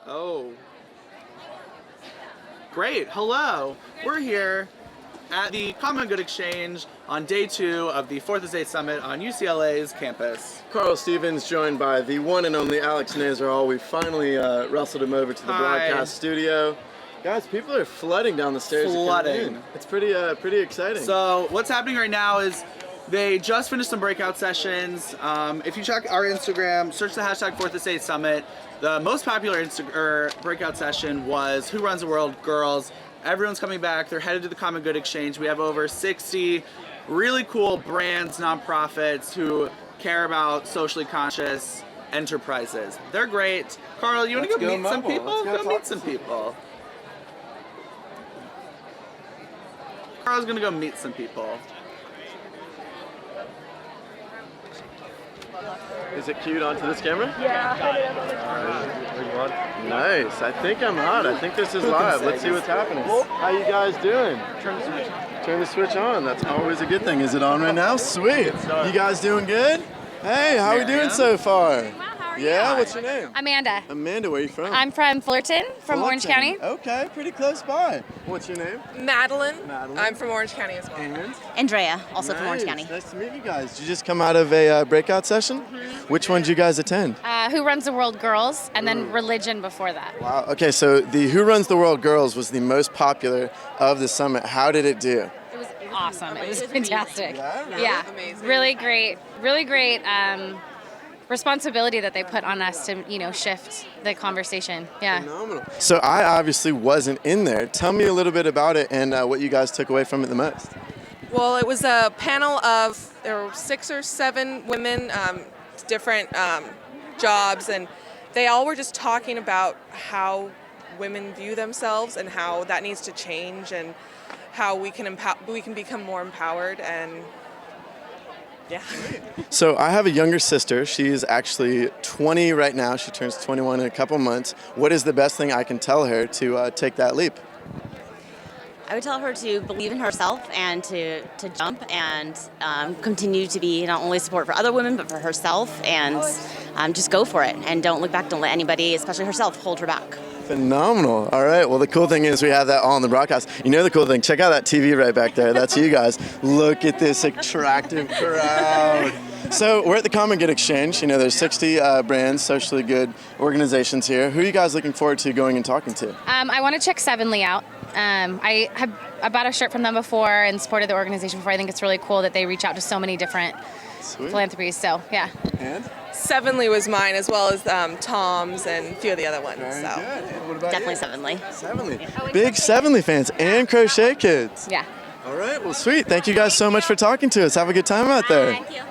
Oh. Great, hello. We're here at the Common Good Exchange on day 2 of the 4th Estate Summit on UCLA's campus. Carl Stevens joined by the one and only Alex Nazarall. We finally wrestled him over to the broadcast studio. Guys, people are flooding down the stairs. Flooding. It's pretty exciting. So what's happening right now is they just finished some breakout sessions. If you check our Instagram, search the hashtag 4th Estate Summit. The most popular breakout session was Who Runs the World Girls. Everyone's coming back. They're headed to the Common Good Exchange. We have over 60 really cool brands, nonprofits who care about socially conscious enterprises. They're great. Carl, you want to go meet some people? Go meet some people. Carl's gonna go meet some people. Is it cued onto this camera? Yeah. Nice. I think I'm hot. I think this is live. Let's see what's happening. How you guys doing? Turn the switch on. That's always a good thing. Is it on right now? Sweet. You guys doing good? Hey, how are we doing so far? Yeah, what's your name? Amanda. Amanda, where are you from? I'm from Fullerton, from Orange County. Okay, pretty close by. What's your name? Madeline. Madeline. I'm from Orange County as well. And? Andrea, also from Orange County. Nice to meet you guys. Did you just come out of a breakout session? Mm-hmm. Which one did you guys attend? Who Runs the World Girls, and then Religion before that. Wow. Okay, so the Who Runs the World Girls was the most popular of the summit. How did it do? It was awesome. It was fantastic. Yeah? Amazing. Really great responsibility that they put on us to, shift the conversation. Yeah. Phenomenal. So I obviously wasn't in there. Tell me a little bit about it and what you guys took away from it the most. Well, it was a panel of, there were 6 or 7 women, different jobs, and they all were just talking about how women view themselves and how that needs to change and how we can become more empowered. And yeah. So I have a younger sister. She's actually 20 right now. She turns 21 in a couple months. What is the best thing I can tell her to take that leap? I would tell her to believe in herself and to jump and continue to be not only support for other women but for herself, and just go for it and don't look back. Don't let anybody, especially herself, hold her back. Phenomenal. All right. Well, the cool thing is we have that all on the broadcast. You know the cool thing? Check out that TV right back there. That's you guys. Look at this attractive crowd. So we're at the Common Good Exchange. There's 60 brands, socially good organizations here. Who are you guys looking forward to going and talking to? I want to check Sevenly out. I bought a shirt from them before and supported the organization before. I think it's really cool that they reach out to so many different philanthropies. So, yeah. And? Sevenly was mine, as well as Tom's and a few of the other ones. Very so. good. And what about Definitely you? Sevenly. Sevenly. Big Sevenly fans and crochet kids. Yeah. All right. Well, sweet. Thank you guys so much for talking to us. Have a good time out there. Thank you.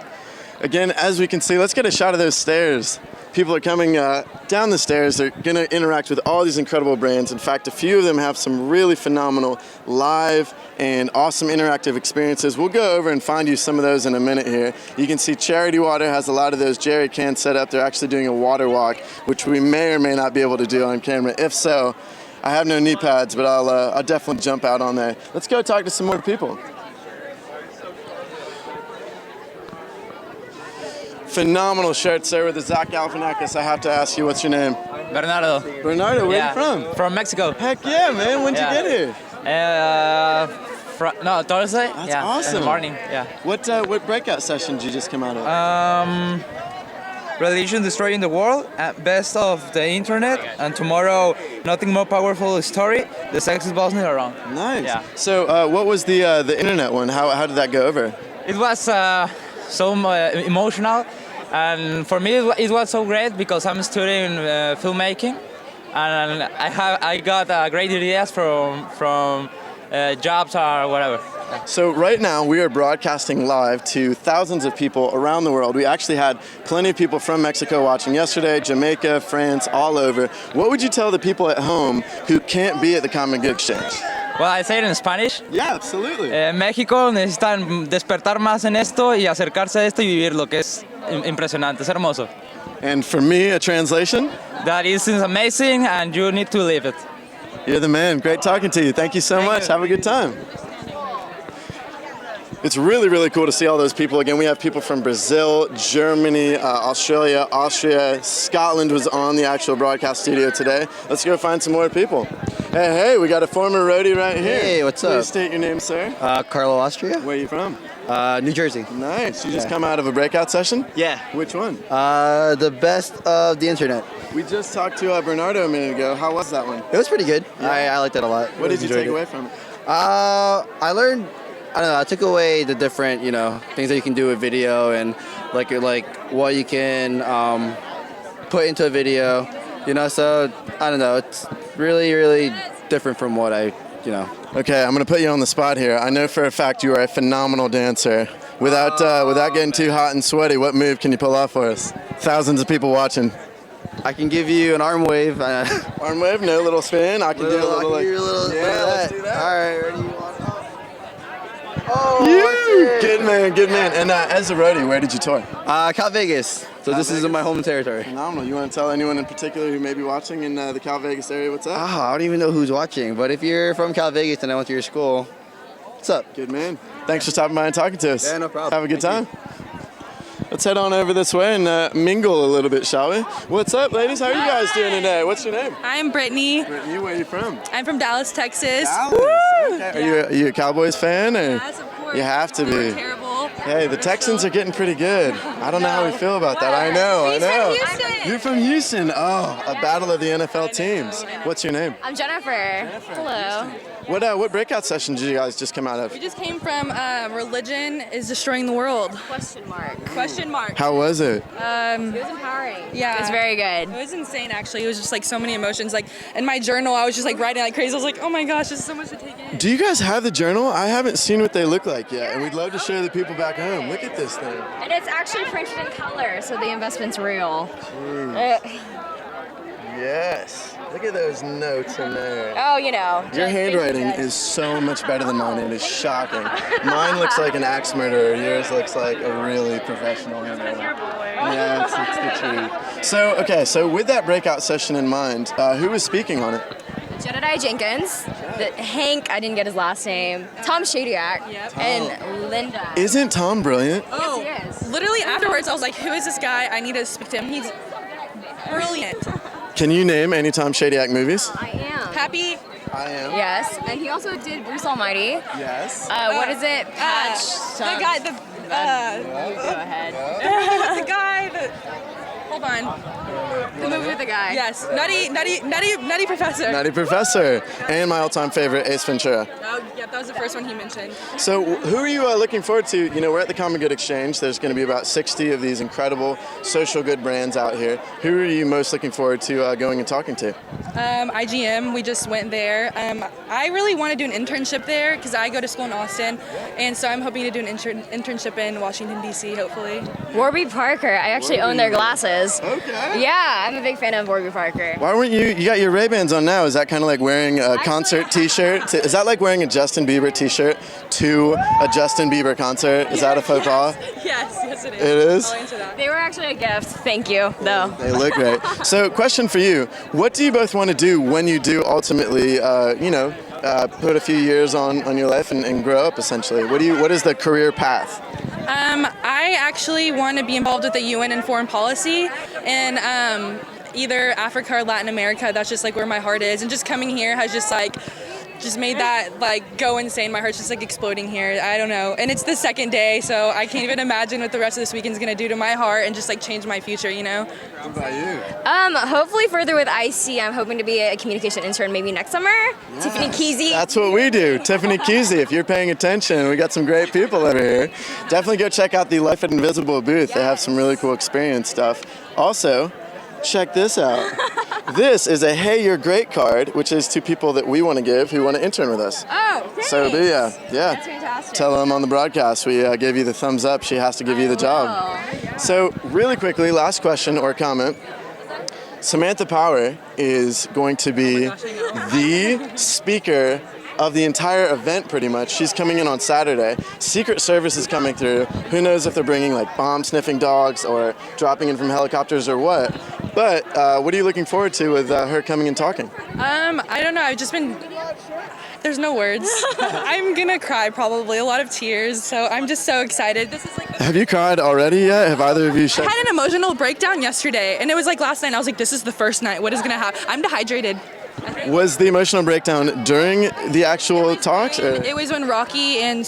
Again, as we can see, let's get a shot of those stairs. People are coming down the stairs. They're going to interact with all these incredible brands. In fact, a few of them have some really phenomenal live and awesome interactive experiences. We'll go over and find you some of those in a minute here. You can see Charity Water has a lot of those jerry cans set up. They're actually doing a water walk, which we may or may not be able to do on camera. If so, I have no knee pads, but I'll definitely jump out on there. Let's go talk to some more people. Phenomenal shirt, sir, with the Zach Galifianakis. I have to ask you, what's your name? Bernardo. Bernardo, where are you from? From Mexico. Heck yeah, man. When'd you get here? Thursday. That's awesome. In the morning. Yeah. What breakout session did you just come out of? Religion destroying the world, best of the internet, and tomorrow, nothing more powerful story. The sex is bossing around. Nice. Yeah. So, what was the internet one? How did that go over? It was so emotional, and for me it was so great because I'm studying filmmaking, and I got great ideas from jobs or whatever. So right now we are broadcasting live to thousands of people around the world. We actually had plenty of people from Mexico watching yesterday, Jamaica, France, all over. What would you tell the people at home who can't be at the Common Good Exchange? Well, I say it in Spanish. Yeah, absolutely. México necesitan despertar más en esto y acercarse a esto y vivir lo que es impresionante, es hermoso. And for me, a translation? That is amazing and you need to live it. You're the man. Great talking to you. Thank you so much. Have a good time. It's really, really cool to see all those people again. We have people from Brazil, Germany, Australia, Austria, Scotland was on the actual broadcast studio today. Let's go find some more people. Hey, we got a former roadie right here. Hey, what's up? Please state your name, sir. Carlo, Austria. Where are you from? New Jersey. Nice. You just come out of a breakout session? Yeah. Which one? The best of the internet. We just talked to Bernardo a minute ago. How was that one? It was pretty good. Yeah. I liked it a lot. What did you take away from it? I learned, I don't know, I took away the different, things that you can do with video and like what you can put into a video, so I don't know, it's really, really different from what Okay, I'm gonna put you on the spot here. I know for a fact you are a phenomenal dancer. Without getting too hot and sweaty, what move can you pull off for us? Thousands of people watching. I can give you an arm wave. Arm wave, no little spin. I can do a little like. Yeah, let's do that. All right, ready? Good man. And as a roadie, where did you tour? Cal Vegas. So this is in my home territory. Phenomenal. You want to tell anyone in particular who may be watching in the Cal Vegas area what's up? I don't even know who's watching, but if you're from Cal Vegas and I went to your school, what's up? Good man. Thanks for stopping by and talking to us. Yeah, no problem. Have a good time. Let's head on over this way and mingle a little bit, shall we? What's up, ladies? How are you guys doing today? What's your name? I'm Brittany. Brittany, where are you from? I'm from Dallas, Texas. Dallas. Okay. Are you a Cowboys fan? Or? Yes, of course. You have to be. We're terrible. Hey, the Texans are getting pretty good. I don't know how we feel about that. I know. He's from Houston. You're from Houston. Oh, a battle of the NFL teams. What's your name? I'm Jennifer. Hello. What breakout session did you guys just come out of? We just came from Religion is Destroying the World. Question mark. How was it? It was empowering. Yeah. It was very good. It was insane, actually. It was just like so many emotions. Like in my journal, I was just like writing like crazy. I was like, oh my gosh, there's so much to take in. Do you guys have the journal? I haven't seen what they look like yet, and we'd love to show the people back home. Look at this thing. And it's actually printed in color, so the investment's real. Yes. Look at those notes in there. Oh, Your handwriting is so much better than mine. It is shocking. Mine looks like an axe murderer. Yours looks like a really professional handwriting. Yeah, it's the truth. So with that breakout session in mind, who was speaking on it? Jedediah Jenkins, Hank, I didn't get his last name, Tom Shadyac, and Linda. Isn't Tom brilliant? Oh, Yes, he is. Literally afterwards, I was like, who is this guy? I need to speak to him. He's brilliant. Can you name any Tom Shadyac movies? I am. Happy. I am. Yes, and he also did Bruce Almighty. Yes. What is it? Patch. The guy, Go ahead. the guy that. Hold on. The movie with the guy. Yes, Nutty Professor. Nutty Professor. And my all-time favorite, Ace Ventura. Oh, yeah, that was the first one he mentioned. So who are you looking forward to? We're at the Common Good Exchange. There's going to be about 60 of these incredible social good brands out here. Who are you most looking forward to going and talking to? IGM, we just went there. I really want to do an internship there because I go to school in Austin, and so I'm hoping to do an internship in Washington, D.C., hopefully. Warby Parker. I actually own their glasses. Okay. Yeah, I'm a big fan of Warby Parker. Why weren't you got your Ray-Bans on now? Is that kind of like wearing a concert t-shirt? Is that like wearing a Justin Bieber t-shirt to a Justin Bieber concert? Is that a faux pas? Yes, it is. It is? I'll answer that. They were actually a gift. Thank you, though. They look great. So question for you. What do you both want to do when you do ultimately, put a few years on your life and grow up, essentially? What is the career path? I actually want to be involved with the UN and foreign policy in either Africa or Latin America. That's just like where my heart is. And just coming here has just made that like go insane. My heart's just like exploding here. I don't know. And it's the second day, so I can't even imagine what the rest of this weekend's gonna do to my heart and just like change my future, What about you? Hopefully further with IC. I'm hoping to be a communication intern maybe next summer. Yes, Tiffany Kesey. That's what we do. Tiffany Kesey, if you're paying attention, we got some great people over here. Definitely go check out the Life at Invisible booth. Yes. They have some really cool experience stuff. Also, check this out. This is a Hey You're Great card, which is to people that we want to give who want to intern with us. Oh, thanks. So yeah. That's fantastic. Tell them on the broadcast we gave you the thumbs up. She has to give you the job. So really quickly, last question or comment. Samantha Power is going to be the speaker of the entire event pretty much. She's coming in on Saturday. Secret Service is coming through. Who knows if they're bringing like bomb sniffing dogs or dropping in from helicopters or what. But what are you looking forward to with her coming and talking? I don't know. I've just been. There's no words. I'm gonna cry probably, a lot of tears. So I'm just so excited. This is like. Have you cried already yet? Have either of you I had an emotional breakdown yesterday, and it was like last night. I was like, this is the first night. What is gonna happen? I'm dehydrated. Was the emotional breakdown during the actual talks? Or? It was when Rocky and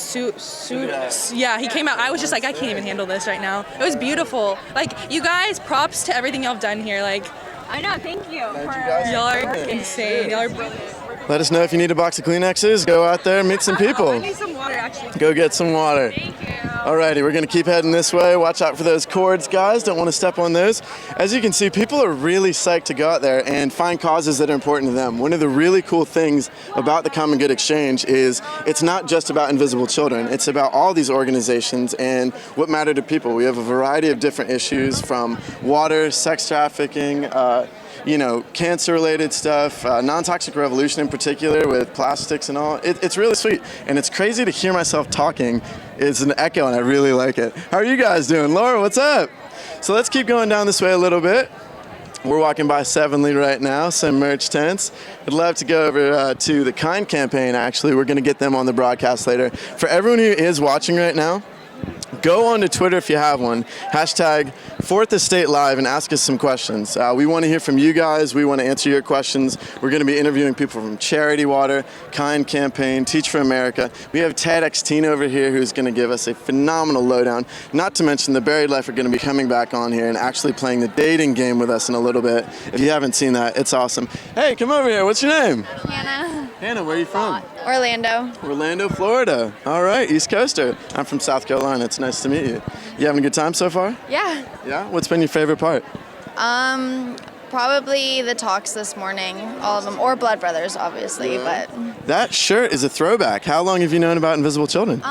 yeah, he came out. I was just like, I can't even handle this right now. It was beautiful. Like, you guys, props to everything y'all have done here. Like, I know, thank you. y'all are insane. Y'all are brilliant. Let us know if you need a box of Kleenexes. Go out there, meet some people. I need some water, actually. Go get some water. Thank you. Alrighty, we're gonna keep heading this way. Watch out for those cords, guys. Don't want to step on those. As you can see, people are really psyched to go out there and find causes that are important to them. One of the really cool things about the Common Good Exchange is it's not just about invisible children. It's about all these organizations and what matter to people. We have a variety of different issues, from water, sex trafficking, cancer-related stuff, non-toxic revolution in particular with plastics and all. It's really sweet, and it's crazy to hear myself talking. It's an echo, and I really like it. How are you guys doing? Laura, what's up? So let's keep going down this way a little bit. We're walking by Sevenly right now, some merch tents. I'd love to go over to the Caine campaign, actually. We're going to get them on the broadcast later. For everyone who is watching right now, go on to Twitter if you have one, hashtag 4th Estate Live, and ask us some questions. We want to hear from you guys. We want to answer your questions. We're going to be interviewing people from Charity Water, Caine Campaign, Teach for America. We have TedxTeen over here who's going to give us a phenomenal lowdown. Not to mention the Buried Life are going to be coming back on here and actually playing the dating game with us in a little bit. If you haven't seen that, it's awesome. Hey, come over here. What's your name? Hannah. Hannah, where are you from? Orlando. Orlando, Florida. All right, East Coaster. I'm from South Carolina. It's nice to meet you. You having a good time so far? Yeah. Yeah? What's been your favorite part? Probably the talks this morning, all of them, or Blood Brothers, obviously, but. That shirt is a throwback. How long have you known about Invisible Children?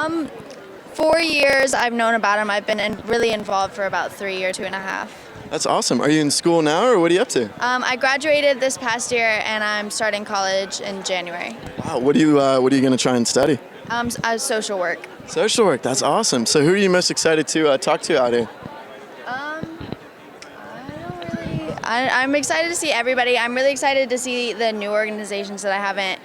4 years I've known about them. I've been really involved for about 3 or 2.5. That's awesome. Are you in school now, or what are you up to? I graduated this past year, and I'm starting college in January. Wow. What are you going to try and study? Social work. Social work. That's awesome. So who are you most excited to talk to out here? I'm excited to see everybody. I'm really excited to see the new organizations that I haven't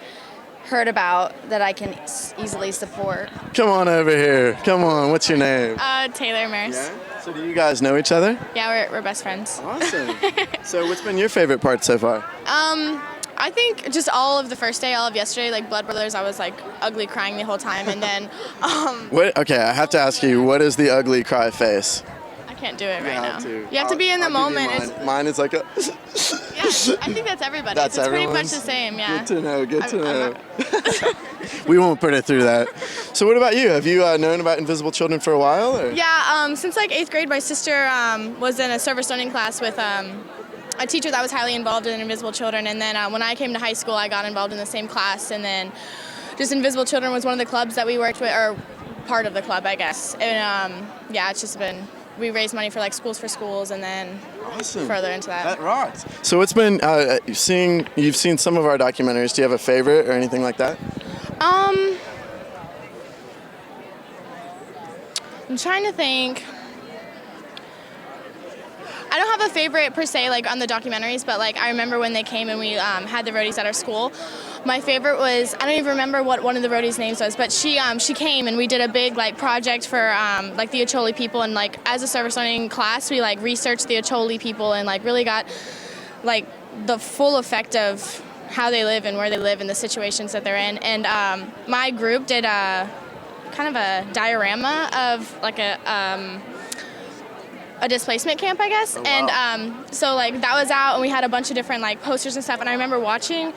heard about that I can easily support. Come on over here. Come on. What's your name? Taylor Maris. Yeah? So do you guys know each other? Yeah, we're best friends. Awesome. So what's been your favorite part so far? I think just all of the first day, all of yesterday, like Blood Brothers, I was like ugly crying the whole time, and then. Okay, I have to ask you, what is the ugly cry face? I can't do it right now. You have to be in the moment. Mine is like a. Yeah, I think that's everybody. That's it's pretty everyone's? much the same. Yeah. Good to know. Good to know. We won't put it through that. So what about you? Have you known about Invisible Children for a while? Or? Yeah. Since like 8th grade, my sister was in a service learning class with a teacher that was highly involved in Invisible Children, and then when I came to high school, I got involved in the same class, and then just Invisible Children was one of the clubs that we worked with, or part of the club, I guess. And yeah, it's just been. We raised money for like Schools for Schools, and then further into that. That rocks. So what's been you've seen some of our documentaries. Do you have a favorite or anything like that? I'm trying to think. I don't have a favorite per se, like on the documentaries, but like I remember when they came and we had the roadies at our school. My favorite was, I don't even remember what one of the roadies' names was, but she came and we did a big like project for like the Acholi people, and like as a service learning class we like researched the Acholi people and like really got like the full effect of how they live and where they live and the situations that they're in. And my group did a kind of a diorama of like a displacement camp, I guess. Oh, wow. And so like that was out, and we had a bunch of different like posters and stuff. And I remember watching.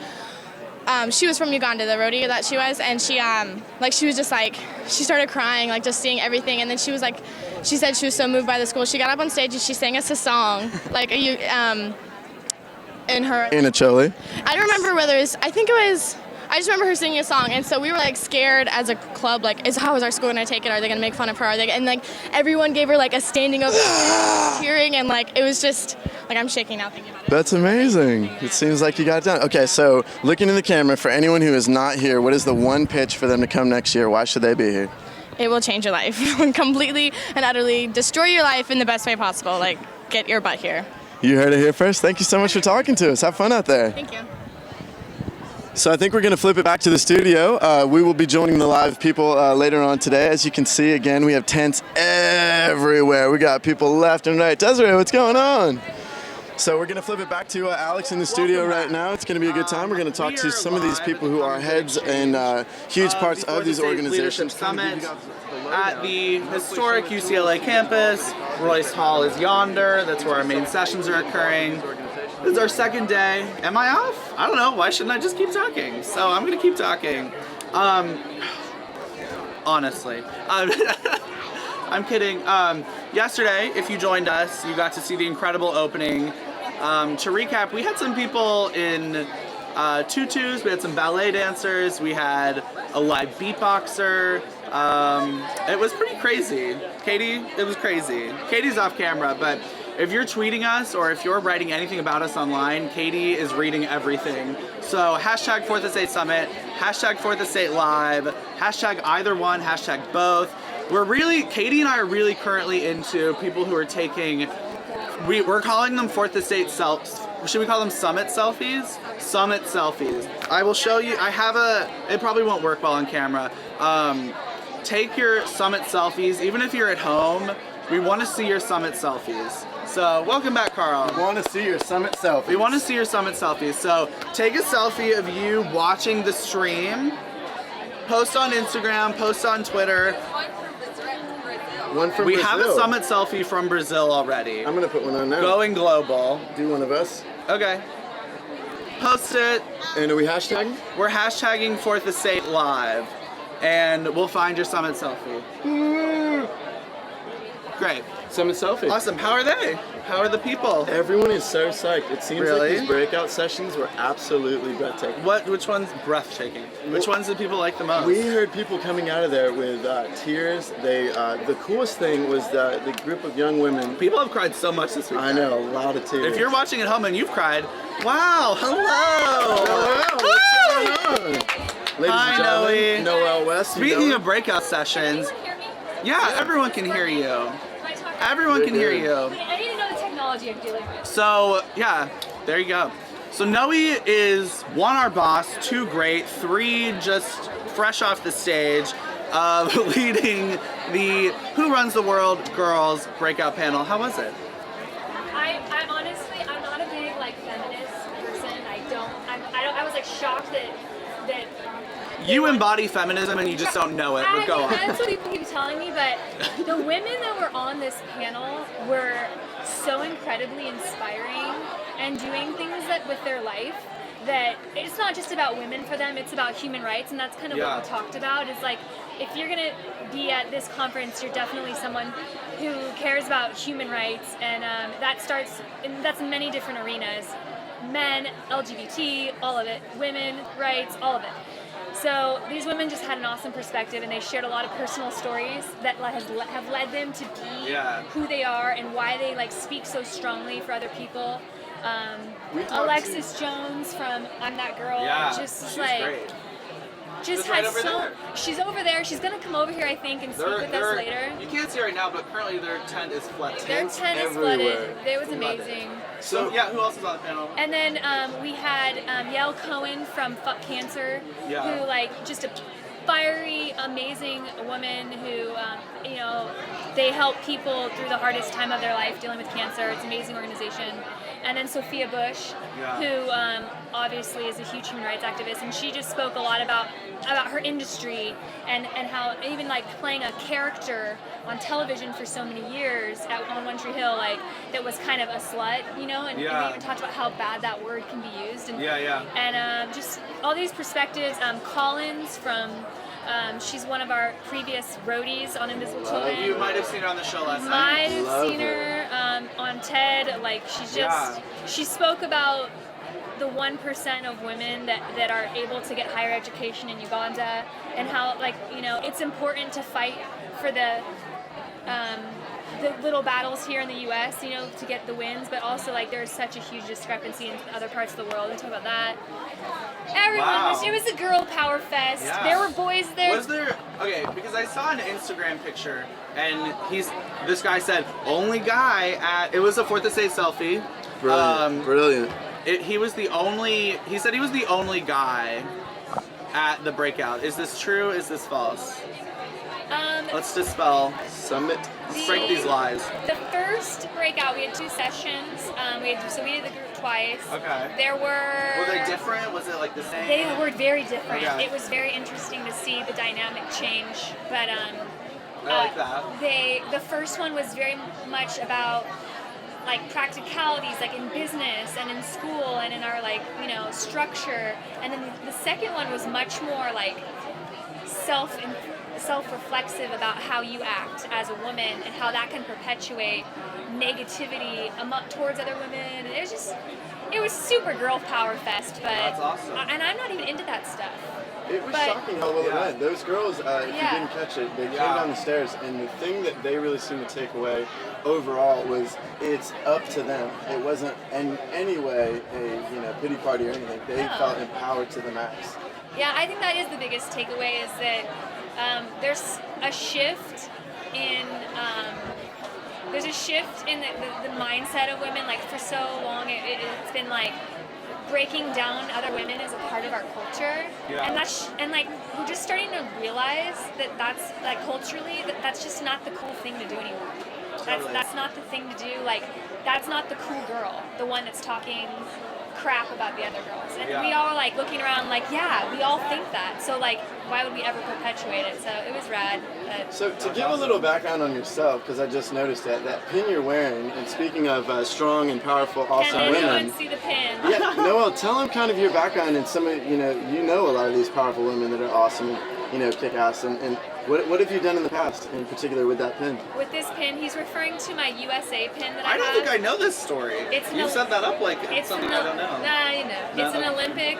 She was from Uganda, the roadie that she was, and she was just like, she started crying, like just seeing everything. And then she was like, she said she was so moved by the school. She got up on stage and she sang us a song, like in Acholi. I don't remember whether it was. I think it was. I just remember her singing a song, and so we were like scared as a club, like, how is our school gonna take it? Are they gonna make fun of her? And like everyone gave her like a standing ovation, cheering, and like it was just like I'm shaking now thinking about it. That's amazing. It seems like you got it done. Okay, so looking in the camera, for anyone who is not here, what is the one pitch for them to come next year? Why should they be here? It will change your life completely and utterly, destroy your life in the best way possible. Like, get your butt here. You heard it here first. Thank you so much for talking to us. Have fun out there. Thank you. So I think we're going to flip it back to the studio. We will be joining the live people later on today. As you can see, again, we have tents everywhere. We got people left and right. Desiree, what's going on? So we're going to flip it back to Alex in the studio right now. It's going to be a good time. We're going to talk to some of these people who are heads and huge parts of these organizations. Summit at the historic UCLA campus. Royce Hall is yonder. That's where our main sessions are occurring. This is our second day. Am I off? I don't know. Why shouldn't I just keep talking? So I'm going to keep talking. Honestly. I'm kidding. Yesterday, if you joined us, you got to see the incredible opening. To recap, we had some people in tutus, we had some ballet dancers, we had a live beatboxer. It was pretty crazy. Katie, it was crazy. Katie's off camera, but if you're tweeting us or if you're writing anything about us online, Katie is reading everything. So hashtag 4th Estate Summit, hashtag 4th Estate Live, hashtag either one, hashtag both. Katie and I are really currently into people who are taking, we're calling them 4th Estate should we call them Summit selfies? Summit selfies. I will show you, it probably won't work well on camera. Take your Summit selfies, even if you're at home, we want to see your Summit selfies. So, welcome back, Carl. We want to see your Summit selfies. We want to see your Summit selfies. So, take a selfie of you watching the stream, post on Instagram, post on Twitter. One from We Brazil. have a Summit selfie from Brazil already. I'm going to put one on now. Going global. Do one of us. Okay. Post it. And are we hashtagging? We're hashtagging 4th Estate Live. And we'll find your Summit selfie. Great. Summit selfie. Awesome. How are they? How are the people? Everyone is so psyched. It seems Really? like these breakout sessions were absolutely breathtaking. Which one's breathtaking? Which ones did people like the most? We heard people coming out of there with tears. The coolest thing was the group of young women. People have cried so much this week. I know, a lot of tears. If you're watching at home and you've cried, wow, hello. What's going on? Ladies Hi, and gentlemen, Noe. Noel West. Speaking of breakout sessions, yeah, everyone can hear you. Everyone can hear you. I need to know the technology I'm dealing with. So, yeah, there you go. So Noe is 1, our boss, 2, great, 3, just fresh off the stage, leading the Who Runs the World Girls breakout panel. How was it? I'm honestly, I'm not a big like feminist person. I was like shocked that You embody feminism and you just don't know it, but go on. That's what people keep telling me, but the women that were on this panel were so incredibly inspiring and doing things that with their life that it's not just about women for them, it's about human rights, and that's kind of what we talked about, is like, if you're gonna be at this conference, you're definitely someone who cares about human rights, and that's in many different arenas. Men, LGBT, all of it, women, rights, all of it. So these women just had an awesome perspective, and they shared a lot of personal stories that have led them to be who they are and why they like speak so strongly for other people. Alexis Jones from I'm That Girl, just like great. Just had right so. There. She's over there. She's gonna come over here, I think, and speak with us later. You can't see right now, but currently their tent is flooded. Their tent is flooded. It was amazing. So yeah, who else is on the panel? And then we had Yael Cohen from Fuck Cancer, who like just a fiery, amazing woman who they help people through the hardest time of their life dealing with cancer. It's an amazing organization. And then Sophia Bush, who obviously is a huge human rights activist, and she just spoke a lot about her industry and how even like playing a character on television for so many years on One Tree Hill, like that was kind of a slut, and they even talked about how bad that word can be used. And, and just all these perspectives. Collins from she's one of our previous roadies on Invisible Children. You might have seen her on the show last night. Might have seen her on TED. Like she's just she spoke about the 1% of women that are able to get higher education in Uganda, and how it's important to fight for the little battles here in the U.S. To get the wins, but also like there's such a huge discrepancy in other parts of the world. We talk about that. Everyone, it was a girl power fest. Yeah. There were boys there. Was there? Okay, because I saw an Instagram picture, and this guy said only guy at. It was a 4th Estate selfie. Brilliant. He was the only. He said he was the only guy at the breakout. Is this true? Is this false? Let's dispel. Summit. Let's break these lies. The first breakout, we had 2 sessions. We did the group twice. Okay. There were they different? Was it like the same? They were very different. Okay. It was very interesting to see the dynamic change. But I like that. the first one was very much about like practicalities, like in business and in school and in our structure. And then the second one was much more like self-reflexive about how you act as a woman and how that can perpetuate negativity towards other women. And it was super girl power fest, but that's awesome. And I'm not even into that stuff. It was shocking how well it went. Those girls, if you Yeah. didn't catch it, they came down the stairs, and the thing that they really seemed to take away overall was it's up to them. It wasn't in any way a pity party or anything. They felt empowered to the max. Yeah, I think that is the biggest takeaway, is that there's a shift in the mindset of women. Like for so long, it's been like breaking down other women is a part of our culture, and we're just starting to realize that's like culturally that's just not the cool thing to do anymore. That's not the thing to do. Like that's not the cool girl, the one that's talking crap about the other girls. And we all were like looking around like, yeah, we all think that. So like, why would we ever perpetuate it? So it was rad. So to give a little background on yourself, because I just noticed that pin you're wearing, and speaking of strong and powerful, awesome Can women. anyone see the pin? Yeah, Noel, tell them kind of your background and some of, you know a lot of these powerful women that are awesome and, kick ass. And what have you done in the past, in particular with that pin? With this pin, he's referring to my USA pin that I I don't have. think I know this story. You set that up like it's something I don't know. Nah, you know. No, It's an okay. Olympic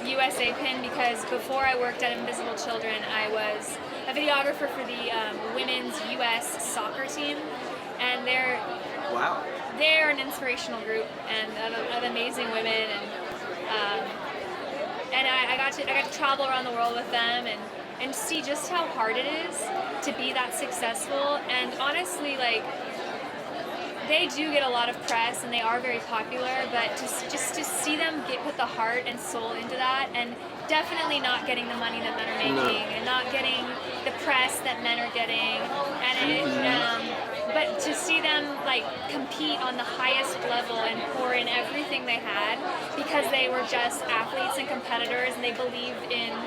USA pin because before I worked at Invisible Children, I was a videographer for the women's US soccer team, and they're an inspirational group and of amazing women, and I got to travel around the world with them and see just how hard it is to be that successful. And honestly, like, they do get a lot of press and they are very popular, but just to see them put the heart and soul into that, and definitely not getting the money that men are making and not getting the press that men are getting, but to see them like compete on the highest level and pour in everything they had because they were just athletes and competitors, and they believed in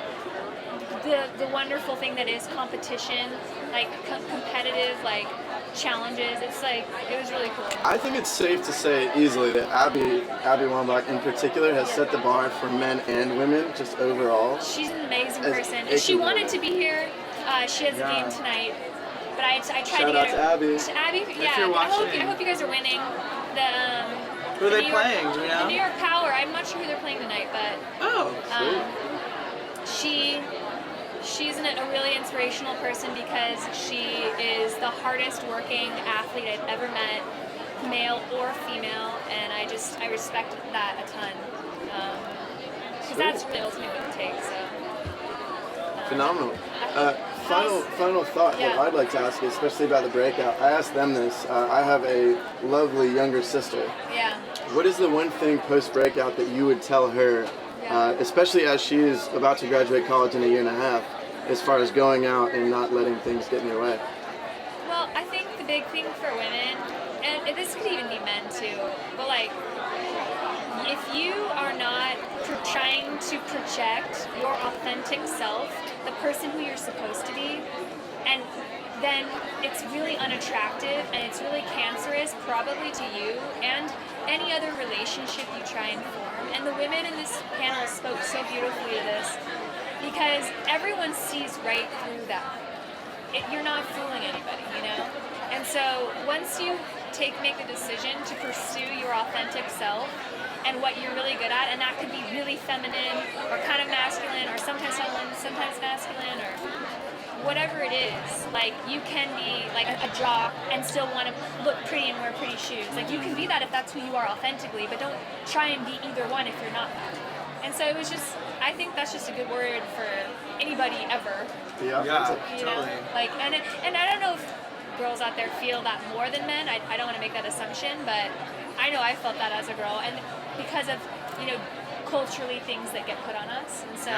the wonderful thing that is competition, like competitive like challenges. It's like, it was really cool. I think it's safe to say easily that Abby Wambach in particular has set the bar for men and women just overall. She's an amazing person. If she wanted to be here, she has a game tonight. But I tried Shout to get out her. to Abby. Abby, If you're I watching. hope you guys are winning. Who are they playing? Do we know? The New York Power. I'm not sure who they're playing tonight, but she's a really inspirational person because she is the hardest working athlete I've ever met, male or female, and I respect that a ton. Because that's really ultimately what it takes. So. Phenomenal. Final thought that I'd like to ask you, especially about the breakout. I asked them this. I have a lovely younger sister. Yeah. What is the one thing post-breakout that you would tell her, especially as she is about to graduate college in a year and a half, as far as going out and not letting things get in your way? Well, I think the big thing for women, and this could even be men too, but like, if you are not trying to project your authentic self, the person who you're supposed to be, and then it's really unattractive and it's really cancerous probably to you and any other relationship you try and form. And the women in this panel spoke so beautifully to this, because everyone sees right through that. You're not fooling anybody, you know? And so once you make the decision to pursue your authentic self and what you're really good at, and that could be really feminine or kind of masculine or sometimes feminine, sometimes masculine, or whatever it is, like, you can be like a jock and still want to look pretty and wear pretty shoes. Like, you can be that if that's who you are authentically, but don't try and be either one if you're not that. And so it was just, I think that's just a good word for anybody ever. Yeah, You know? Like, and I don't know if girls out there feel that more than men. I don't want to make that assumption, but I know I felt that as a girl, and because of, culturally things that get put on us, and so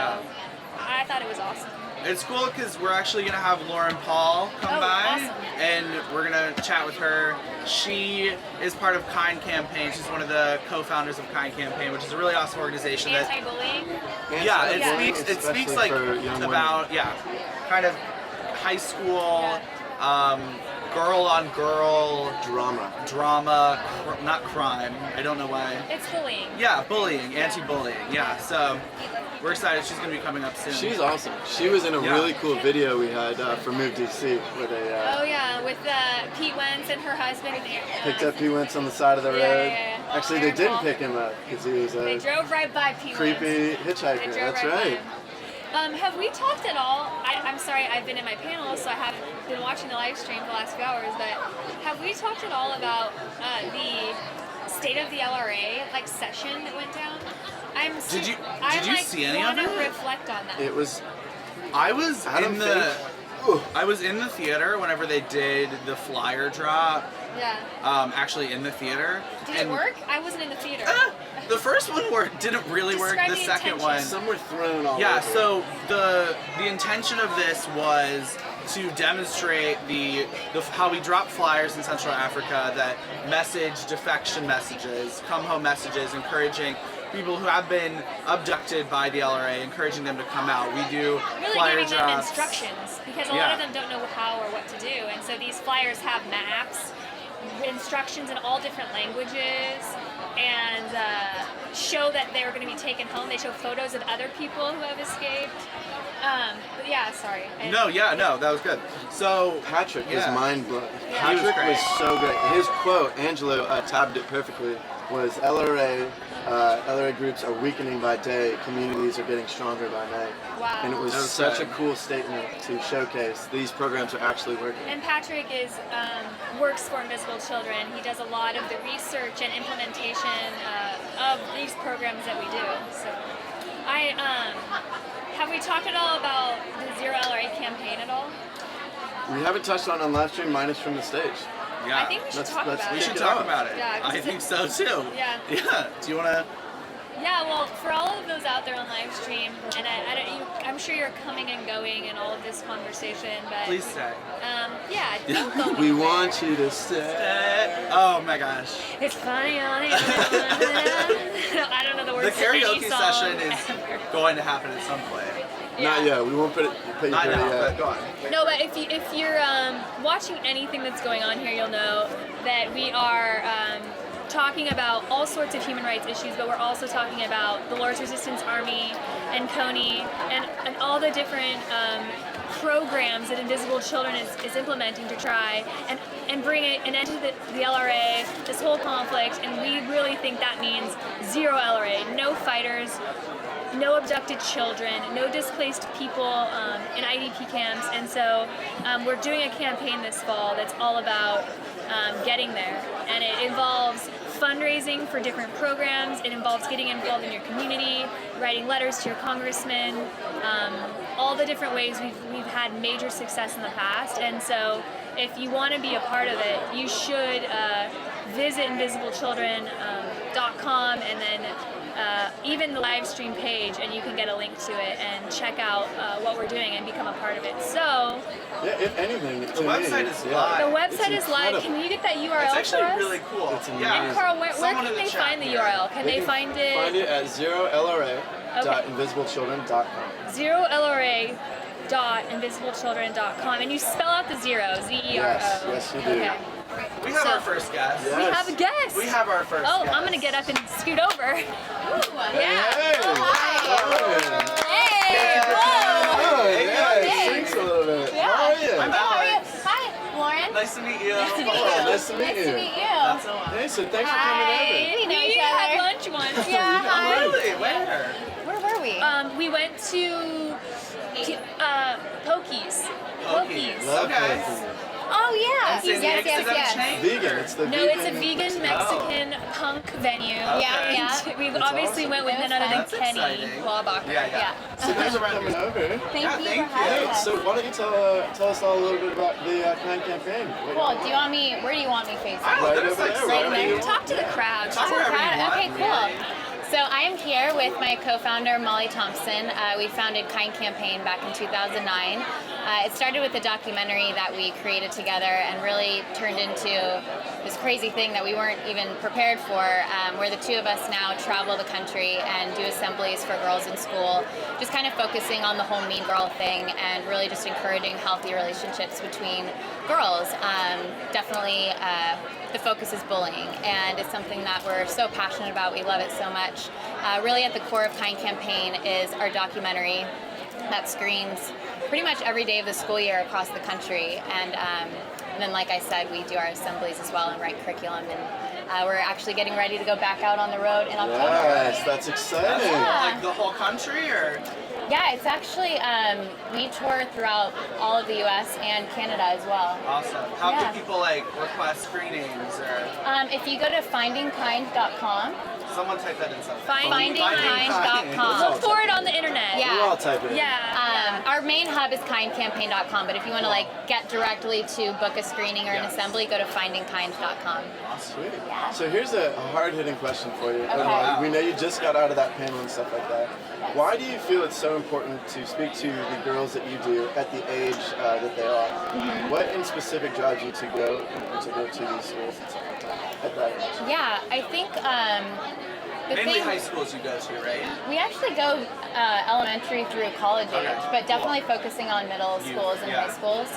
I thought it was awesome. It's cool because we're actually going to have Lauren Paul come by, awesome. and we're going to chat with her. She is part of Caine Campaign. She's one of the co-founders of Caine Campaign, which is a really awesome organization. Anti-bullying? Yeah, it speaks like about, kind of high school, girl on girl drama, not crime. I don't know why. It's bullying. Yeah, bullying, anti-bullying. Yeah, so we're excited. She's going to be coming up soon. She's awesome. She was in a really cool video we had for Move DC where they oh yeah, with Pete Wentz and her husband. picked up Pete Wentz on the side of the road. Yeah. Actually, they didn't pick him up because he was They drove right by Pete creepy Wentz. hitchhiker. That's right. Have we talked at all? I'm sorry, I've been in my panel, so I haven't been watching the live stream for the last few hours, but have we talked at all about the state of the LRA session that went down? Did you see any of it? I want to reflect on that. I was in the theater whenever they did the flyer drop. Yeah. Actually in the theater. Did it work? I wasn't in the theater. The first one didn't really work. The second one. Some were thrown all over. Yeah, so the intention of this was to demonstrate how we drop flyers in Central Africa that message defection messages, come home messages, encouraging people who have been abducted by the LRA, encouraging them to come out. We do really flyer giving drops. them instructions, because a lot of them don't know how or what to do, and so these flyers have maps, instructions in all different languages, and show that they're going to be taken home. They show photos of other people who have escaped. But yeah, sorry. No, that was good. So Patrick was mind-blowing. Yeah. Patrick was so great. His quote, Angelo tabbed it perfectly, was LRA groups are weakening by day, communities are getting stronger by night. Wow. And it was such a cool statement to showcase these programs are actually working. And Patrick works for Invisible Children. He does a lot of the research and implementation of these programs that we do. So, have we talked at all about the Zero LRA campaign at all? We haven't touched on live stream minus from the stage. Yeah. I think we should talk about it. We should talk about it. Yeah, I think so too. Yeah. Yeah. Do you want to? Yeah, well, for all of those out there on live stream, and I'm sure you're coming and going in all of this conversation, but Please stay. Don't go We anywhere. want you to stay. Oh my gosh. It's funny on the I don't know the words The to any karaoke song session is going to happen at some point. Not yet. We won't put you I through know, it but yet. go on. No, but if you're watching anything that's going on here, you'll know that we are talking about all sorts of human rights issues, but we're also talking about the Lord's Resistance Army and Caine and all the different programs that Invisible Children is implementing to try and bring an end to the LRA, this whole conflict, and we really think that means zero LRA, no fighters, no abducted children, no displaced people in IDP camps, and so we're doing a campaign this fall that's all about getting there, and it involves fundraising for different programs, it involves getting involved in your community, writing letters to your congressman, all the different ways we've had major success in the past, and so if you want to be a part of it, you should visit invisibleChildren.com and then even the live stream page, and you can get a link to it and check out what we're doing and become a part of it. So, Yeah, if anything, The website is live. the website is live. incredible. Can you get that URL It's for actually us? really cool. It's Yeah. And Carl, where Someone can in the they chat find the here. URL? Can they find it? Find it at zerolra.invisibleChildren.com. ZeroLRA.invisibleChildren.com, and you spell out the zero, ZERO. Yes, you do. Okay. We have our first guest. We have a guest. We have our first Oh, guest. I'm gonna get up and scoot over. Ooh, yeah. Hey! Hey. Whoa. It shrinks a little bit. Yeah. How are you? I'm Alex. Hi, Lauren. Nice to meet you. Nice to meet you. Oh, nice to meet Nice you. to meet you. That's so much. Hey, so thanks for Hi. coming over. We know each other. Had lunch once. Yeah, hi. Really? Where? Where were we? We went to Pokies. Pokies. Okay. Oh yeah. In San Yes, Diego? Is that a chain? Vegan. It's the No, vegan. it's a vegan Mexican punk venue. Okay. Yeah. We obviously awesome. went with none other than That's Kenny exciting. Laubacher. Yeah. So thanks for coming over. Thank you for you. having us. So why don't you tell us all a little bit about the Caine campaign? Cool. Do you want me? Where do you want me facing? I don't Right know, over it's like there, right right there. over Talk to the crowd. Talk wherever you want. Okay, cool. So I am here with my co-founder Molly Thompson. We founded Caine Campaign back in 2009. It started with a documentary that we created together and really turned into this crazy thing that we weren't even prepared for, where the two of us now travel the country and do assemblies for girls in school, just kind of focusing on the whole mean girl thing and really just encouraging healthy relationships between girls. Definitely the focus is bullying, and it's something that we're so passionate about. We love it so much. Really at the core of Caine Campaign is our documentary that screens pretty much every day of the school year across the country. And then, like I said, we do our assemblies as well and write curriculum. And we're actually getting ready to go back out on the road in October. Yes, that's exciting. Like the whole country, or? Yeah, it's actually, we tour throughout all of the U.S. and Canada as well. Awesome. How Yeah. can people like request screenings or? If you go to findingkind.com, Someone type that in something. findingkind.com. Look for it on the internet. Yeah. We'll all type it in. Yeah. Our main hub is kindcampaign.com, but if you want to get directly to book a screening or an assembly, go to findingkind.com. Sweet. Yeah. So here's a hard-hitting question for you. Okay. We know you just got out of that panel and stuff like that. Yes. Why do you feel it's so important to speak to the girls that you do at the age that they are? Mm-hmm. What in specific drives you to go to these schools and stuff like that at that age? Yeah, I think the Mainly thing, high schools you go to, right? we actually go elementary through college age, but definitely focusing on middle schools and high schools.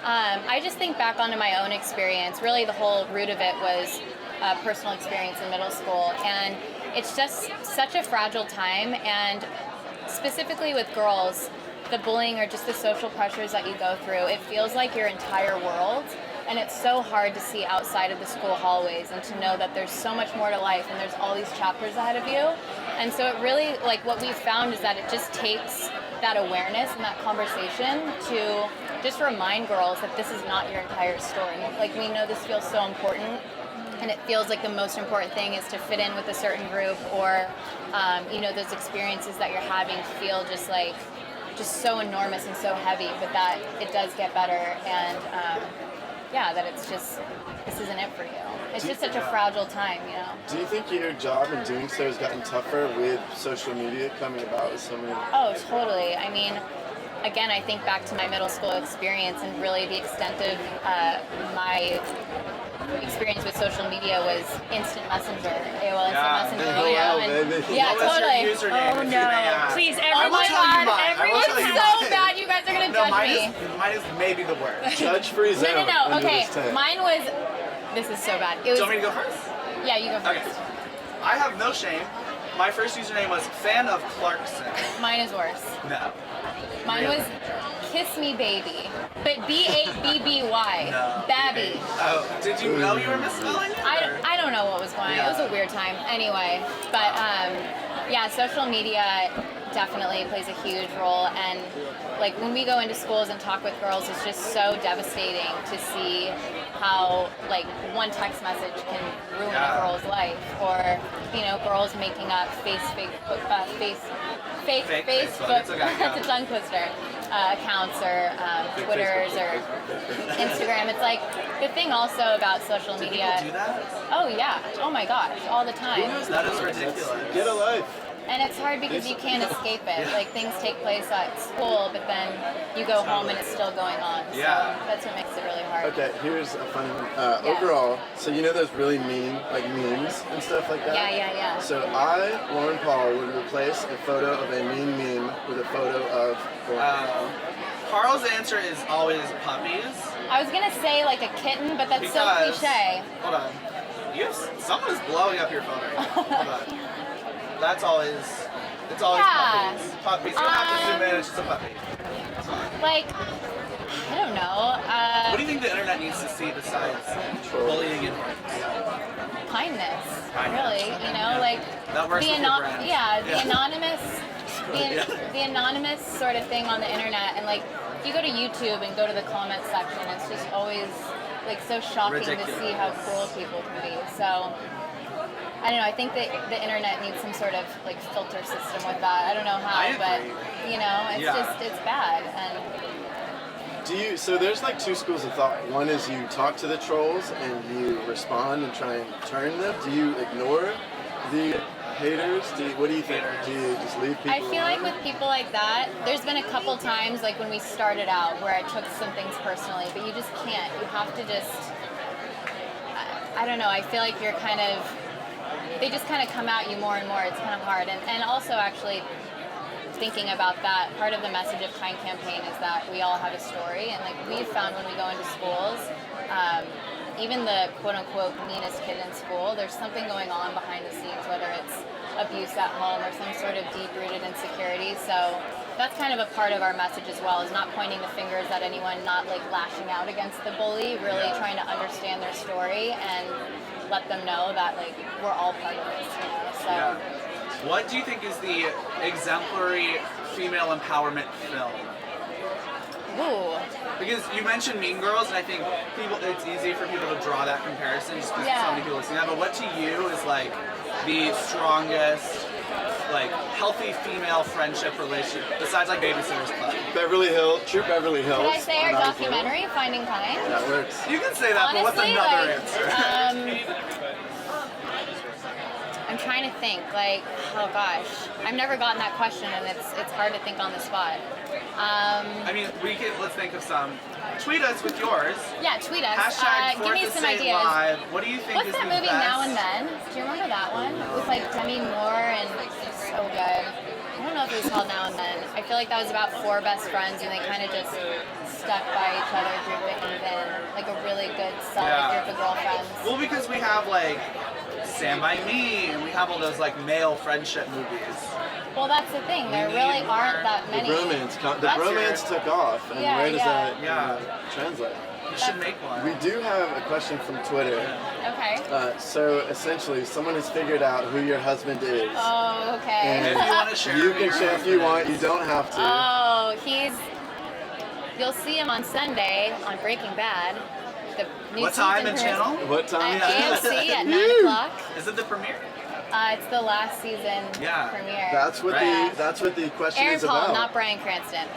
I just think back onto my own experience. Really, the whole root of it was personal experience in middle school, and it's just such a fragile time. And specifically with girls, the bullying or just the social pressures that you go through, it feels like your entire world. And it's so hard to see outside of the school hallways and to know that there's so much more to life and there's all these chapters ahead of you. And so it really, what we've found is that it just takes that awareness and that conversation to just remind girls that this is not your entire story. We know this feels so important, and it feels like the most important thing is to fit in with a certain group, or those experiences that you're having feel just so enormous and so heavy, but that it does get better, and that it's just, this isn't it for you. It's just such a fragile time, Do you think your job in doing so has gotten tougher with social media coming about with so many? Oh, totally. I mean, again, I think back to my middle school experience, and really the extent of my experience with social media was instant messenger, AOL Instant Messenger, What was totally. your username? Oh if you no. may ask? Please, Oh my everyone. God, I will everyone's tell you so mine. bad. You guys are gonna No, judge mine me. is maybe the worst. Judge-free zone. No. under Okay, this tent. mine was. This is so bad. It was. Do you want me to go first? Yeah, you go first. Okay. I have no shame. My first username was fan of Clarkson. Mine is worse. No. Mine Really? was Kiss Me Baby, but B-A-B-B-Y. No. Babby. Oh, did you know you were misspelling it? or- I don't know what was going on. Yeah. It was a weird time. Anyway, but social media definitely plays a huge role. And when we go into schools and talk with girls, it's just so devastating to see how one text message can ruin a girl's life, or girls making up fake Facebook. It's okay, That's a tongue twister. Accounts or Twitters or Instagram. It's the thing also about social Did media. people do that? Oh yeah. Oh my gosh. All the time. That is ridiculous. Get a life. And it's hard because you can't escape it. Things take place at school, but then you go home and it's still going on. So Yeah. that's what makes it really hard. Okay, here's a funny one. Overall, so those really mean memes and stuff like that? Yeah. So Lauren Paul, would replace a photo of a mean meme with a photo of Carl's answer is always puppies. I was gonna say a kitten, but that's so Because- cliche. Hold on. Someone is blowing up your phone right now. Hold on. It's always puppies. Puppies. You don't have to zoom in, it's just a puppy. It's fine. I don't know. What do you think the internet needs to see besides bullying and Kindness, Kindness. really. That works the with your brand. the anonymous. the anonymous sort of thing on the internet, and like if you go to YouTube and go to the comment section, it's just always like so shocking to see how cruel people can be. So I don't know. I think that the internet needs some sort of like filter system with that. I don't know how, but you know, it's just it's bad. And so there's like two schools of thought. One is you talk to the trolls and you respond and try and turn them. Do you ignore the haters? What do you think? Do you just leave people I feel like alone? with people like that, there's been a couple times like when we started out where I took some things personally, but you just can't. You have to just, I don't know, I feel like you're kind of, they just kind of come at you more and more. It's kind of hard. And also actually thinking about that, part of the message of Caine campaign is that we all have a story. And like we've found when we go into schools, even the quote-unquote meanest kid in school, there's something going on behind the scenes, whether it's abuse at home or some sort of deep-rooted insecurity. So that's kind of a part of our message as well, is not pointing the fingers at anyone, not like lashing out against the bully, really trying to understand their story and let them know that like we're all part of this, you know? So. What do you think is the exemplary female empowerment film? Ooh. Because you mentioned Mean Girls, and I think it's easy for people to draw that comparison just because so many people have seen that. But what to you is like the strongest, like healthy female friendship relationship besides like Babysitter's Club? True Beverly Hills. Could I say our documentary, Finding Caine? That works. You can say that, honestly, but what's another answer? I'm trying to think. Like, oh gosh, I've never gotten that question, and it's hard to think on the spot. I mean, let's think of some. Tweet us with yours. Yeah, tweet us. Hashtag give me some ideas. Live. What do you think What's is that the movie, best? Now and Then? Do you remember that one? With like Demi Moore, and it's so good. I don't know if it was called Now and Then. I feel like that was about 4 best friends, and they kind of just stuck by each other through thick and thin, like a really good, solid group of girlfriends. Well, because we have like Stand By Me, and we have all those like male friendship movies. Well, that's the thing. There really aren't that many. The bromance took off, and where does that translate? You should make one. We do have a question from Twitter. Okay. So essentially, someone has figured out who your husband is. Oh, okay. And if you want to share, you can share if you want. You don't have to. Oh, you'll see him on Sunday on Breaking Bad. The new what time season and channel? What time? At AMC at 9 o'clock. Is it the premiere? It's the last season premiere. That's what the question Aaron is Paul, about. not Bryan Cranston.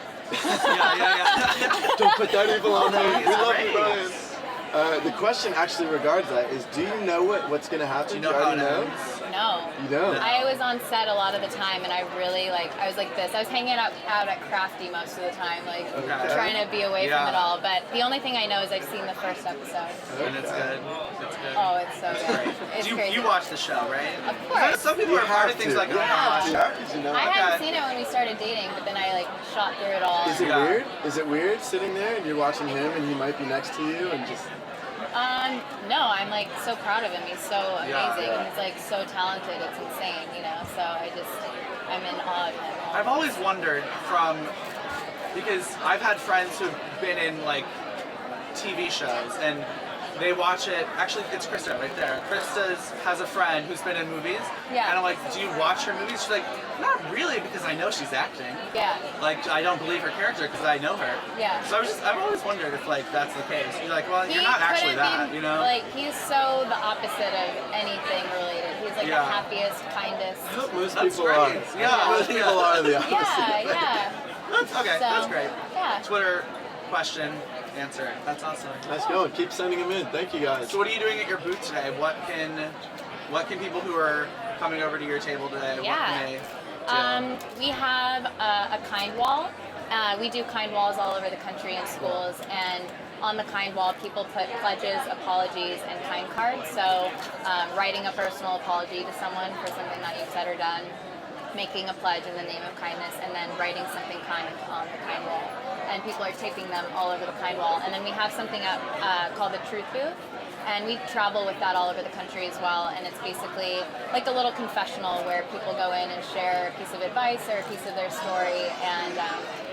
Don't put that evil on me. We love you, Brian. The question actually regards that is, do you know what's going to happen? Do you know how it ends? No. You don't? I was on set a lot of the time, and I really I was like this. I was hanging out at Crafty most of the time, like trying to be away from it all. But the only thing I know is I've seen the first episode. And it's good. It's good. Oh, it's so good. It's crazy. You watch the show, right? Of course. Some people are part of things like I hadn't seen it when we started dating, but then I like shot through it all. Is it weird? Is it weird sitting there and you're watching him and he might be next to you and just... No, I'm like so proud of him. He's so amazing. He's like so talented. It's insane, you know. So I'm in awe of him. I've always wondered because I've had friends who've been in like TV shows and they watch it. Actually, it's Krista right there. Krista has a friend who's been in movies. Yeah. And I'm like, do you watch her movies? She's like, not really, because I know she's acting. Yeah. Like, I don't believe her character because I know her. Yeah. So I've always wondered if like that's the case. You're like, well, you're not actually that, you know? Like, he's so the opposite of anything related. He's like the happiest, kindest. Most people are. Yeah. Most people are the opposite. Yeah. That's great. Yeah. Twitter question. Answer. That's awesome. Nice going. Keep sending them in. Thank you guys. So what are you doing at your booth today? What can people who are coming over to your table today? What can they do? We have a Caine wall. We do Caine walls all over the country in schools, and on the Caine wall, people put pledges, apologies, and Caine cards. So writing a personal apology to someone for something that you've said or done, making a pledge in the name of kindness, and then writing something kind on the Caine wall. And people are taping them all over the Caine wall. And then we have something up called the Truth Booth, And we travel with that all over the country as well. And it's basically like a little confessional where people go in and share a piece of advice or a piece of their story. And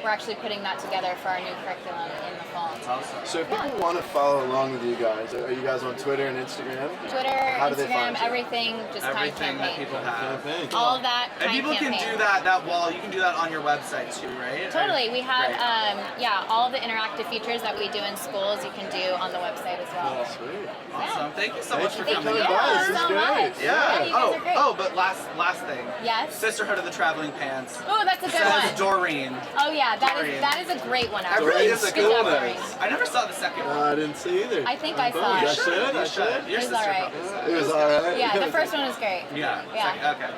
we're actually putting that together for our new curriculum in the fall. Awesome. So if people want to follow along with you guys, are you guys on Twitter and Instagram? Twitter, How do they Instagram, find you? everything, just Caine Everything that campaign. people have. Campaign. All of that. And Caine people campaign. can do that wall. You can do that on your website too, right? Totally. We have, Great. all the interactive features that we do in schools you can do on the website as well. Sweet. Awesome. Thank you so much for Thank coming. you guys. This is so great. much. Yeah. you guys are great. But last thing. Yes? Sisterhood of the Traveling Pants. Oh, that's a good Says one. Doreen. Oh yeah, Doreen. that is a great one. It Actually. really is a Good good job, one. Doreen. I never saw the second one. I didn't see either. I think I saw I it. should. You should. Your It was sister alright. probably It was alright. Yeah, the first one was great. Yeah. Yeah. Okay.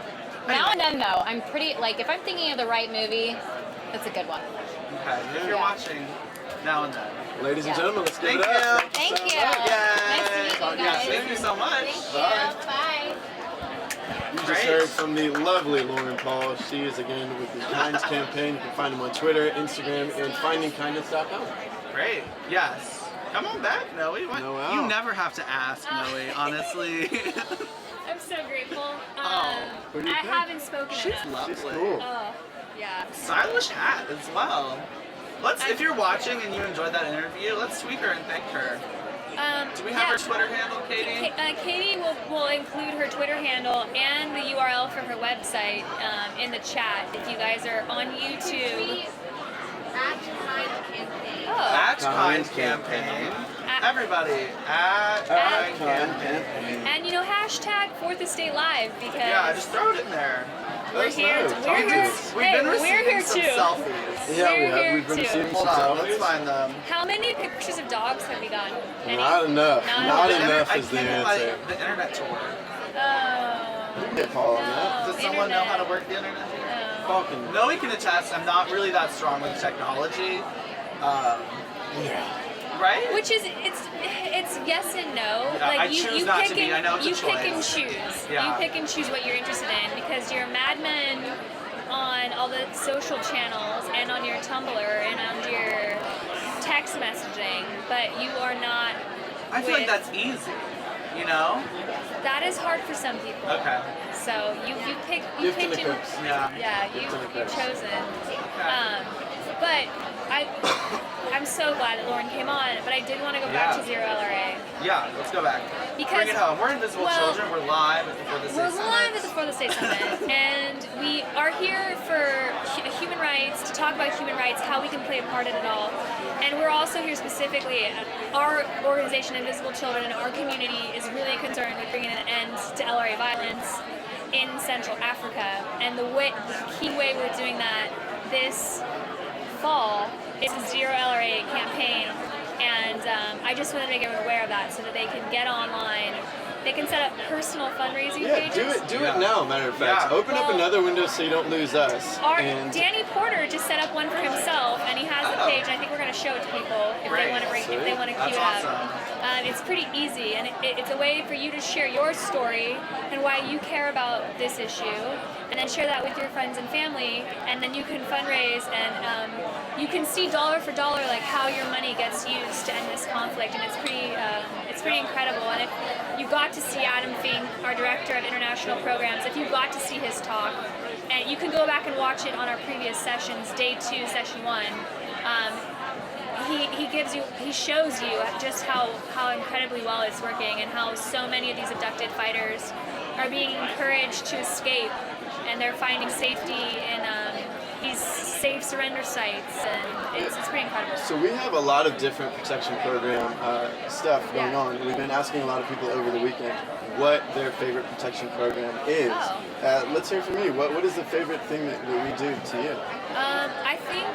Now and then though, I'm pretty like if I'm thinking of the right movie, that's a good one. Okay. If you're Yeah. watching, now and then. Ladies and Yeah. gentlemen, let's give Thank it up. you. Thank you. Yay. Nice to meet you Yes, guys. thank you so much. Thank you. Bye. You just Great. heard from the lovely Lauren Paul. She is again with the Kindness campaign. You can find them on Twitter, Instagram, and findingkindness.com. Great. Yes. Come on back, Noe. What? Noelle. You never have to ask, Noe, honestly. I'm so grateful. Who do you I think? haven't spoken She's enough. lovely. She's cool. Oh, yeah. Stylish hat as well. If you're watching and you enjoyed that interview, let's tweet her and thank her. Do we have her Twitter handle, Katie? Katie will include her Twitter handle and the URL for her website in the chat if you guys are on YouTube. At Kind Campaign. Everybody, at Kind Campaign. And hashtag 4th Estate Live because Yeah, just throw it in there. we're here. We're here. We've Hey, been we're receiving here some too. selfies. Yeah, we We're have. here We've been too. receiving some Hold on, let's selfies. find them. How many pictures of dogs have we gotten? Any? Not enough. Not The enough I is the can't get my- answer. the internet to work. Oh. You can get Paul on that. Does someone know how to work the internet? No. Paul can. No, he can attest. I'm not really that strong with technology. Right? Which is it's yes and no. Yeah, like I you choose not pick to be. and I know it's a you pick and choice. choose. Yeah. You pick and choose what you're interested in because you're a madman on all the social channels and on your Tumblr and on your text messaging, but you are not. I feel like with- that's easy. You know? That is hard for some people. Okay. So you picked Gift and a and curse. Yeah. yeah, Gift and a you've curse. chosen. But I'm so glad that Lauren came on, but I did want to go back Yeah. to Zero LRA. Yeah, let's go back. Because- Bring it home. We're Invisible well, Children. We're live before the We're State live Summit. before the State Summit, and we are here for human rights, to talk about human rights, how we can play a part in it all. And we're also here specifically, our organization, Invisible Children, and our community is really concerned with bringing an end to LRA violence in Central Africa. And the key way we're doing that this fall is a Zero LRA campaign. And I just want to make everyone aware of that so that they can get online. They can set up personal fundraising Yeah, pages. do it now, matter of fact. Yeah. Open up Well, another window so you don't lose us. And Danny Porter just set up one for himself, and he has a page. And I think we're going to show it to people if Great. they want to if they want to That's queue it up. awesome. It's pretty easy, and it's a way for you to share your story and why you care about this issue, and then share that with your friends and family, and then you can fundraise and you can see dollar for dollar like how your money gets used to end this conflict, and it's pretty incredible. And if you got to see Adam Fink, our director of international programs, if you got to see his talk, and you can go back and watch it on our previous sessions, day 2, session 1. He shows you just how incredibly well it's working, and how so many of these abducted fighters are being encouraged to escape, and they're finding safety in these safe surrender sites, and it's pretty incredible. so we have a lot of different protection program stuff going Yeah. on. We've been asking a lot of people over the weekend what their favorite protection program is. Oh. Let's hear from you. What is the favorite thing that we do to you? I think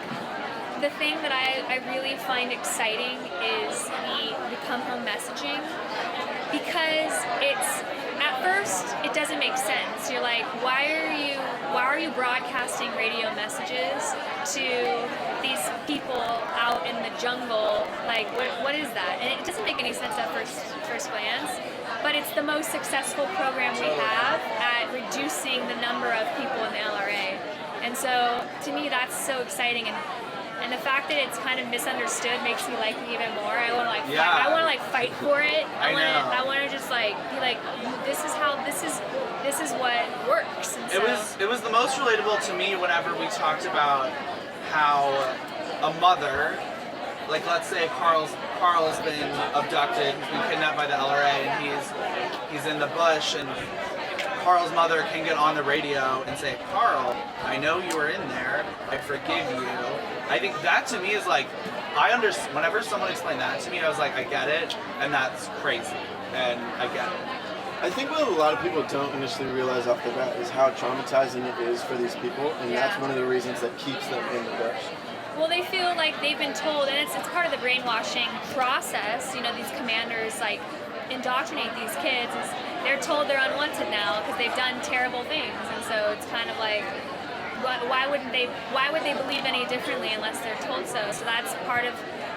the thing that I really find exciting is the come home messaging, because at first it doesn't make sense. You're like, why are you broadcasting radio messages to these people out in the jungle? Like, what is that? And it doesn't make any sense at first glance, but it's the most successful program we have at reducing the number of people in the LRA. And so to me that's so exciting, and And the fact that it's kind of misunderstood makes me like it even more. I want to like Yeah. fight, I want to like fight for it. I know. I want to just like be like, this is what works. And so, It was the most relatable to me whenever we talked about how a mother, like let's say Carl has been abducted, he's been kidnapped by the LRA, and he's in the bush, and Carl's mother can get on the radio and say, Carl, I know you were in there, I forgive you. I think that to me is like, whenever someone explained that to me, I was like, I get it, and that's crazy, and I get it. I think what a lot of people don't initially realize off the bat is how traumatizing it is for these people, and that's one of the reasons that keeps them in the bush. well, they feel like they've been told, and it's part of the brainwashing process. You know, these commanders like indoctrinate these kids. They're told they're unwanted now because they've done terrible things, and so it's kind of like, why would they believe any differently unless they're told so? So that's part of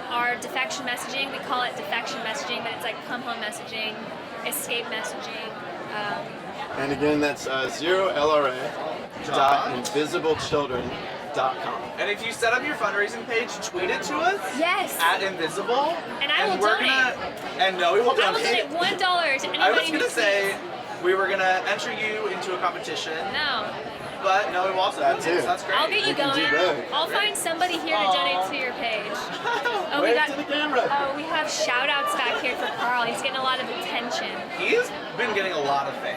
our defection messaging. We call it defection messaging, but it's like come home messaging, escape messaging. And again, that's zerolaRA.invisibleChildren.com. And if you set up your fundraising page, tweet it to us. Yes. At Invisible. And I will we're donate. And Noe will donate. I will donate $1 to anybody. I was who gonna say we were gonna enter you into a competition. No. But Noe will also donate, so that's great. I'll get you going. I'll find somebody here to donate to your page. Oh, Wave to the camera. Oh, we have shout outs back here for Carl. He's getting a lot of attention. He's been getting a lot of fame.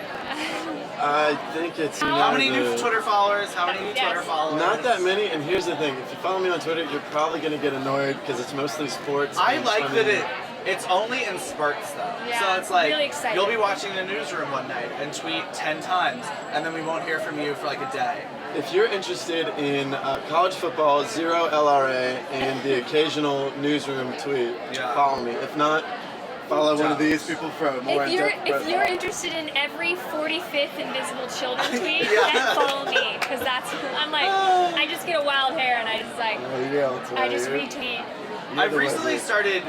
I think it's How many new Twitter followers? How many new Twitter followers? Not that many, and here's the thing. If you follow me on Twitter, you're probably going to get annoyed because it's mostly sports. I and like funny. that it's only in spurts though. Yeah, so it's like really exciting. you'll be watching the newsroom one night and tweet 10 times, and then we won't hear from you for like a day. If you're interested in college football, zero LRA, and the occasional newsroom tweet, follow me. If not, follow one of these people for more If you're interested in every 45th Invisible Children tweet, then follow me, because I'm like, I just get a wild hair and I just like, I just retweet. I've recently started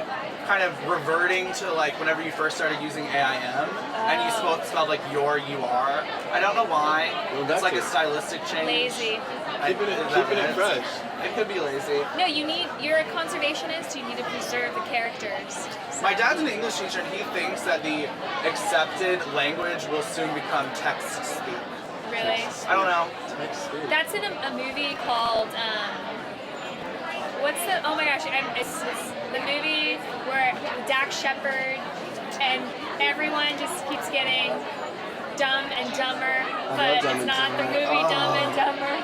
kind of reverting to like whenever you first started using AIM and you spelled like you are. I don't know why. It's like a stylistic change. Lazy. Keeping it fresh. It could be lazy. No, you're a conservationist, you need to preserve the characters. My dad's an English teacher and he thinks that the accepted language will soon become text speak. Really? I don't know. That's in a movie called, oh my gosh, it's the movie where Dax Shepard and everyone just keeps getting Dumb and Dumber, but it's not the movie Dumb and Dumber.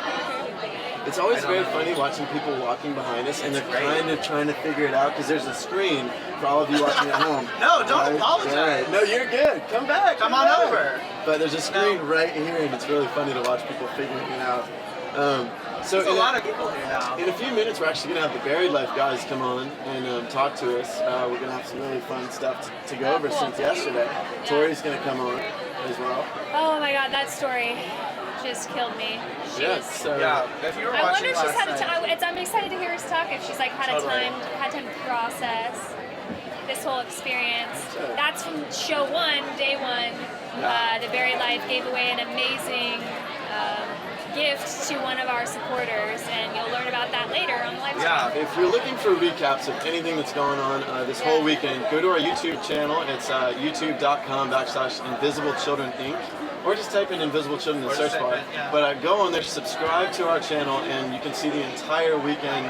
It's always very funny watching people walking behind us and they're kind of trying to figure it out because there's a screen for all of you watching at home. No, don't apologize. No, you're good. Come back. Come on over. But there's a screen right here and it's really funny to watch people figuring it out. So there's a lot of people here now. In a few minutes, we're actually going to have the Buried Life guys come on and talk to us. We're going to have some really fun stuff to go over since yesterday. Tori's going to come on as well. Oh my god, that story just killed me. If you were I watching wonder if she's had a last time. night- I'm excited to hear her talk. If she's like had time to process this whole experience. That's from show one, day one. The Buried Life gave away an amazing gift to one of our supporters, and you'll learn about that later on the live stream. If you're looking for recaps of anything that's going on this whole weekend, go to our YouTube channel. It's youtube.com/Invisible Children Inc. Or just type in Invisible Children in the search bar. But go on there, subscribe to our channel, and you can see the entire weekend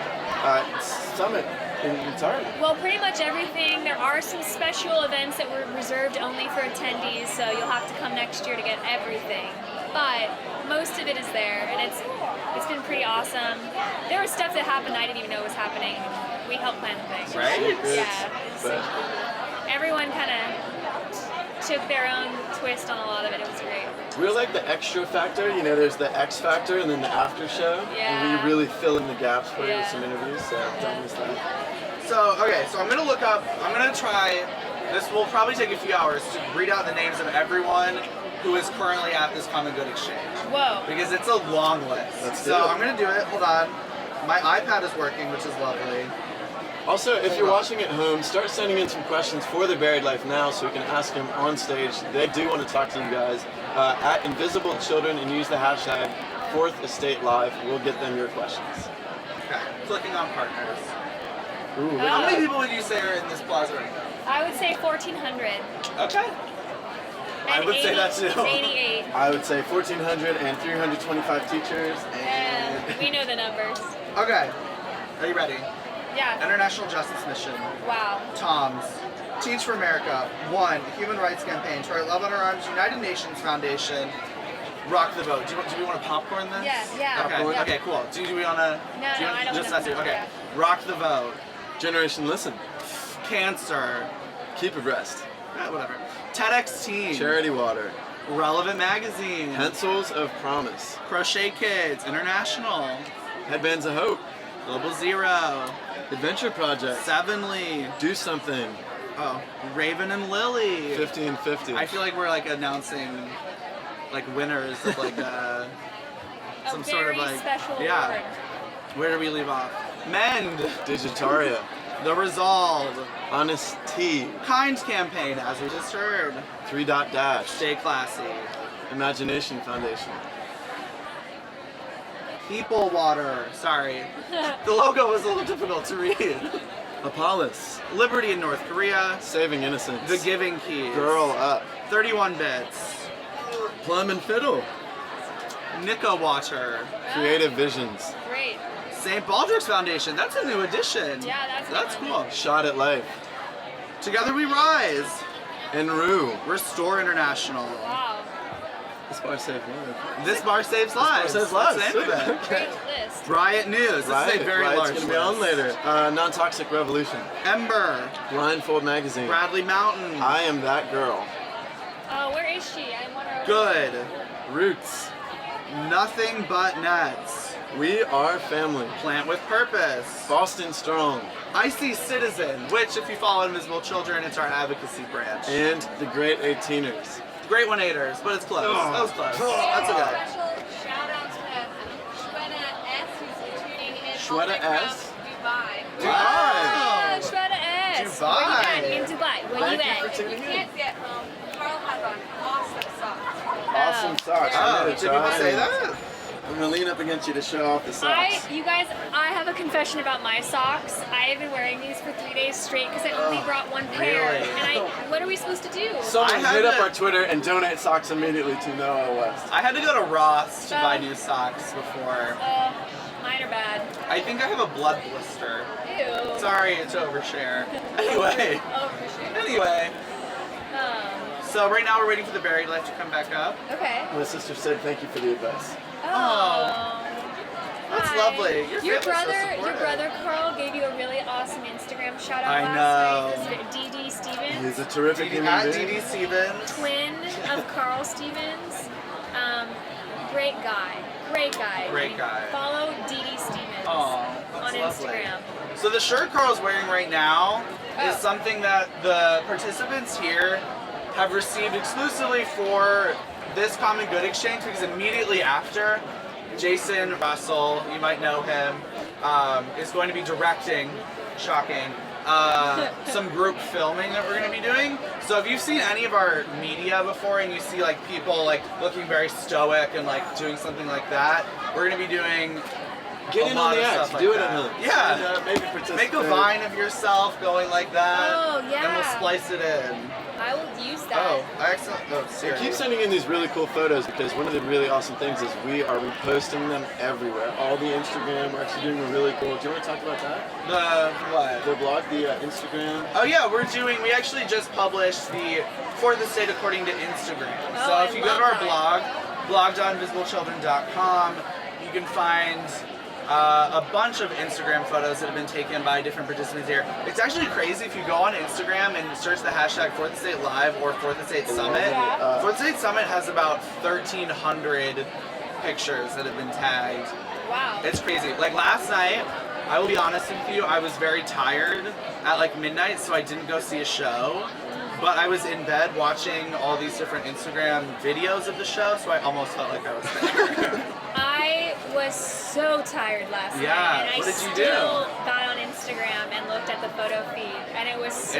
summit in entirety. Well, pretty much everything. There are some special events that were reserved only for attendees, so you'll have to come next year to get everything. But most of it is there, and it's been pretty awesome. There was stuff that happened I didn't even know was happening. We helped plan the thing. Right? Yeah. Everyone kind of took their own twist on a lot of it. It was great. We're like the extra factor, you know, there's the X factor and then the after show. Yeah. And we really fill in the gaps for you with some interviews, so don't miss that. So I'm gonna look up, I'm gonna try, this will probably take a few hours to read out the names of everyone who is currently at this Common Good Exchange. Whoa. Because it's a long list. I'm gonna do it, hold on. My iPad is working, which is lovely. Also, if you're watching at home, start sending in some questions for the Buried Life now so we can ask them on stage. They do want to talk to you guys. At Invisible Children and use the hashtag 4th Estate Live. We'll get them your questions. Okay. Clicking on partners. Ooh, How many people would you say are in this plaza right now? I would say 1,400. Okay. I would say that too. 88. I would say 1,400 and 325 teachers and... We know the numbers. Okay. Are you ready? Yeah. International Justice Mission. Wow. TOMS. Teach for America. 1. Human Rights Campaign. Try Love on Our Arms. United Nations Foundation. Rock the Vote. Do we want to popcorn this? Yeah. Okay. Yeah. Okay. Cool. Do we want to? No, I don't Just wanna- us two. Okay. yeah. Rock the Vote. Generation Listen. Cancer. Keep abreast. Whatever. TedxTeen. Charity Water. Relevant Magazine. Pencils of Promise. Crochet Kids. International. Headbands of Hope. Global Zero. Adventure Project. Sevenly. Do Something. Oh. Raven and Lily. 1550. I feel like we're like announcing like winners of like some sort of very like special yeah. award. Where do we leave off? Mend. Digitaria. The Resolve. Honest Tea. Kind Campaign, as we just heard. 3 Dot Dash. Stay classy. Imagination Foundation. People Water. Sorry. The logo was a little difficult to read. Apollos. Liberty in North Korea. Saving Innocence. The Giving Keys. Girl Up. 31 Bits. Plum and Fiddle. Nika Water. Creative Visions. Great. St. Baldrick's Foundation. That's a new addition. Yeah, That's cool. Shot at Life. Together We Rise. Enroo. Restore International. Wow. This bar saved lives. This bar saves lives. saves That's lives. the name of it. Great list. Riot News. This is a very Riot's large gonna be on list. later. Non-Toxic Revolution. Ember. Blindfold Magazine. Bradley Mountain. I Am That Girl. Oh, where is she? I want her. Good. Roots. Nothing But Nets. We Are Family. Plant with Purpose. Boston Strong. Icy Citizen, which if you follow Invisible Children, it's our advocacy branch. And the Great 18ers. Great One-Eighters, but it's close. That was close. That's okay. Special shout out to Shweta S who's tuning in Shweta S? Dubai. Dubai. Shweta S. Dubai. Where you at? In Dubai. Where you Thank you at? for tuning You in. can't see it. Carl has on awesome socks. Awesome socks. I'm Oh, gonna did people try say and- that? I'm gonna lean up against you to show off the socks. You guys, I have a confession about my socks. I have been wearing these for 3 days straight because I only brought one pair. Really? And what are we supposed to do? Someone I had hit up to- our Twitter and donate socks immediately to Noah West. I had to go to Ross to buy new socks before. Mine are bad. I think I have a blood blister. Ew. Sorry to overshare. Anyway. Anyway. So right now we're waiting for the buried life to come back up. Okay. My sister said thank you for the advice. Oh. That's Hi. lovely. Your Your family's so brother supportive. Carl gave you a really awesome Instagram shout out I last know. night. DD Stevens, He's a terrific human At being. DD Stevens. twin of Carl Stevens. Great guy. Great guy. Great guy. Follow DD Stevens Oh, on that's lovely. Instagram. So the shirt Carl's wearing right now is Oh. something that the participants here have received exclusively for this Common Good Exchange because immediately after, Jason Russell, you might know him, is going to be directing, shocking, some group filming that we're going to be doing. So if you've seen any of our media before and you see like people like looking very stoic and like doing something like that, we're going to be doing Get a in lot on the of act. stuff like Do it that. at home. Yeah. Stand up, maybe participate. Make a vine of yourself going like that. Oh, yeah. And we'll splice it in. I will use that. Oh, excellent. Oh, So seriously. keep sending in these really cool photos because one of the really awesome things is we are reposting them everywhere. All the Instagram, we're actually doing a really cool. Do you want to talk about that? The what? The blog, the Instagram. Oh yeah, we actually just published the For the State According to Instagram. Oh, So I if you go love to our that. blog.invisiblechildren.com, you can find a bunch of Instagram photos that have been taken by different participants here. It's actually crazy if you go on Instagram and search the hashtag 4th Estate Live or 4th Estate Summit. 4th Estate Summit has about 1,300 pictures that have been tagged. Wow. It's crazy. Like last night, I will be honest with you, I was very tired at like midnight, so I didn't go see a show. But I was in bed watching all these different Instagram videos of the show, so I almost felt like I was there. I was so tired last Yeah, night, and what I did you still do? got on Instagram and looked at the photo feed, and it was so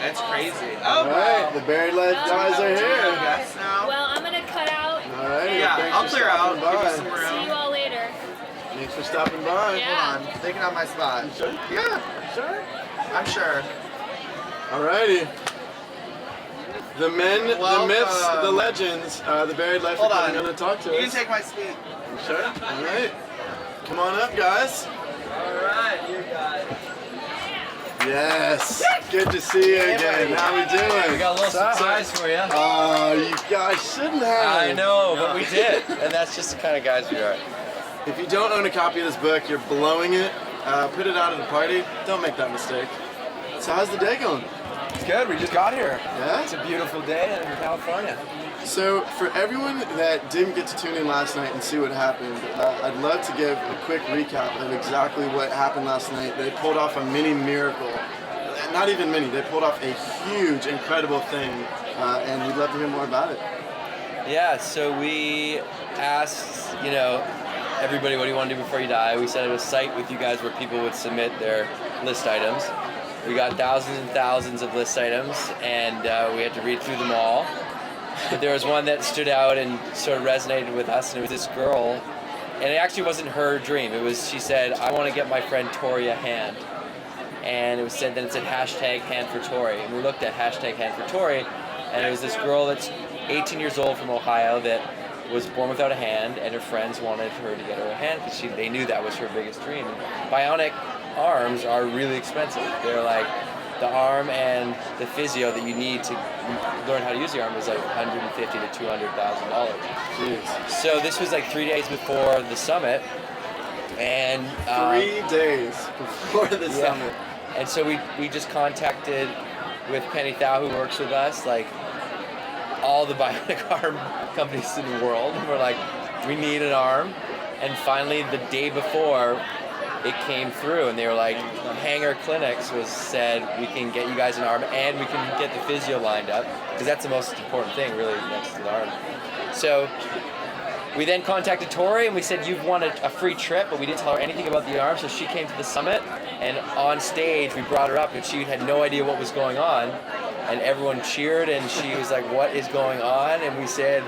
It's awesome. crazy. All Oh, right, the Buried Life guys are here. Yes, now. Well, I'm gonna cut out. All right. Yeah, thanks I'll for clear out. stopping Give you by. some See room. you all later. Make Thanks for stopping by. Hold on, they can have my spot. Sure? Yeah, Sure. I'm sure. Alrighty. The men, the Welcome. myths, the legends, the buried life Hold are coming on. on to talk to You us. can take my seat. Sure. All right. Come on up, guys. Alright, you guys. Yes. Good to see you again. How we doing? We got a little surprise for you. Oh, you guys shouldn't have. I know, but we did. And that's just the kind of guys we are. If you don't own a copy of this book, you're blowing it. Put it out at a party. Don't make that mistake. So how's the day going? It's good. We just got here. Yeah? It's a beautiful day in California. So for everyone that didn't get to tune in last night and see what happened, I'd love to give a quick recap of exactly what happened last night. They pulled off a mini miracle. Not even mini, they pulled off a huge, incredible thing, and we'd love to hear more about it. Yeah, so we asked, everybody what do you want to do before you die. We set up a site with you guys where people would submit their list items. We got thousands and thousands of list items, and we had to read through them all. But there was one that stood out and sort of resonated with us, and it was this girl, and it actually wasn't her dream. She said, I want to get my friend Tori a hand. And it said hashtag hand for Tori. And we looked at hashtag hand for Tori, and it was this girl that's 18 years old from Ohio that was born without a hand, and her friends wanted her to get her a hand because they knew that was her biggest dream. Bionic arms are really expensive. They're like, the arm and the physio that you need to learn how to use the arm is like $150,000 to $200,000. Jeez. So this was like 3 days before the summit, and 3 days before the summit. And so we just contacted with Penny Thao, who works with us, like all the bionic arm companies in the world. And we're like, we need an arm. And finally, the day before, it came through, and they were like, Hanger Clinics said we can get you guys an arm, and we can get the physio lined up, because that's the most important thing, really, next to the arm. So we then contacted Tori, and we said, you've won a free trip, but we didn't tell her anything about the arm, so she came to the summit, and on stage, we brought her up, and she had no idea what was going on, and everyone cheered, and she was like, what is going on? And we said,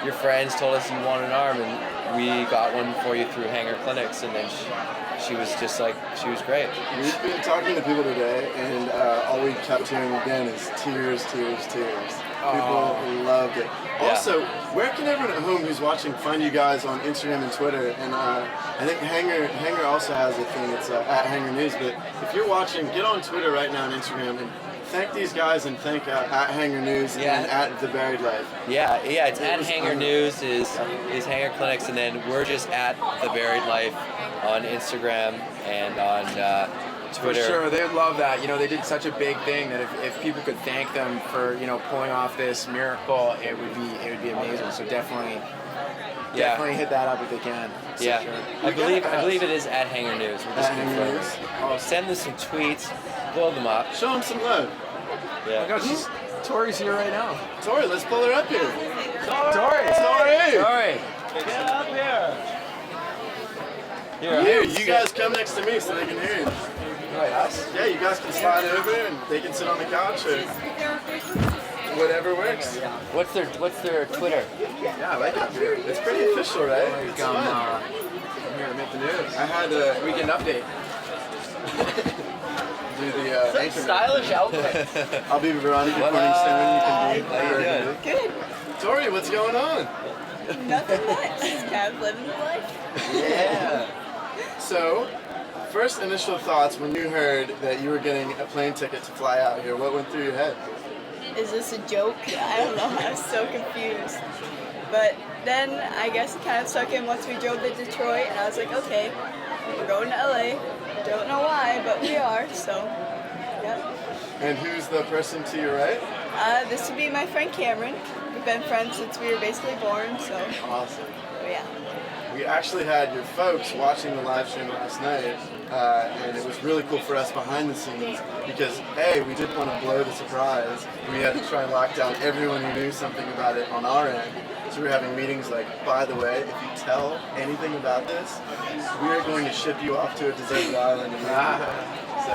your friends told us you want an arm, and we got one for you through Hanger Clinics, and then she was just like, she was great. We've been talking to people today, and all we kept hearing again is tears, tears, tears. People loved it. Yeah. Also, where can everyone at home who's watching find you guys on Instagram and Twitter? And I think Hanger also has a thing. It's at Hanger News. But if you're watching, get on Twitter right now and Instagram and thank these guys and thank at Hanger News and at The Buried Life. Yeah, it's at Hanger News is Hanger Clinics, and then we're just at The Buried Life on Instagram and on Twitter. For sure, they'd love that. They did such a big thing that if people could thank them for pulling off this miracle, it would be amazing. So definitely hit that up if they can. Yeah, Sure. I believe it is at Hanger News. We're just confirming. Send them some tweets, blow them up. Show them some love. Yeah. Oh my gosh, Tori's here right now. Tori, let's pull her up here. Tori! Get up here. Here, you guys come next to me so they can hear you. Wait, us? Yeah, you guys can slide over and they can sit on the couch or whatever works. What's their Twitter? Yeah, I like it. It's pretty official, right? It's fun. I'm here to make the news. I had a weekend update. Do the anchor. Stylish outfit. I'll be Veronica Corningstone. You can be. How you doing? Good. Tori, what's going on? Nothing much. Just kind of living the life. Yeah. So, first initial thoughts when you heard that you were getting a plane ticket to fly out here, what went through your head? Is this a joke? I don't know. I was so confused. But then I guess it kind of stuck in once we drove to Detroit, and I was like, okay, we're going to LA. Don't know why, but we are, so, yeah. And who's the person to your right? This would be my friend Cameron. We've been friends since we were basically born, so. Awesome. Yeah. We actually had your folks watching the live stream last night, and it was really cool for us behind the scenes because, A, we didn't want to blow the surprise. We had to try and lock down everyone who knew something about it on our end. So we were having meetings like, by the way, if you tell anything about this, we are going to ship you off to a deserted island. So,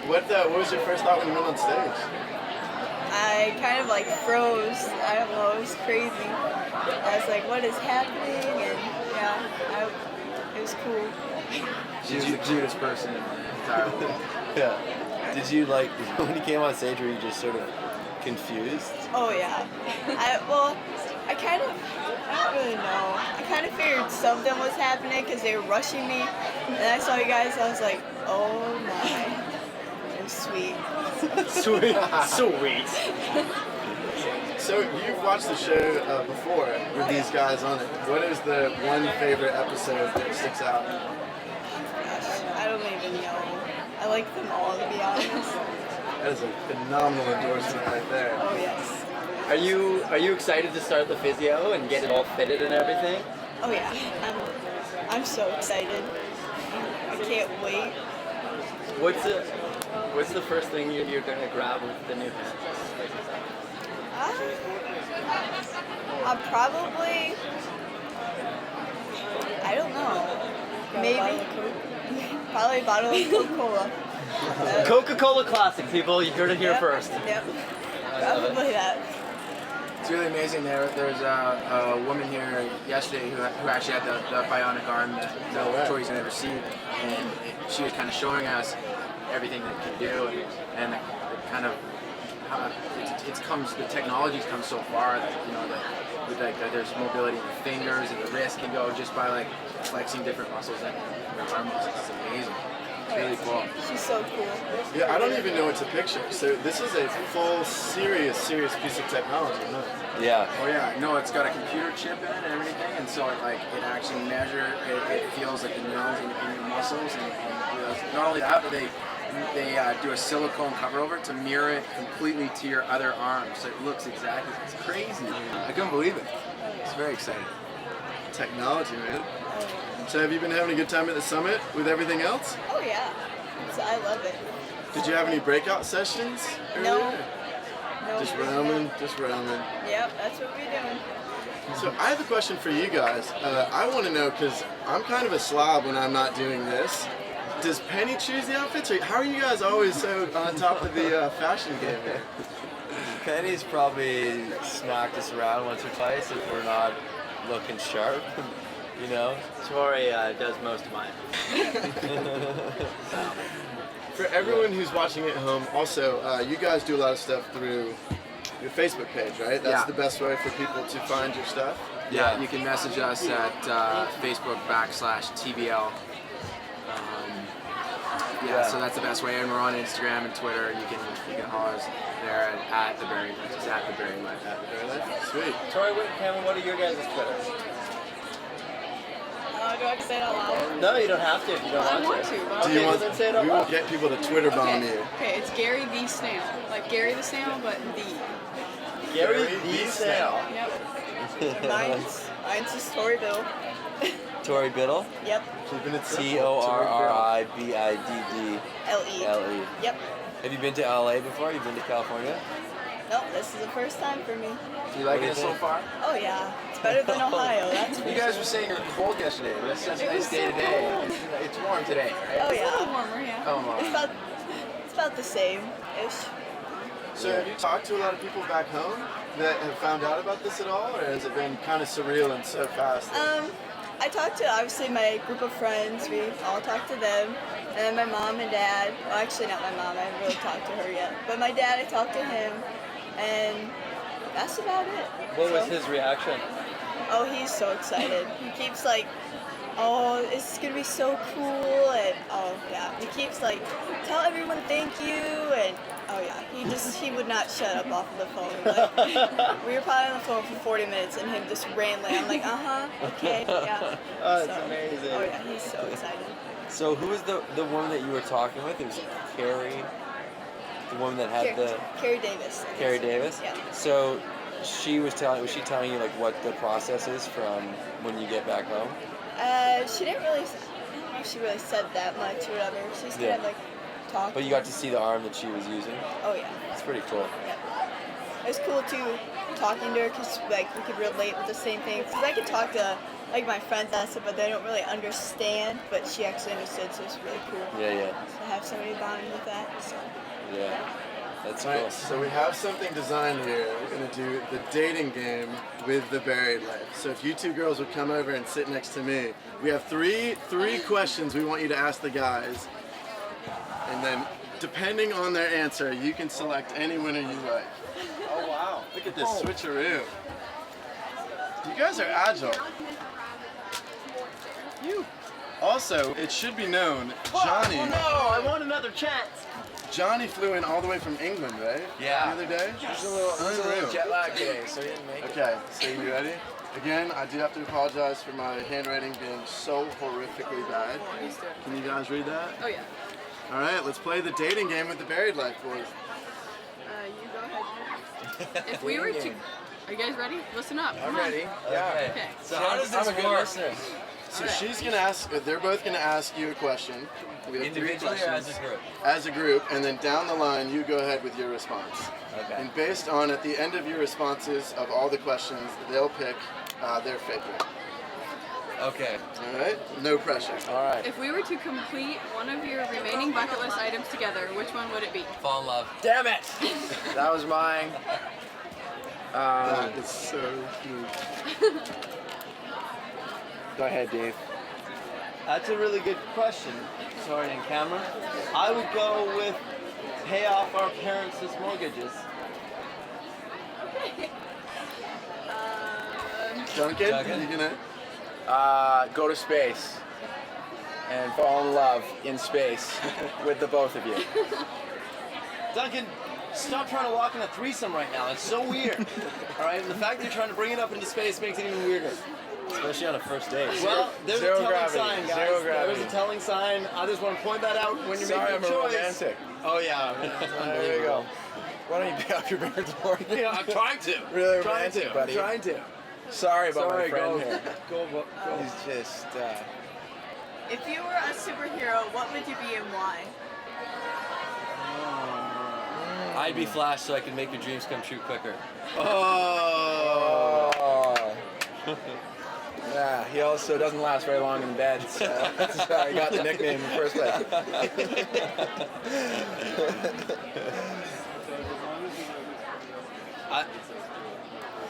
what was your first thought when you went on stage? I kind of like froze. I don't know, it was crazy. I was like, what is happening? And yeah, it was cool. She was the cutest person in the entire world. Yeah. Did you like when you came on stage? Were you just sort of confused? Oh yeah. I don't really know. I kind of figured something was happening because they were rushing me, and I saw you guys. I was like, oh my. It was sweet. Sweet. So you've watched the show before with these guys on it. What is the one favorite episode that sticks out? Gosh, I don't even know. I like them all, to be honest. That is a phenomenal endorsement right there. Oh yes. Are you excited to start the physio and get it all fitted and everything? Oh yeah. I'm so excited. I can't wait. What's the first thing you're gonna grab with the new hands? I'm probably, I don't know. Maybe. Probably a bottle of Coca-Cola. Coca-Cola Classic, people. You heard it here first. Yep. Probably that. It's really amazing. There was a woman here yesterday who actually had the bionic arm that Troy's never seen, and she was kind of showing us everything that it can do, and the kind of the technology's come so far that with there's mobility in the fingers and the wrist can go just by like flexing different muscles and your arm muscles. It's amazing. It's really cool. She's so cool. Yeah, I don't even know what to picture. So this is a full, serious piece of technology, huh? Yeah. Oh yeah. No, it's got a computer chip in it and everything, and so it actually measures. It feels like the neurons in your muscles, and not only that, but they do a silicone cover over to mirror it completely to your other arm, so it looks exactly. It's crazy. I couldn't believe it. It's very exciting. Technology, man. So have you been having a good time at the summit with everything else? Oh yeah. I love it. Did you have any breakout sessions earlier? No. Just roaming. Yep, that's what we're doing. So I have a question for you guys. I want to know, because I'm kind of a slob when I'm not doing this. Does Penny choose the outfits, or how are you guys always so on top of the fashion game here? Penny's probably smacked us around once or twice if we're not looking sharp, you know? Tori does most of mine. For everyone who's watching at home, also, you guys do a lot of stuff through your Facebook page, right? That's the best way for people to find your stuff? Yeah, you can message us at Facebook.com/TBL. So that's the best way, and we're on Instagram and Twitter. You can holler us there at the Berry, just at the Berry Life. Sweet. Tori, Cameron, what are your guys' Twitters? Do I have to say it out loud? No, you don't have to if you don't want to. But Do you want? We will get people to Twitter bomb you. Okay, it's Gary the Snail. Like Gary the Snail, but the. Gary the Snail. Yep. Mine's just Tori Biddle. Tori Biddle? Yep. TORIBIDDLE. Yep. Have you been to LA before? You've been to California? Nope, this is the first time for me. Do you like it so far? Oh yeah, it's better than Ohio. That's for You guys were saying you're cold yesterday, but it's such a nice day today. It's warm today, right? Oh yeah. It's a little warmer, yeah. Oh my. It's about the same-ish. So have you talked to a lot of people back home that have found out about this at all, or has it been kind of surreal and so fast? I talked to, obviously, my group of friends. We all talked to them. And then my mom and dad. Well, actually, not my mom. I haven't really talked to her yet. But my dad, I talked to him. And that's about it. What was his reaction? Oh, he's so excited. He keeps like, oh, it's going to be so cool. And, oh, yeah. He keeps like, tell everyone thank you. And, oh, yeah. He would not shut up off of the phone. Like, we were probably on the phone for 40 minutes and him just rambling. I'm like, okay, yeah. Oh, that's amazing. Oh, yeah, he's so excited. So who was the woman that you were talking with? It was Carrie, the woman that had Carrie Davis. Carrie Davis? Yeah. So was she telling you like what the process is from when you get back home? She didn't really, I don't know if she really said that much or whatever. She's kind of like talking. But you got to see the arm that she was using? Oh yeah. It's pretty cool. Yeah. It was cool too, talking to her, because like we could relate with the same things. Because I could talk to like my friends and stuff, but they don't really understand. But she actually understood, so it's really cool. Yeah. To have somebody bonding with that. So. Yeah. That's Right, cool. so we have something designed here. We're gonna do the dating game with the buried life. So if you two girls would come over and sit next to me, we have three questions we want you to ask the guys, and then depending on their answer, you can select any winner you like. Oh wow! Look at this switcheroo. You guys are agile. You. Also, it should be known, Johnny. Oh no, I want another chance. Johnny flew in all the way from England, right? Yeah. The other day? He's a little jet lag today, so he didn't make it. Okay, so you ready? Again, I do have to apologize for my handwriting being so horrifically bad. Can you guys read that? Oh yeah. All right, let's play the dating game with the buried life boys. You go ahead. If we were to, are you guys ready? Listen up. I'm Come on. ready. Yeah. Okay. So how does I'm this a good work? listener. So she's gonna ask, they're both gonna ask you a question. We have three Individually or questions. as a group? As a group, and then down the line, you go ahead with your response. Okay. And based on, at the end of your responses of all the questions, they'll pick their favorite. Okay. All right? No pressure. All right. If we were to complete one of your remaining bucket list items together, which one would it be? Fall in love. Damn it! That was mine. That is so cute. Go ahead, Dave. That's a really good question. Sorry, in camera. I would go with pay off our parents' mortgages. Duncan, you gonna? Go to space and fall in love in space with the both of you. Duncan, stop trying to walk in a threesome right now. It's so weird. All right, and the fact that you're trying to bring it up into space makes it even weirder. Especially on a first date. Well, there's Zero a telling gravity. sign, guys. Zero gravity. There's a telling sign. I just want to point that out when you're Sorry, making I'm a a choice. romantic. Oh yeah. There you go. Why don't you pay off your parents' mortgage? Yeah, I'm trying to. Really trying romantic, to. buddy. Trying to. Sorry about my friend go. here. Go. He's just. If you were a superhero, what would you be and why? I'd be Flash so I can make your dreams come true quicker. Oh. Yeah, he also doesn't last very long in bed, so that's how he got the nickname in the first place.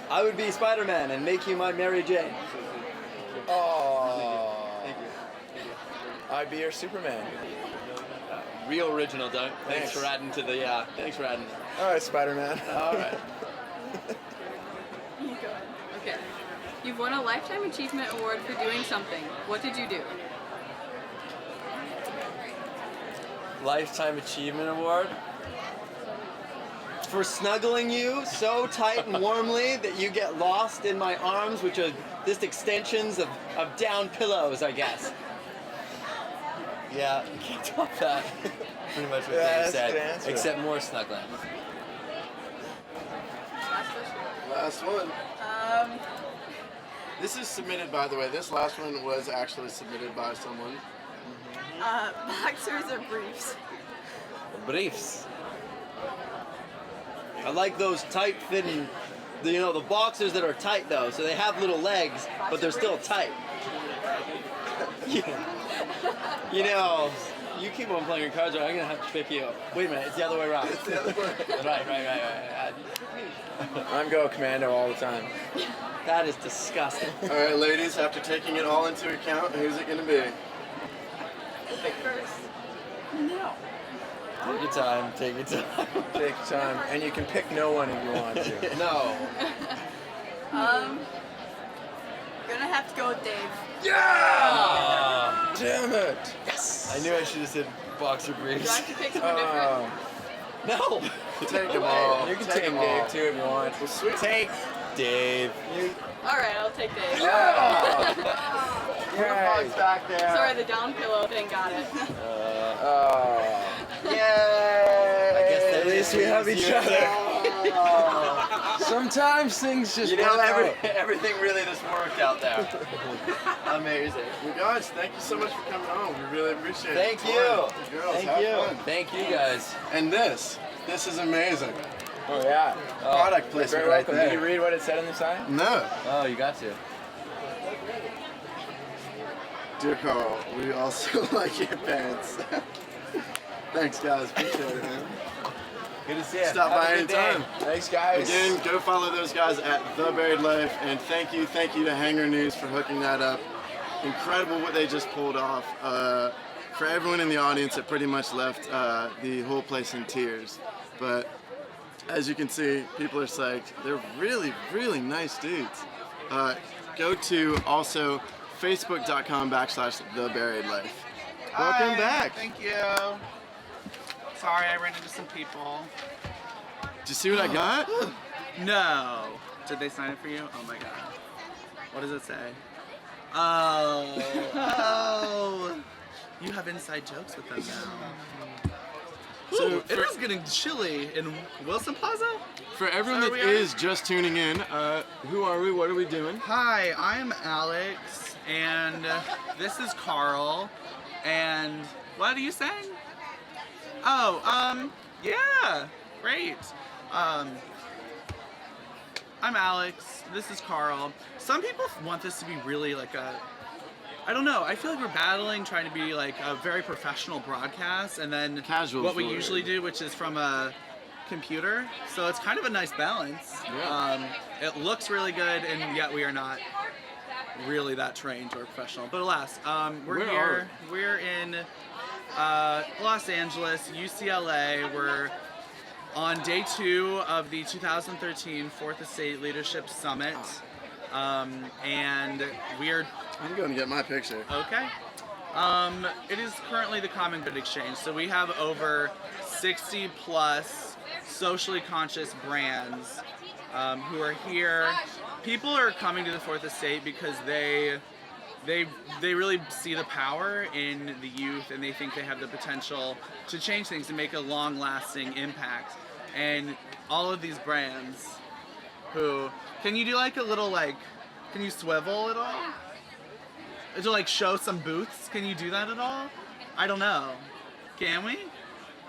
I would be Spider-Man and make you my Mary Jane. Oh. I'd be your Superman. Real original, Doug. Thanks Thanks. for adding to the, thanks for adding. All right, Spider-Man. All right. You go ahead. Okay. You've won a Lifetime Achievement Award for doing something. What did you do? Lifetime Achievement Award for snuggling you so tight and warmly that you get lost in my arms, which are just extensions of down pillows, I guess. Yeah, you can't top that. Pretty much what Yeah, Dave that's a said, good answer. except more snuggling. Last question. Last one. Um, This is submitted, by the way. This last one was actually submitted by someone. boxers or briefs? Briefs. I like those tight-fitting, the boxers that are tight though, so they have little legs, but they're still tight. You keep on playing your cards, right? I'm gonna have to pick you up. Wait a minute, it's the other way around. It's the other way. Right. I'm Go Commando all the time. That is disgusting. All right, ladies, after taking it all into account, who's it gonna be? Pick first. No. Take your time, take your time. Take your time, and you can pick no one if you want to. No. Gonna have to go with Dave. Yeah! Damn it! I knew I should have said boxer Do I briefs. have to pick someone different? No. Take them all. You can Take take them Dave all. too if you want. Well, sweet. Take Dave. All right, I'll take Dave. Yay. Back there. Sorry, the down pillow thing got it. Oh. Yay! I guess that At least we have each other. Sometimes things just work out. everything really just worked out there. Amazing. Well, guys, thank you so much for coming on. We really appreciate it. Thank you. Girls, Thank have you. fun. Thank you guys. And this is amazing. Oh yeah. Product You're placement very right welcome. there. Did you read what it said on the side? No. Oh, you got to. Dear Carl, we also like your pants. Thanks, guys. Appreciate it, man. Good to see you. Stop by anytime. Thanks, guys. Again, go follow those guys at The Buried Life, and thank you to Hanger News for hooking that up. Incredible what they just pulled off. For everyone in the audience, it pretty much left the whole place in tears. But as you can see, people are psyched. They're really, really nice dudes. Go to also facebook.com/The Buried Life. Welcome Hi, back. Thank you. Sorry, I ran into some people. Did you see what I got? No. Did they sign it for you? Oh my god. What does it say? Oh. Oh. You have inside jokes with them now. So it is getting chilly in Wilson Plaza. For everyone that is just tuning in, who are we? What are we doing? Hi, I'm Alex, and this is Carl. And what are you saying? Oh, yeah, great. I'm Alex. This is Carl. Some people want this to be really like I don't know. I feel like we're battling trying to be like a very professional broadcast, and then casual what we usually do, which is from a computer. So it's kind of a nice balance. Yeah. It looks really good, and yet we are not really that trained or professional. But alas, we're here. We're in Los Angeles, UCLA. We're on day 2 of the 2013 4th Estate Leadership Summit. And we're... I'm going to get my picture. Okay. It is currently the Common Good Exchange. So we have over 60 plus socially conscious brands who are here. People are coming to the 4th Estate because they really see the power in the youth, and they think they have the potential to change things and make a long-lasting impact. And all of these brands who... Can you do like a little like... Can you swivel at all? To like show some booths? Can you do that at all? I don't know. Can we?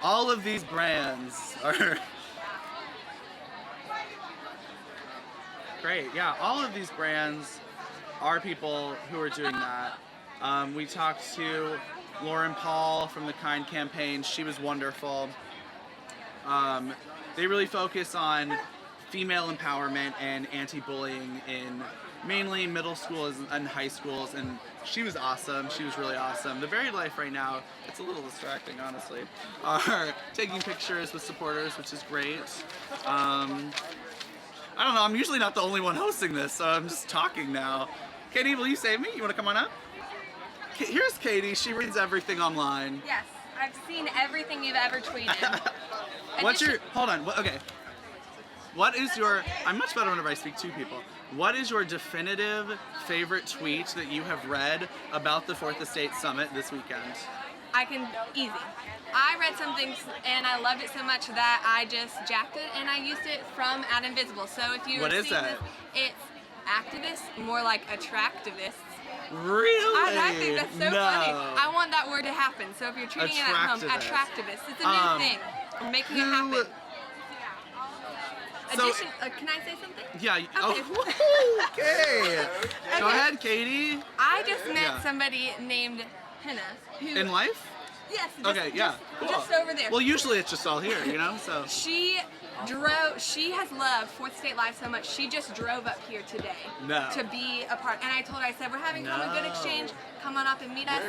All of these brands are... Great, yeah. All of these brands are people who are doing that. We talked to Lauren Paul from the Caine campaign. She was wonderful. They really focus on female empowerment and anti-bullying in mainly middle schools and high schools, and she was awesome. She was really awesome. The Buried Life right now, it's a little distracting, honestly, are taking pictures with supporters, which is great. I don't know, I'm usually not the only one hosting this, so I'm just talking now. Katie, will you save me? You want to come on up? Here's Katie. She reads everything online. Yes, I've seen everything you've ever tweeted. What's your... Hold on. Okay. What is your... I'm much better whenever I speak to people. What is your definitive favorite tweet that you have read about the 4th Estate Summit this weekend? I can... Easy. I read something and I loved it so much that I just jacked it and I used it from At Invisible. So if you... What is that? This, it's activists, more like attractivists. Really? I think that's so funny. I want that word to happen. So if you're tweeting it at home, attractivists. It's a new thing. We're making it happen. So, can I say something? Yeah. Okay. Oh, okay. Go ahead, Katie. I just met somebody named Henna. Who, in life? Yes. Okay, yeah. Cool. Just over there. Well, usually it's just all here, you know? So she has loved 4th Estate Live so much, she just drove up here today to be a part. And I told her, I said, we're having Common Good Exchange. Come on up and meet us.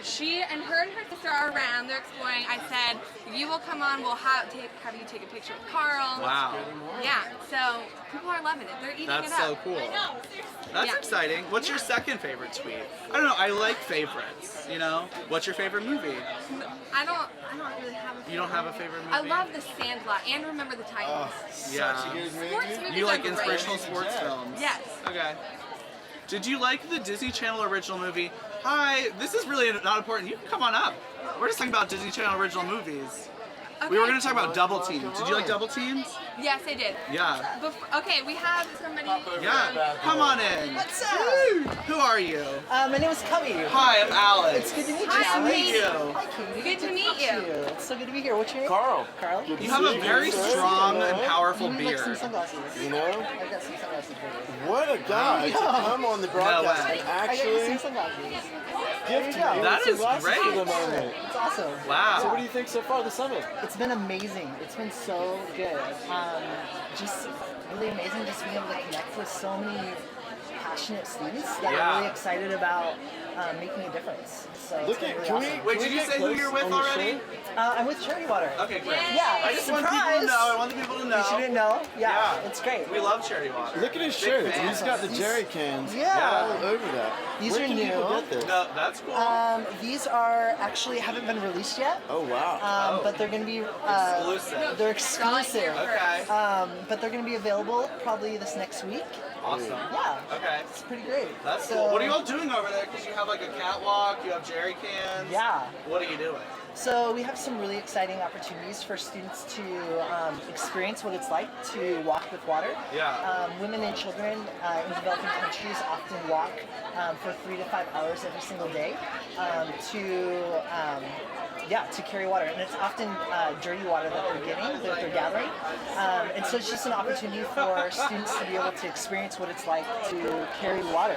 She and her sister are around. They're exploring. I said, you will come on. We'll have you take a picture with Carl. Wow. Yeah. So people are loving it. They're eating it up. That's so cool. That's exciting. What's your second favorite tweet? I don't know. I like favorites. You know. What's your favorite movie? I don't really have a favorite. You don't have a favorite movie? I love The Sandlot and Remember the Titans. Yeah. Sports movies You like are great. inspirational sports films? Yes. Okay. Did you like the Disney Channel original movie? Hi, this is really not important. You can come on up. We're just talking about Disney Channel original movies. Okay. We were going to talk about Double Team. Did you like Double Teams? Yes, I did. Yeah. Okay, we have somebody. Yeah. Come on in. What's up? Who are you? My name is Cubby. Hi, I'm Alex. It's good to meet you. Nice to meet you. Hi, Katie. Good to meet you. It's so good to be here. What's your name? Carl. Carl. You have a very strong and powerful Like beard. some sunglasses. You know? I got some sunglasses for you. What a guy to come on the broadcast way. and I got you actually... some sunglasses. gift to There me. you go. That Some is glasses great. for the moment. It's awesome. Wow. So what do you think so far of the summit? It's been amazing. It's been so good. Just really amazing just being able to connect with so many passionate students that are really excited about making a difference. So Look it's at, really can awesome. we, Wait, can did we you get say who close you're with on the already? shirt? I'm with Charity Water. Okay, great. Yeah, I just want people to know. I want the people to know. You didn't know? Yeah, it's great. We love Charity Water. Look at his Big shirt. fan. He's got the jerry cans Yeah. all over that. These Where are can new. people get this? No, that's cool. These are actually haven't been released yet. Oh wow. But they're going to be Exclusive. They're exclusive. Okay. But they're going to be available probably this next week. Awesome. Yeah. Okay. It's pretty great. That's So- cool. What are you all doing over there? Because you have like a catwalk, you have jerry cans. Yeah. What are you doing? So we have some really exciting opportunities for students to experience what it's like to walk with water. Yeah. Women and children in developing countries often walk for 3 to 5 hours every single day to carry water, and it's often dirty water that they're getting, that they're gathering, and so it's just an opportunity for students to be able to experience what it's like to carry water.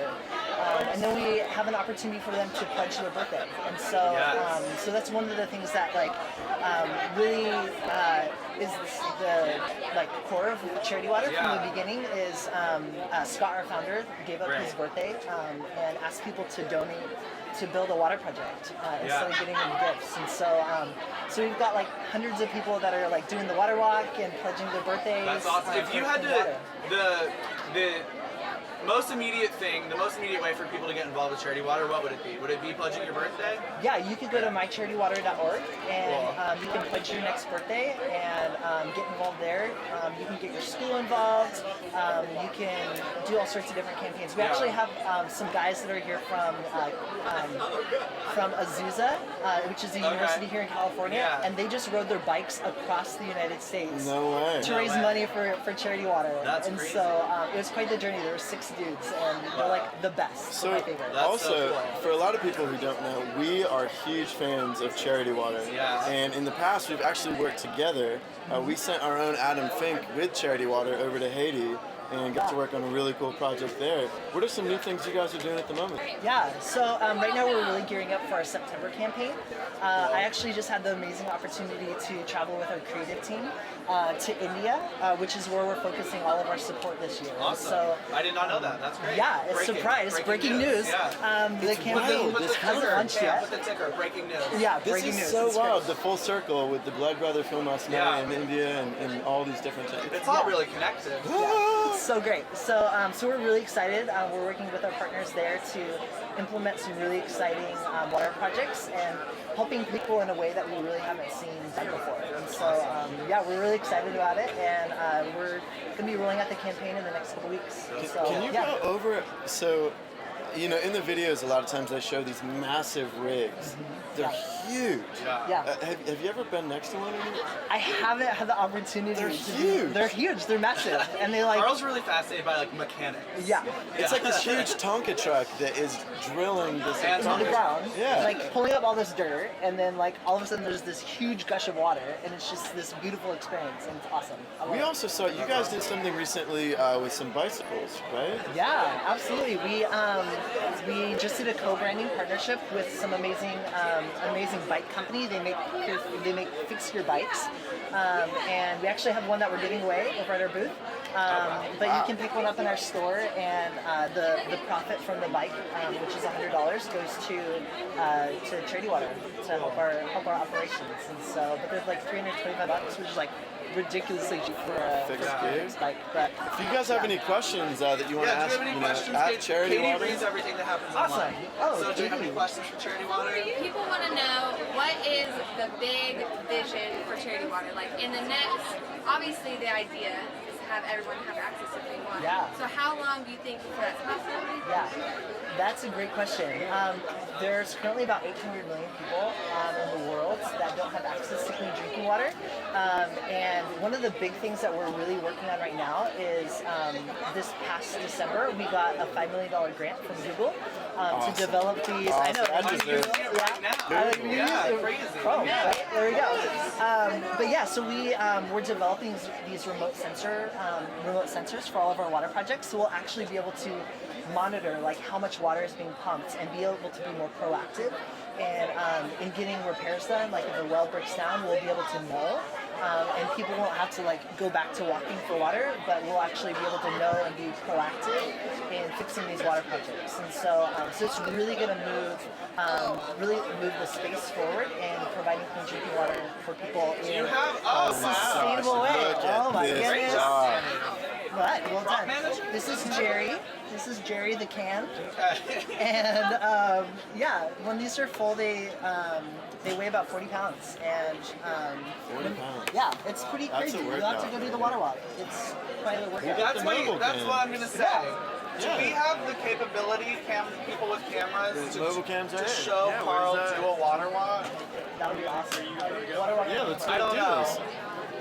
And then we have an opportunity for them to pledge their birthday, and so so that's one of the things that really is the core of Charity Water from the beginning. Is Scott, our founder, gave up his birthday and asked people to donate to build a water project instead of getting them gifts, and so so we've got hundreds of people that are doing the water walk and pledging their birthdays. That's awesome. If you had to, the most immediate thing, the most immediate way for people to get involved with Charity Water, what would it be? Would it be pledging your birthday? Yeah, you could go to mycharitywater.org and you can pledge your next birthday and get involved there. You can get your school involved. You can do all sorts of different campaigns. We actually have some guys that are here from Azusa, which is a university here in California, and they just rode their bikes across the United States to raise money for Charity Water. That's and crazy. so it was quite the journey. There were 6 dudes, and they're the best. So my favorite. also, for a lot of people who don't know, we are huge fans of Charity Water. Yeah. And in the past, we've actually worked together. We sent our own Adam Fink with Charity Water over to Haiti and got to work on a really cool project there. What are some new things you guys are doing at the moment? Yeah, so right now we're really gearing up for our September campaign. I actually just had the amazing opportunity to travel with our creative team to India, which is where we're focusing all of our support this year. Awesome. So, I did not know that. That's great. yeah, it's surprise, breaking news. Yeah. The campaign hasn't launched yet. Put the ticker, breaking news. Yeah, This breaking is news. so It's wild, great. the full circle with the Blood Brother Film in India and all these different things. It's all really connected. It's so great. So so we're really excited. We're working with our partners there to implement some really exciting water projects and helping people in a way that we really haven't seen done before. And so yeah, we're really excited about it, and we're going to be rolling out the campaign in the next couple weeks. So, Can you go over, so, you know, in the videos a lot of times they show these massive rigs. They're huge. Yeah. Have you ever been next to one of them? I haven't had the opportunity. They're to huge. They're huge. They're massive, and they Carl's really fascinated by mechanics. Yeah. It's like this huge Tonka truck that is drilling this It's on the ground, Yeah. pulling up all this dirt, and then all of a sudden there's this huge gush of water, and it's just this beautiful experience, and it's awesome. I love We it. also saw you guys did something recently with some bicycles, right? Yeah, absolutely. We just did a co-branding partnership with some amazing bike company. They make fix-your bikes, and we actually have one that we're giving away over at our booth. But you can pick one up in our store, and the profit from the bike, which is $100, goes to Charity Water to help our operations. And so, but there's $325, which is ridiculously cheap for a Fixed bike. But If you guys have any questions that you want to Yeah, ask, do you have any you know, questions? at Charity Katie Water. reads everything that happens Awesome. online. Oh, so do you have any Katie. questions for Charity Water? People want to know, what is the big vision for Charity Water? In the next, obviously the idea is to have everyone have access to clean water. Yeah. So how long do you think before that's possible? Yeah, that's a great question. There's currently about 800 million people in the world that don't have access to clean drinking water. And one of the big things that we're really working on right now is this past December, we got a $5 million grant from Google to develop these. I know. Awesome. I deserve it. Right now. Yeah, Crazy. Oh, right, there we go. But yeah, so we're developing these remote sensors for all of our water projects. So we'll actually be able to monitor like how much water is being pumped and be able to be more proactive. And in getting repairs done, like if a well breaks down, we'll be able to know. And people won't have to like go back to walking for water, but we'll actually be able to know and be proactive in fixing these water projects. And so it's really going to move the space forward and providing clean drinking water for people in a sustainable way. Oh my goodness! But well done. This is Jerry. This is Jerry the can. And yeah, when these are full, they weigh about 40 pounds. And 40 pounds. Yeah, it's pretty crazy. You'll have to go do the water walk. It's quite a workout. That's what I'm gonna say. Do we have the capability, people with cameras, to show Carl do a water walk? That would be awesome. Yeah, let's I don't know.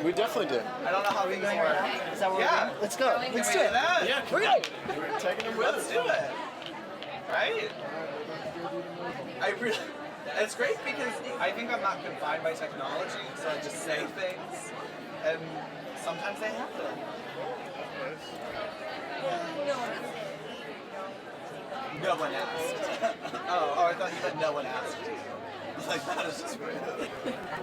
We definitely do. I don't know how we going right now. Is that what we're doing? Let's go. Let's do it. Yeah, we're going. We're taking them with us. Let's do it. Right? It's great because I think I'm not confined by technology, so I just say things, and sometimes they happen. No one asked. Oh, I thought you said no one asked. Like, that is just weird.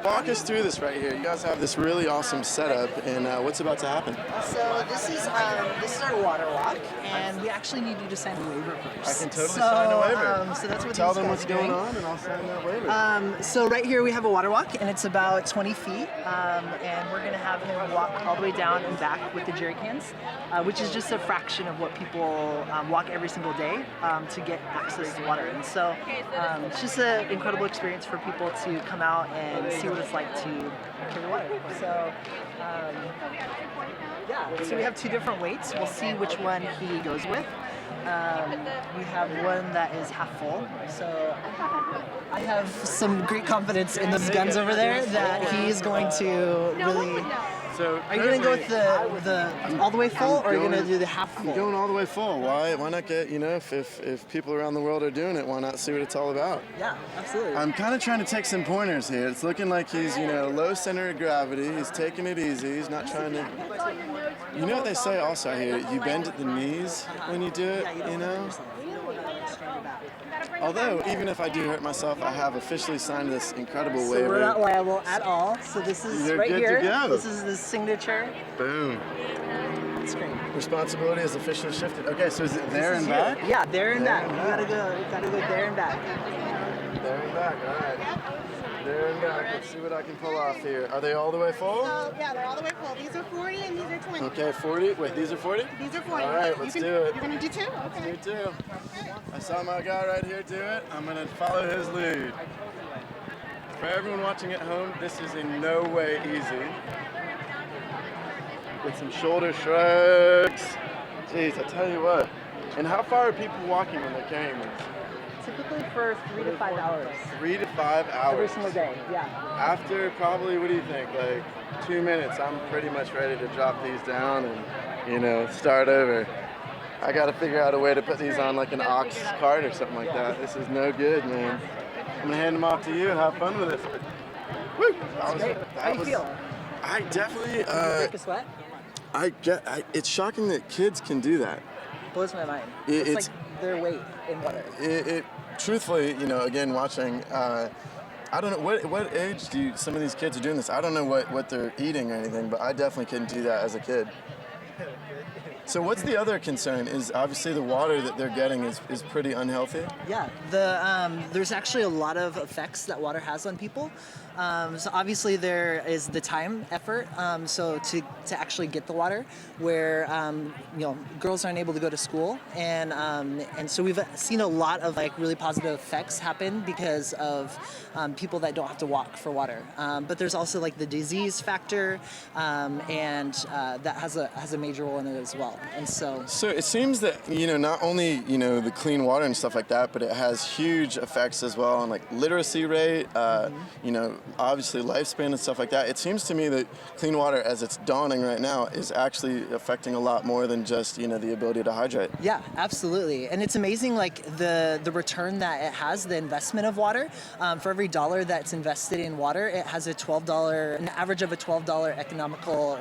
Walk us through this right here. You guys have this really awesome setup, and what's about to happen? So this is our water walk, and we actually need you to sign a waiver first. I can totally sign a waiver. So that's what Tell these them guys what's are doing. going on, and I'll sign that waiver. So right here we have a water walk, and it's about 20 feet, and we're going to have him walk all the way down and back with the jerry cans, which is just a fraction of what people walk every single day to get access to water. And so it's just an incredible experience for people to come out and see what it's like to carry water. So yeah, so we have two different weights. We'll see which one he goes with. We have one that is half full, so I have some great confidence in those guns over there that he's going to really. So are you going to go with the all the way full, or are you going to do the half full? I'm going all the way full. Why not get, if people around the world are doing it, why not see what it's all about? Yeah, absolutely. I'm kind of trying to take some pointers here. It's looking like he's, low center of gravity. He's taking it easy. He's not trying to. You know what they say also here? You bend at the knees when you do it, Although, even if I do hurt myself, I have officially signed this incredible waiver. So we're not liable at all. So this is You're right good here. to go. This is the signature. Boom. That's great. Responsibility is officially shifted. Okay, so is it there and back? Yeah, there and back. You gotta go there and back. There and back, all right. There and back. Let's see what I can pull off here. Are they all the way full? Yeah, they're all the way full. These are 40 and these are 20. Okay, 40. Wait, these are 40? These are 40. All right, let's do it. You're gonna do two? Okay. Let's do two. I saw my guy right here do it. I'm gonna follow his lead. For everyone watching at home, this is in no way easy. With some shoulder shrugs. Jeez, I tell you what. And how far are people walking when they're carrying this? Typically for 3 to 5 hours. 3 to 5 hours. Every single day, yeah. After probably, what do you think, like 2 minutes, I'm pretty much ready to drop these down and, start over. I got to figure out a way to put these on like an ox cart or something like that. This is no good, man. I'm going to hand them off to you and have fun with it. Woo! That's great. How do you feel? I definitely, break a sweat? It's shocking that kids can do that. Blows my mind. It's like their weight in water. Truthfully, again, watching, I don't know, what age some of these kids are doing this? I don't know what they're eating or anything, but I definitely couldn't do that as a kid. So what's the other concern? Is obviously the water that they're getting is pretty unhealthy? Yeah, there's actually a lot of effects that water has on people. So obviously there is the time effort, so to actually get the water, where girls aren't able to go to school, and so we've seen a lot of like really positive effects happen because of people that don't have to walk for water. But there's also like the disease factor, and that has a major role in it as well. well. And so it seems that, not only, the clean water and stuff like that, but it has huge effects as well on like literacy rate, obviously lifespan and stuff like that. It seems to me that clean water as it's dawning right now is actually affecting a lot more than just, the ability to hydrate. Yeah, absolutely. And it's amazing, like the return that it has, the investment of water. For every dollar that's invested in water, it has an average of a $12 economical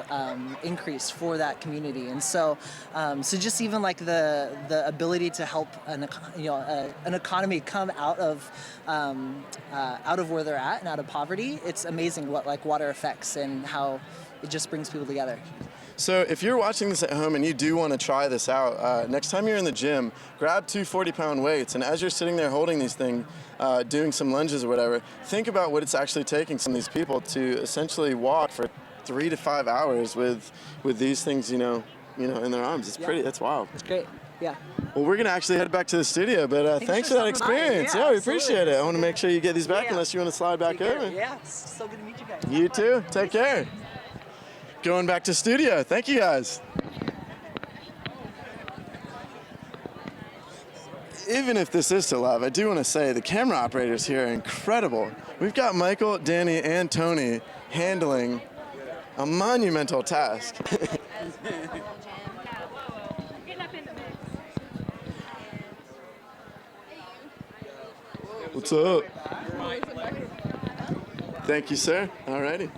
increase for that community. And so just even like the ability to help an economy come out of where they're at and out of poverty, it's amazing what like water affects and how it just brings people together. So if you're watching this at home and you do want to try this out, next time you're in the gym, grab 2 40-pound weights, and as you're sitting there holding these things, doing some lunges or whatever, think about what it's actually taking some of these people to essentially walk for 3 to 5 hours with these things, in their arms. It's pretty. That's wild. It's great. Yeah. Well, we're gonna actually head back to the studio, but thanks for that experience. Yeah, we appreciate it. I want to make sure you get these back unless you want to slide back over. Yeah, so good to meet you guys. You too. Take care. Going back to studio. Thank you guys. Even if this is still live, I do want to say the camera operators here are incredible. We've got Michael, Danny, and Tony handling a monumental task. What's up? Thank you, sir. Alrighty.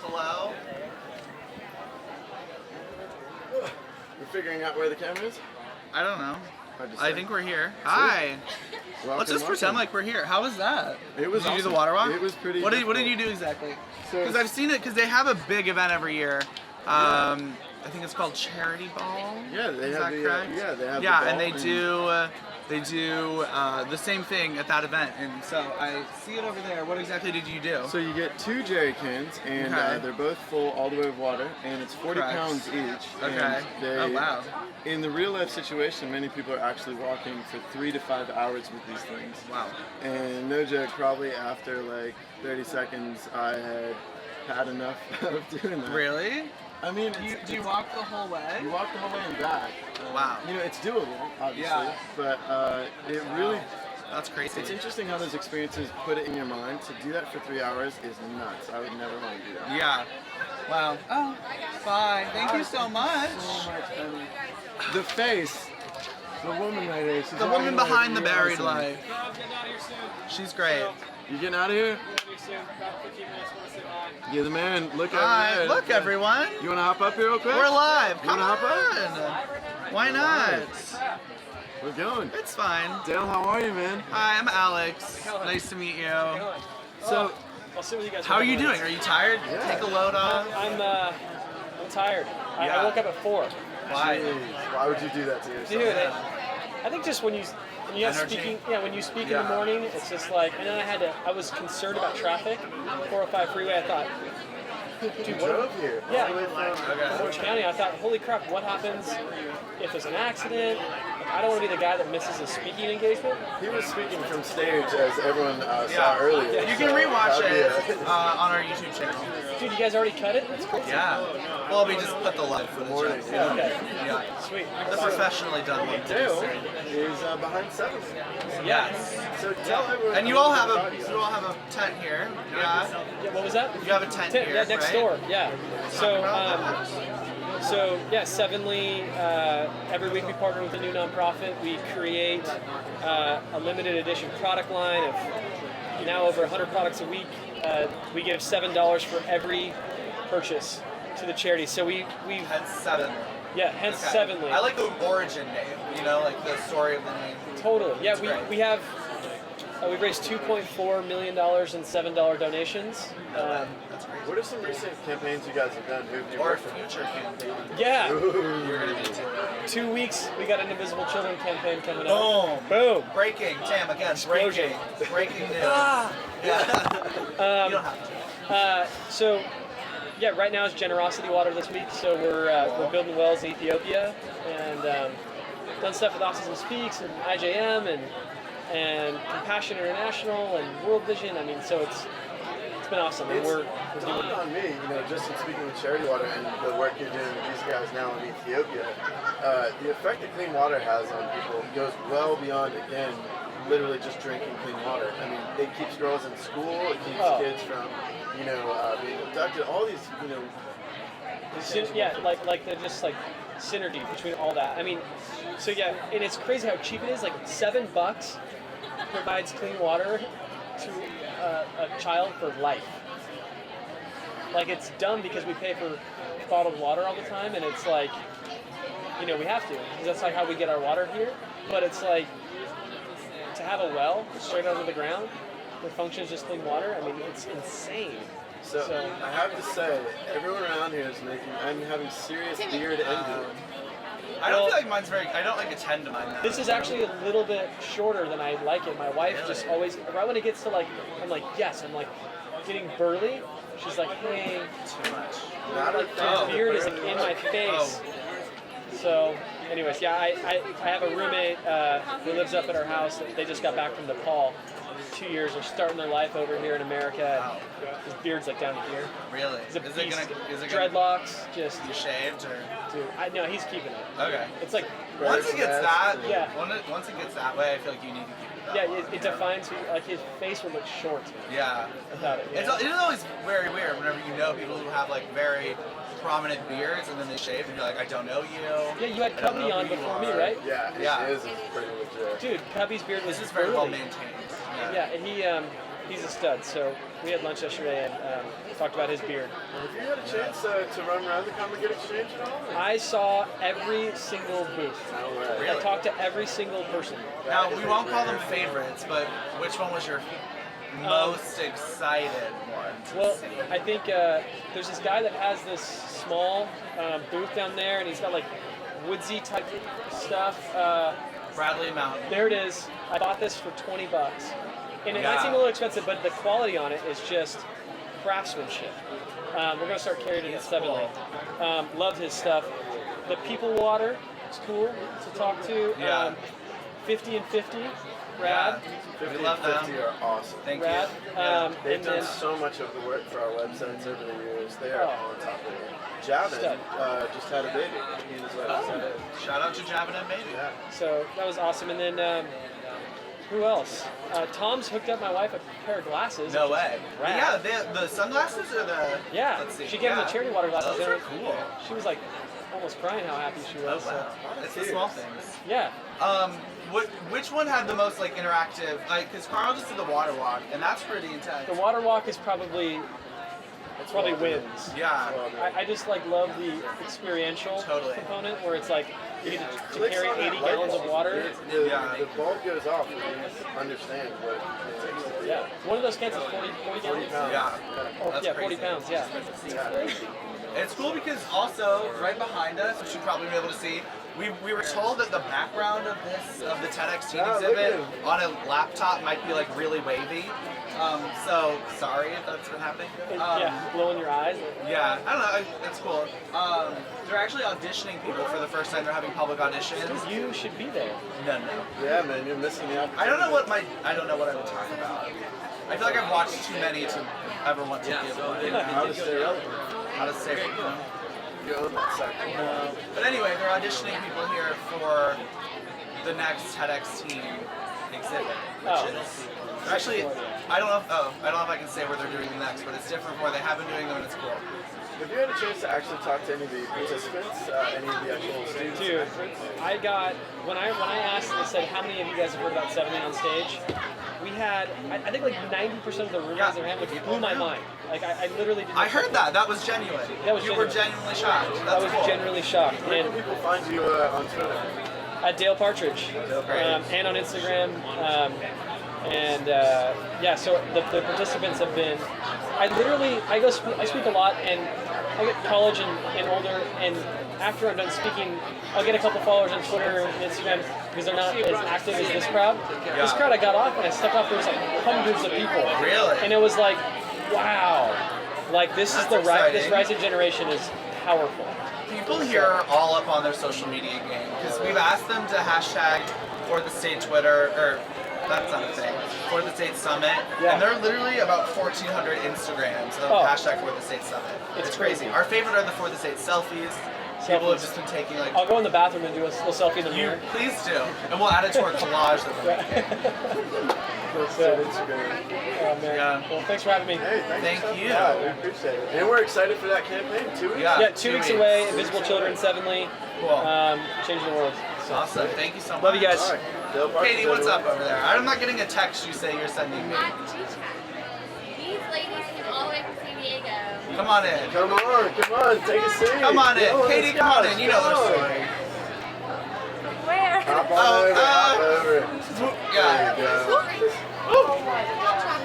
Hello? We're figuring out where the camera is? I don't know. I think we're here. Hi. Let's just pretend like we're here. How was that? It was Did you do awesome. the water walk? It was pretty What did difficult. you do exactly? So- Because I've seen it, because they have a big event every year. I think it's called Charity Ball. Yeah, they Is have that the correct? they have Yeah, the and ball they do the same thing at that event, and so I see it over there. What exactly did you do? So you get 2 jerry cans, and Okay. they're both full all the way with water, and it's 40 Correct. pounds each. Okay. And they, Oh, wow. In the real life situation, many people are actually walking for 3 to 5 hours with these things. Wow. And no joke, probably after like 30 seconds, I had enough of doing that. Really? I mean, Do you walk the whole way? You walk the whole way and back. Wow. It's doable, obviously, Yeah. but it really. That's crazy. It's interesting how those experiences put it in your mind. To do that for 3 hours is nuts. I would never want to do that. Yeah. Wow. Oh, bye. Thank you so much. So much. The face. The woman right here. She's The woman walking away behind the from you, buried honestly. life. She's great. You getting out of here? You're the man. Look Hi. over there. Look, everyone. You want to hop up here real quick? We're live. You want to hop up? Why not? We're going. It's fine. Dale, how are you, man? Hi, I'm Alex. Nice to meet you. So, I'll sit with you guys. how are you doing? Are you tired? Yeah. Take a load off. I'm tired. I Yeah. woke up at 4. Why? Jeez, why would you do that to yourself? Dude, I think just when you have Energy. speaking, when you speak in Yeah. the morning, it's just like, and then I was concerned about traffic, 405 freeway. I thought, dude, what? drove here? Yeah, All the way from Orange County. I thought, holy crap, what happens if there's an accident? Like, I don't want to be the guy that misses a speaking engagement. He was speaking from stage, as everyone saw earlier. You can so rewatch that'd be it on our YouTube channel. Dude, you guys already cut it? That's crazy. Yeah. Well, we just put the live footage up. Yeah, okay. Yeah. Sweet. The professionally done one. Dale is behind 7. Yes. So tell everyone. And you all have a tent here. Yeah. Yeah, what was that? You have a tent here. Yeah, next right? door. Yeah. So Sevenly, every week we partner with a new nonprofit. We create a limited edition product line of now over 100 products a week. We give $7 for every purchase to the charity. So we Hence 7. Yeah, hence Okay. Sevenly. I like the origin name. Like the story of the name. Totally. Yeah, That's we great. we have we've raised $2.4 million in $7 donations. That's great. What are some recent campaigns you guys have done? Who have you Or worked with? future campaign. Yeah. You're gonna be 2 weeks, we got an Invisible Children campaign coming Boom. up. Boom. Breaking. Tam again. Explosion. Breaking news. Ah. Yeah. You don't have to. So, yeah, right now it's generosity water this week. So we're building wells in Ethiopia and done stuff with Autism Speaks and IJM and Compassion International and World Vision. I mean, so it's been awesome. And we're dawned on me, you know, just in speaking with Charity Water and the work you're doing with these guys now in Ethiopia, the effect that clean water has on people goes well beyond, again, literally just drinking clean water. I mean, it keeps girls in school, it keeps kids from, you know, being abducted, all these, you know. Yeah, like the just like synergy between all that. I mean, so yeah, and it's crazy how cheap it is. Like $7 provides clean water to a child for life. Like, it's dumb because we pay for bottled water all the time, and it's like, you know, we have to, because that's like how we get our water here. But it's like, to have a well straight out of the ground that functions just clean water, I mean, it's insane. So I have to say, everyone around here is I'm having serious beard envy. I don't feel like mine's I don't like attend to mine now. This is actually a little bit shorter than I like it. My wife just always, right when it gets to like, I'm like, yes, I'm like getting burly. She's like, hey, too much. Like, the beard is like in my face. So, anyways, yeah, I have a roommate who lives up at our house. They just got back from Nepal. 2 years, they're starting their life over here in America. And his beard's like down here. Really? He's a Is beast. it Dreadlocks, just. You shaved or? Dude, no, he's keeping it. Okay. It's like. Once it gets that, yeah. Once it gets that way, I feel like you need to keep it that way. Yeah, it defines who, like his face would look short. Yeah. Without it. It is always very weird whenever you know people who have like very prominent beards and then they shave and you're like, I don't know you. Yeah, you had Cubby on before me, right? Yeah, his is pretty legit. Dude, Cubby's beard was This is very well early. maintained. Yeah, and he's a stud. So we had lunch yesterday and talked about his beard. Have you had a chance to run around the Common Good Exchange at all? I saw every single booth. Really? I talked to every single person. Now, we won't call them favorites, but which one was your most excited one? Well, I think there's this guy that has this small booth down there, and he's got like woodsy type stuff. Bradley Mountain. There it is. I bought this for $20. And it might seem a little expensive, but the quality on it is just craftsmanship. We're going to start carrying it at 7 lane. Loved his stuff. The People Water is cool to talk to. Yeah. 50 and 50, rad. We love them. 50 are awesome. Thank Rad. you. They've and done then, so much of the work for our websites over the years. They are on top of it. Javin Stud. just had a baby. He and his wife. Shout out to Javin and Baby. Yeah. So that was awesome. And then who else? Tom's hooked up my wife a pair of glasses. No which is way. rad. Yeah, the sunglasses or the... Yeah, Let's see. she gave him the charity water glasses. Those are cool. She was like almost crying how happy she was. Oh, wow. It's the small things. Yeah. Which one had the most like interactive? Like, because Carl just did the water walk, and that's pretty intense. The water walk is probably wins. Yeah. I just like love the experiential component where it's like you get to carry 80 gallons of water. The bulb goes off and you understand what it takes to do. Yeah. One of those cans is 40 gallons. Yeah. Oh, That's yeah, crazy. 40 pounds. Yeah. It's cool because also right behind us, which you'll probably be able to see, we were told that the background of the TedxTeen exhibit on a laptop might be like really wavy. So sorry if that's been happening. Yeah, blowing your eyes. Yeah, I don't know. It's cool. They're actually auditioning people for the first time. They're having public auditions. You should be there. No. Yeah, man, you're missing the opportunity. I don't know what I would talk about. I feel like I've watched too many to ever want to give one. How to stay relevant. How to stay relevant. You own that sector. But anyway, they're auditioning people here for the next TedxTeen exhibit, which is actually I don't know if I can say where they're doing them next, but it's different from where they have been doing them, and it's cool. Have you had a chance to actually talk to any of the participants, any of the actual students? Dude, I got when I asked, they said, how many of you guys have heard about 7 on stage? We had, I think like 90% of the room guys are having, which blew my mind. Like I literally didn't. I heard that. That was genuine. You were genuinely shocked. I was genuinely shocked. Where can people find you on Twitter? At Dale Partridge. And on Instagram. Yeah, so the participants have been. I speak a lot, and I get college and older, and after I'm done speaking, I'll get a couple followers on Twitter and Instagram because they're not as active as this crowd. Yeah. This crowd, I got off and I stepped off, there was like hundreds of people. Really? And it was like, wow, like this is this rising generation is powerful. People here are all up on their social media game because we've asked them to hashtag or the state Twitter or That's not a thing. Fourth Estate Summit, and they're literally about 1,400 Instagrams of hashtag Fourth Estate Summit. It's crazy. Our favorite are the Fourth Estate selfies. People have just been taking like. I'll go in the bathroom and do a little selfie in the mirror. Please do, and we'll add it to our collage that we're making. Well, thanks for having me. Hey, thank you. Yeah, we appreciate it. And we're excited for that campaign. 2 weeks. Yeah, 2 weeks away. Invisible Children, Sevenly. Cool. Changing the world. So, awesome. Thank you so much. Love you guys. All right. Katie, what's up over there? I'm not getting a text you say you're sending me. These ladies came all the way from San Diego. Come on in. Come on, take a seat. Come on in. Go, Katie, come on in. You know their story. Where? Hop over. Yeah. There you go.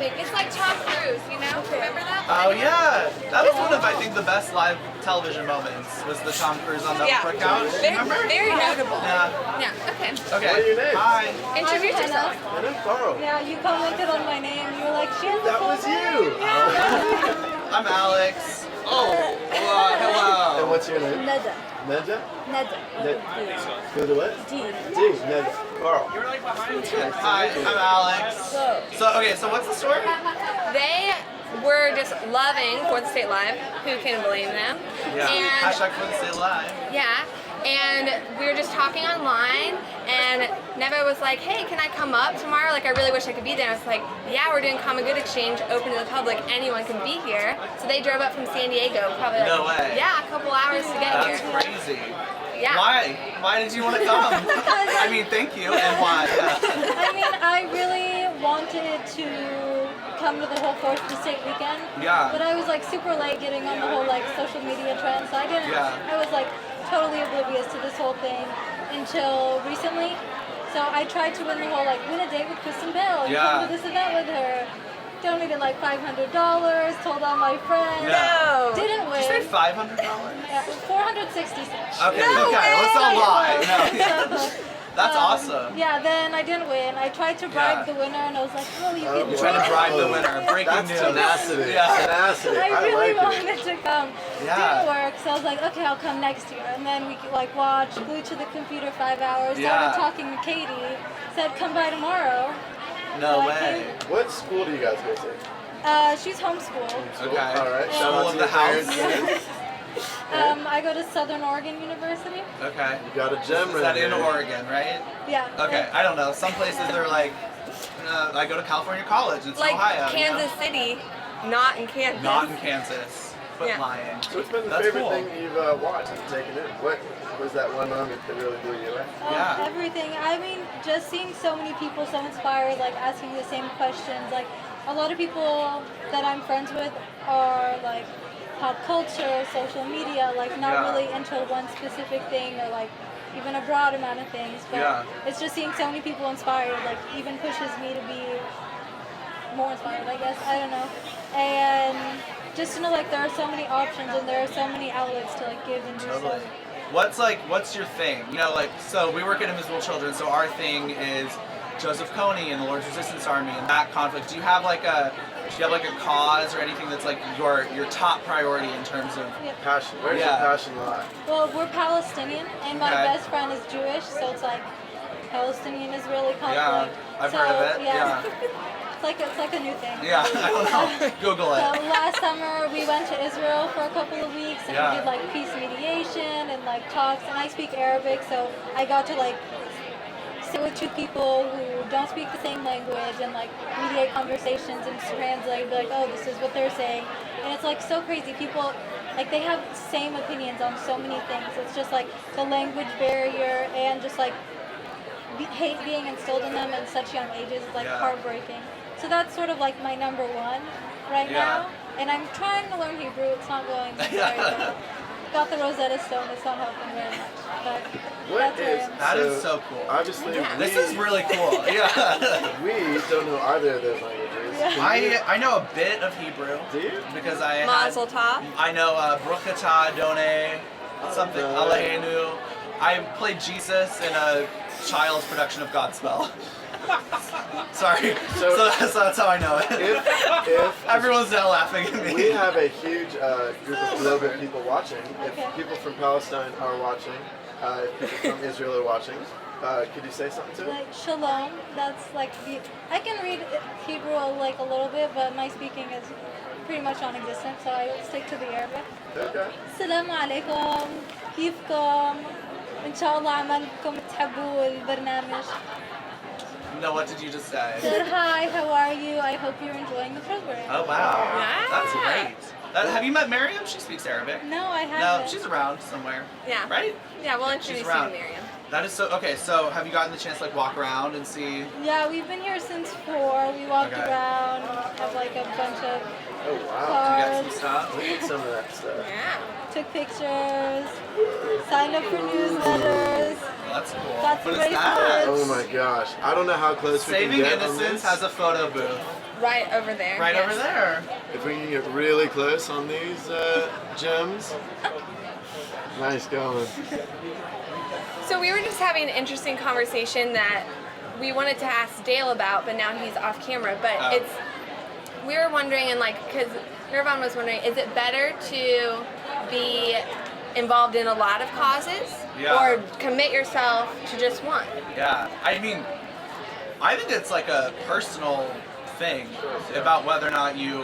It's like Tom Cruise, you know? Remember that? Oh yeah, that was one of I think the best live television moments. Was the Tom Cruise on the Oprah couch? Remember? Very notable. Yeah. Yeah. Okay. Okay. What are your names? Hi. Introduce yourself. My name's Carl. Yeah, you commented on my name. You were like, she has a That was you. I'm Alex. Oh, hello. And what's your name? Neda. Nedja? Neda. Go to what? D. Nedja. Carl. You're like behind me. Hi, I'm Alex. So what's the story? They were just loving Fourth Estate Live. Who can blame them? Yeah. And Hashtag Fourth Estate Live. yeah, and we were just talking online, and Neva was like, hey, can I come up tomorrow? Like, I really wish I could be there. And I was like, yeah, we're doing Common Good Exchange, open to the public. Anyone can be here. So they drove up from San Diego, probably like, No way. Yeah, a couple hours to get That's here. crazy. Yeah. Why did you want to come? I mean, thank you, and why? I mean, I really wanted to come to the whole Fourth Estate weekend. Yeah. But I was like super late getting on the whole like social media trend, so I didn't. Yeah. I was like totally oblivious to this whole thing until recently. So I tried to win the whole like win a date with Kristen Bell and come to this event with her. Donated like $500, told all my friends. No. Didn't win. Did you say $500? Yeah, 466. Okay, let's not lie. No. That's awesome. Yeah, then I didn't win. I tried to bribe the winner, and I was like, "Oh, you can." You're trying to bribe the winner. Breaking news. Tenacity. Yeah. Tenacity. I really like wanted to come. Yeah. Didn't work, so I was like, "Okay, I'll come next year." And then we like watched, glued to the computer 5 hours. Started talking to Katie. Said, "Come by tomorrow." No So way. What school do you guys go to? She's homeschooled. Okay. All right. Shout out to the house. I go to Southern Oregon University. Okay. You got a gem Is that in Oregon, right? Yeah. Okay. I don't know. Some places they're like, I go to California College. It's Like Ohio. Kansas City, not in Kansas. Not in Kansas. But Yeah. lying. So what's been the That's favorite cool. thing you've watched and taken in? What was that one moment that really blew you away? Everything. I mean, just seeing so many people so inspired, like asking the same questions. Like a lot of people that I'm friends with are like pop culture, social media, like not really into one specific thing or like even a broad amount of things. But it's just seeing so many people inspired, like even pushes me to be more inspired, I guess. I don't know. And just to know like there are so many options and there are so many outlets to like give and do stuff. What's your thing? You know, like, so we work at Invisible Children, so our thing is Joseph Caine and the Lord's Resistance Army and that conflict. Do you have like a cause or anything that's like your top priority in terms of passion? Where's your passion lie? Well, we're Palestinian, and my best friend is Jewish, so it's like Palestinian-Israeli conflict. Yeah, I've heard of it. Yeah. It's like a new thing. Yeah, I don't know. Google it. So last summer we went to Israel for a couple of weeks and we did like peace mediation and like talks, and I speak Arabic, so I got to like sit with two people who don't speak the same language and like mediate conversations and translate, be like, oh, this is what they're saying. And it's like so crazy. People, like they have same opinions on so many things. It's just like the language barrier and just like hate being instilled in them at such young ages is like heartbreaking. So that's sort of like my number one right now. And I'm trying to learn Hebrew. It's not going very well. Got the Rosetta Stone. It's not helping very much. But That is so cool. Obviously, this is really cool. Yeah. We don't know either of those languages. I know a bit of Hebrew. Do you? Because I Mazel tov. I know Baruch atah Adonai, something Eloheinu. I played Jesus in a child's production of Godspell. Sorry. So that's how I know it. If Everyone's now laughing at me. we have a huge group of global people watching. If people from Palestine are watching, if people from Israel are watching. Could you say something to them? Like shalom, that's like I can read Hebrew like a little bit, but my speaking is pretty much non-existent, so I stick to the Arabic. Okay. Assalamu alaikum, كيفكم؟ إن شاء الله عملكم تحبوا البرنامج. No, what did you just say? Said hi, how are you? I hope you're enjoying the program. Oh wow, that's great. Have you met Miriam? She speaks Arabic. No, I haven't. No, she's around somewhere. Yeah. Right? Yeah, we'll introduce you to around. Miriam. That is so. Okay, so have you gotten the chance to like walk around and see? Yeah, we've been here since 4. We walked Okay. around, have like a bunch of Oh wow. cards. Did you get some stuff? Look at some of that stuff. Yeah. Took pictures, signed up for newsletters. That's cool. Got some What is that? Oh my gosh. I don't know how close Saving we can get on Innocence this. has a photo booth. Right over there. Right yes. over there. If we can get really close on these gems. Nice going. So we were just having an interesting conversation that we wanted to ask Dale about, but now he's off camera. But we were wondering, and like, because Nirvan was wondering, is it better to be involved in a lot of causes or commit yourself to just one? Yeah, I mean, I think it's like a personal thing about whether or not you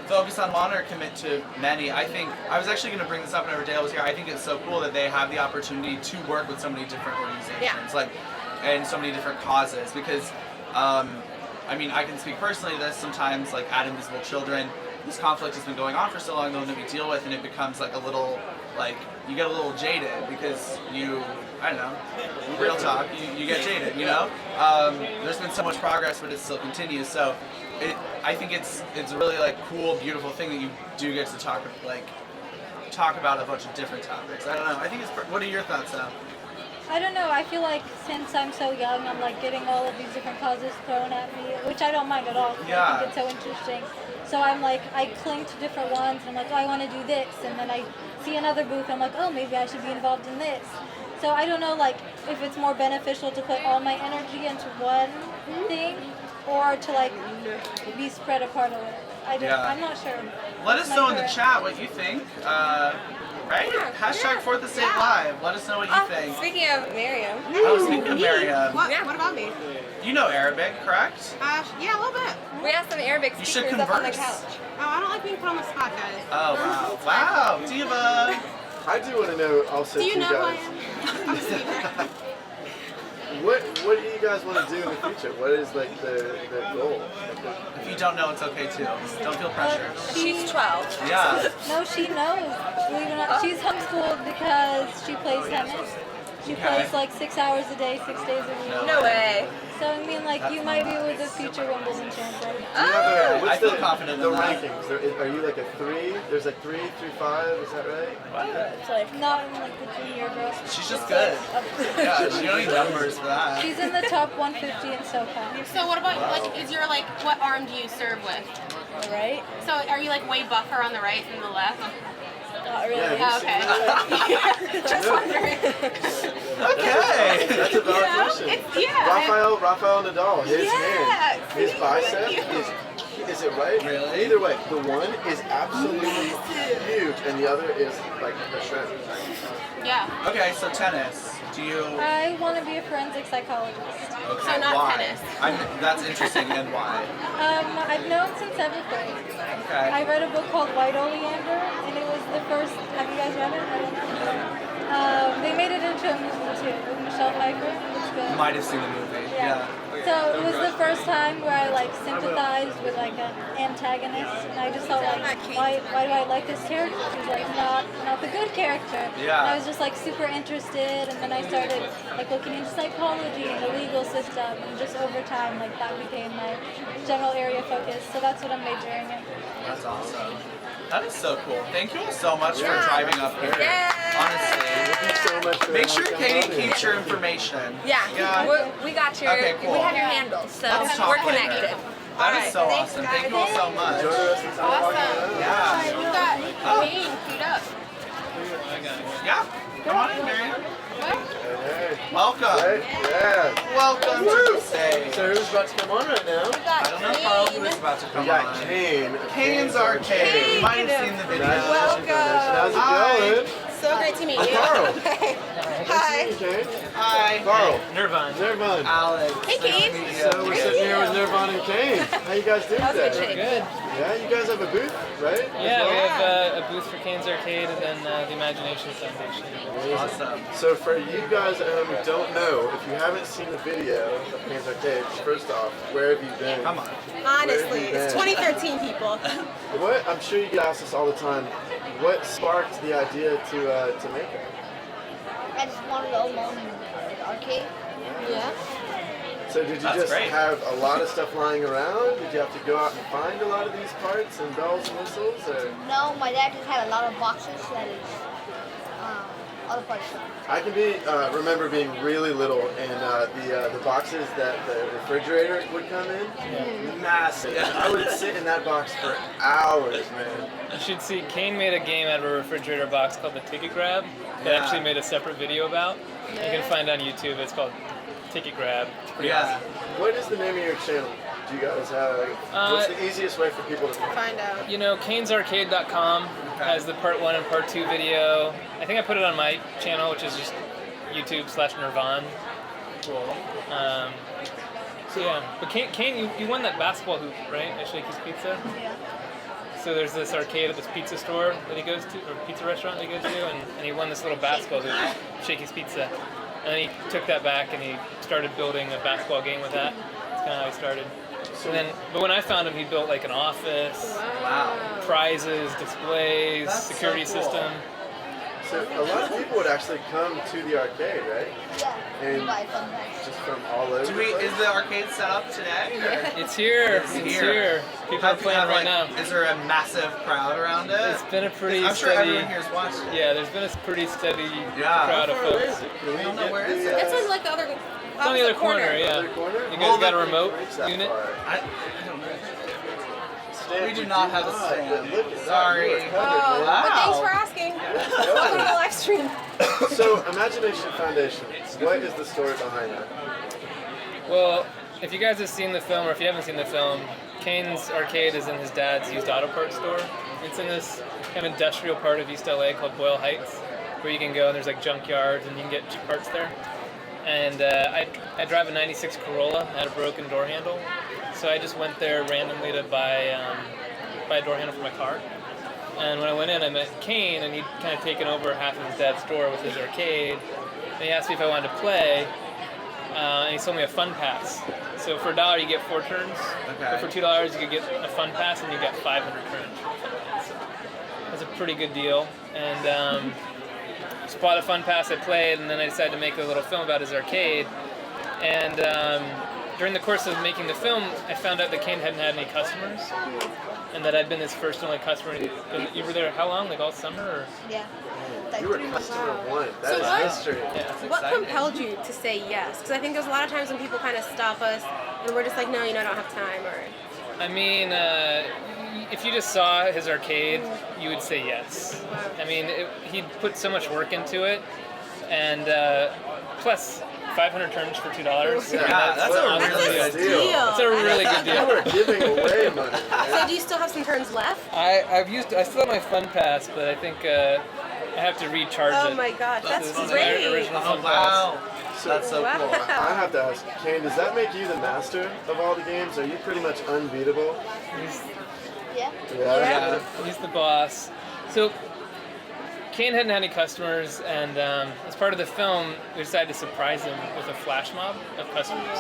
focus on one or commit to many. I think, I was actually going to bring this up whenever Dale was here, I think it's so cool that they have the opportunity to work with so many different organizations, like, and so many different causes, because, I mean, I can speak personally to this sometimes, like at Invisible Children, this conflict has been going on for so long, the one that we deal with, and it becomes like a little, like, you get a little jaded because you, I don't know, real talk, you get jaded, you know? There's been so much progress, but it still continues, so I think it's a really like cool, beautiful thing that you do get to talk about a bunch of different topics. I don't know, I think it's, what are your thoughts now? I don't know, I feel like since I'm so young, I'm like getting all of these different causes thrown at me, which I don't mind at all, because I think it's so interesting. So I'm like, I cling to different ones, and I'm like, oh, I want to do this, and then I see another booth, I'm like, oh, maybe I should be involved in this. So I don't know, like, if it's more beneficial to put all my energy into one thing, or to like be spread apart a little. I'm not sure. Let us know in the chat what you think. Right? Hashtag 4th Estate Live. Let us know what you think. Speaking of Miriam. Oh, speaking of Miriam. What about me? You know Arabic, correct? Yeah, a little bit. We have some Arabic You should speakers up on the converse. couch. Oh, I don't like being put on the spot, guys. Oh, wow. Wow, diva. I do want to know also Do you too, know who I guys. am? What do you guys want to do in the future? What is like the goal? If you don't know, it's okay too. Don't feel pressure. She's 12. Yeah. No, she knows. Believe it or not, she's homeschooled because she plays tennis. She plays like 6 hours a day, 6 days a week. No way. So I mean, like, you might be with the future Wimbledon champion. I feel confident the in that. rankings. Are you like a 3? There's like 3 through 5. Is that right? It's like not in like the junior girls. She's just good. Yeah, she don't need numbers for that. She's in the top 150 in SoCal. So what about, like, is your, like, what arm do you serve with? The right? So are you, like, way buffer on the right than the left? Not really. Oh, okay. Just wondering. Okay. That's a valid question. Rafael Nadal, his hand, his bicep is it right? Really? Either way, the one is absolutely huge, and the other is like a shrimp. Yeah. Okay, so tennis. Do you? I want to be a forensic psychologist. Okay, So not why? tennis. That's interesting, and why? I've known since 7th grade. Okay. I read a book called White Oleander, and it was the first. Have you guys read it? I don't know. They made it into a movie too with Michelle Pfeiffer. It's good. Might have seen the movie. Yeah. So it was the first time where I like sympathized with like an antagonist, and I just felt like, why do I like this character? He's like not the good character. Yeah. And I was just like super interested, and then I started like looking into psychology and the legal system, and just over time like that became my general area of focus. So that's what I'm majoring in. That's awesome. That is so cool. Thank you all so much for driving up here. Honestly. Thank you so much for Make sure coming Katie on here. keeps your information. Yeah. We got your. Okay, cool. We have your handles, so Let's talk we're later. connected. That is so awesome. Thank you all so much. Awesome. Yeah. We've got Caine queued up. Yeah. Come on in, Miriam. Hey. Welcome. Yeah. Welcome to the stage. So who's about to come on right now? I don't know, Carl, who is about to come We got on. Caine. Caine's Arcade. You might have seen the video. How's it going? So great to meet you. Carl. Hi. Hi. Carl. Nirvan. Alex. Hey, Caine. So we're sitting here with Nirvan and Caine. How you guys doing How's it today? going? Good. Yeah, you guys have a booth, right? Yeah, we have a booth for Caine's Arcade and then the Imagination Foundation. Awesome. So for you guys at home who don't know, if you haven't seen the video of Caine's Arcade, first off, where have you been? Come on. Honestly, Where it's have you been? 2013, people. What, I'm sure you get asked this all the time, what sparked the idea to make it? I just wanted to own an arcade. Yeah. So did you That's just great. have a lot of stuff lying around? Did you have to go out and find a lot of these parts and bells and whistles? Or? No, my dad just had a lot of boxes that is other parts. I can remember being really little and the boxes that the refrigerator would come in, massive. I would sit in that box for hours, man. You should see, Caine made a game out of a refrigerator box called the Ticket Grab that actually made a separate video about. You can find on YouTube, it's called Ticket Grab. It's pretty awesome. What is the name of your channel? Do you guys have, what's the easiest way for people to find out? You know, Caine'sArcade.com has the part 1 and part 2 video. I think I put it on my channel, which is just YouTube/Nirvan. Cool. So yeah, but Caine, you won that basketball hoop, right? At Shakey's Pizza? Yeah. So there's this arcade at this pizza store that he goes to, or pizza restaurant that he goes to, and he won this little basketball hoop, Shakey's Pizza. And then he took that back and he started building a basketball game with that. That's kind of how he started. But when I found him, he built like an office, prizes, displays, That's security so cool. system. So a lot of people would actually come to the arcade, right? Yeah. And Buy fun packs. just from all over. Is the arcade set up today? Or? It's here. It's here. People are playing right now. Is there a massive crowd around it? It's been a pretty I'm sure steady. everyone here's watched it. Yeah, there's been a pretty steady crowd of folks. I don't know where is it. It's on like the other. It's on the other corner. Yeah. You guys got a remote unit? I don't know. We do not have a stand. Sorry. But thanks for asking. Welcome to the live stream. So Imagination Foundation, what is the story behind that? Well, if you guys have seen the film, or if you haven't seen the film, Caine's Arcade is in his dad's used auto parts store. It's in this kind of industrial part of East LA called Boyle Heights, where you can go and there's like junkyards and you can get cheap parts there. And I drive a '96 Corolla, had a broken door handle, so I just went there randomly to buy a door handle for my car. And when I went in, I met Caine, and he'd kind of taken over half of his dad's store with his arcade. And he asked me if I wanted to play, and he sold me a fun pass. So for $1, you get 4 turns. But for $2, you could get a fun pass, and you get 500 turns. So that's a pretty good deal. And just bought a fun pass, I played, and then I decided to make a little film about his arcade. And during the course of making the film, I found out that Caine hadn't had any customers, and that I'd been his first and only customer. You were there how long? Like all summer? Or? Yeah. You were customer 1. That So is what- history. Yeah. What compelled you to say yes? Because I think there's a lot of times when people kind of stop us and we're just like, no, I don't have time. Or I mean, if you just saw his arcade, you would say yes. I mean, he'd put so much work into it, and plus 500 turns for $2. Yeah, that's a really good deal. That's a really good deal. You were giving away money. So do you still have some turns left? I still have my fun pass, but I think I have to recharge it. Oh my gosh, that's This is great. my original fun Wow. So, That's so cool. I have to ask, Caine, does that make you the master of all the games? Are you pretty much unbeatable? Yeah. Yeah, he's the boss. So Caine hadn't had any customers, and as part of the film, we decided to surprise him with a flash mob of customers.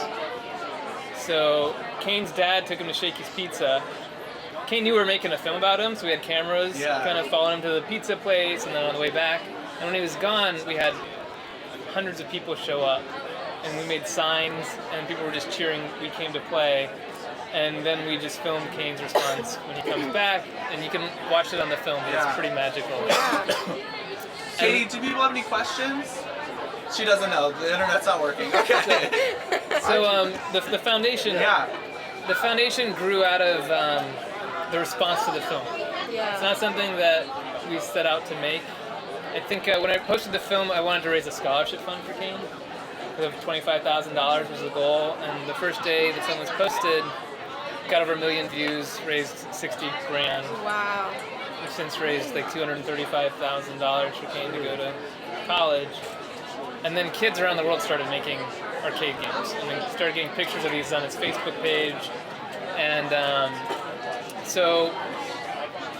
So Caine's dad took him to Shakey's Pizza. Caine knew we were making a film about him, so we had cameras kind of following him to the pizza place, and then on the way back. And when he was gone, we had hundreds of people show up, and we made signs, and people were just cheering we came to play. And then we just filmed Caine's response when he comes back, and you can watch it on the film, but it's pretty magical. Katie, do people have any questions? She doesn't know. The internet's not working. Okay. So the foundation, the foundation grew out of the response to the film. It's not something that we set out to make. I think when I posted the film, I wanted to raise a scholarship fund for Caine. Of $25,000 was the goal, and the first day the film was posted, got over 1 million views, raised 60 grand. Wow. we've since raised like $235,000 for Caine to go to college. And then kids around the world started making arcade games, and then started getting pictures of these on his Facebook page. And so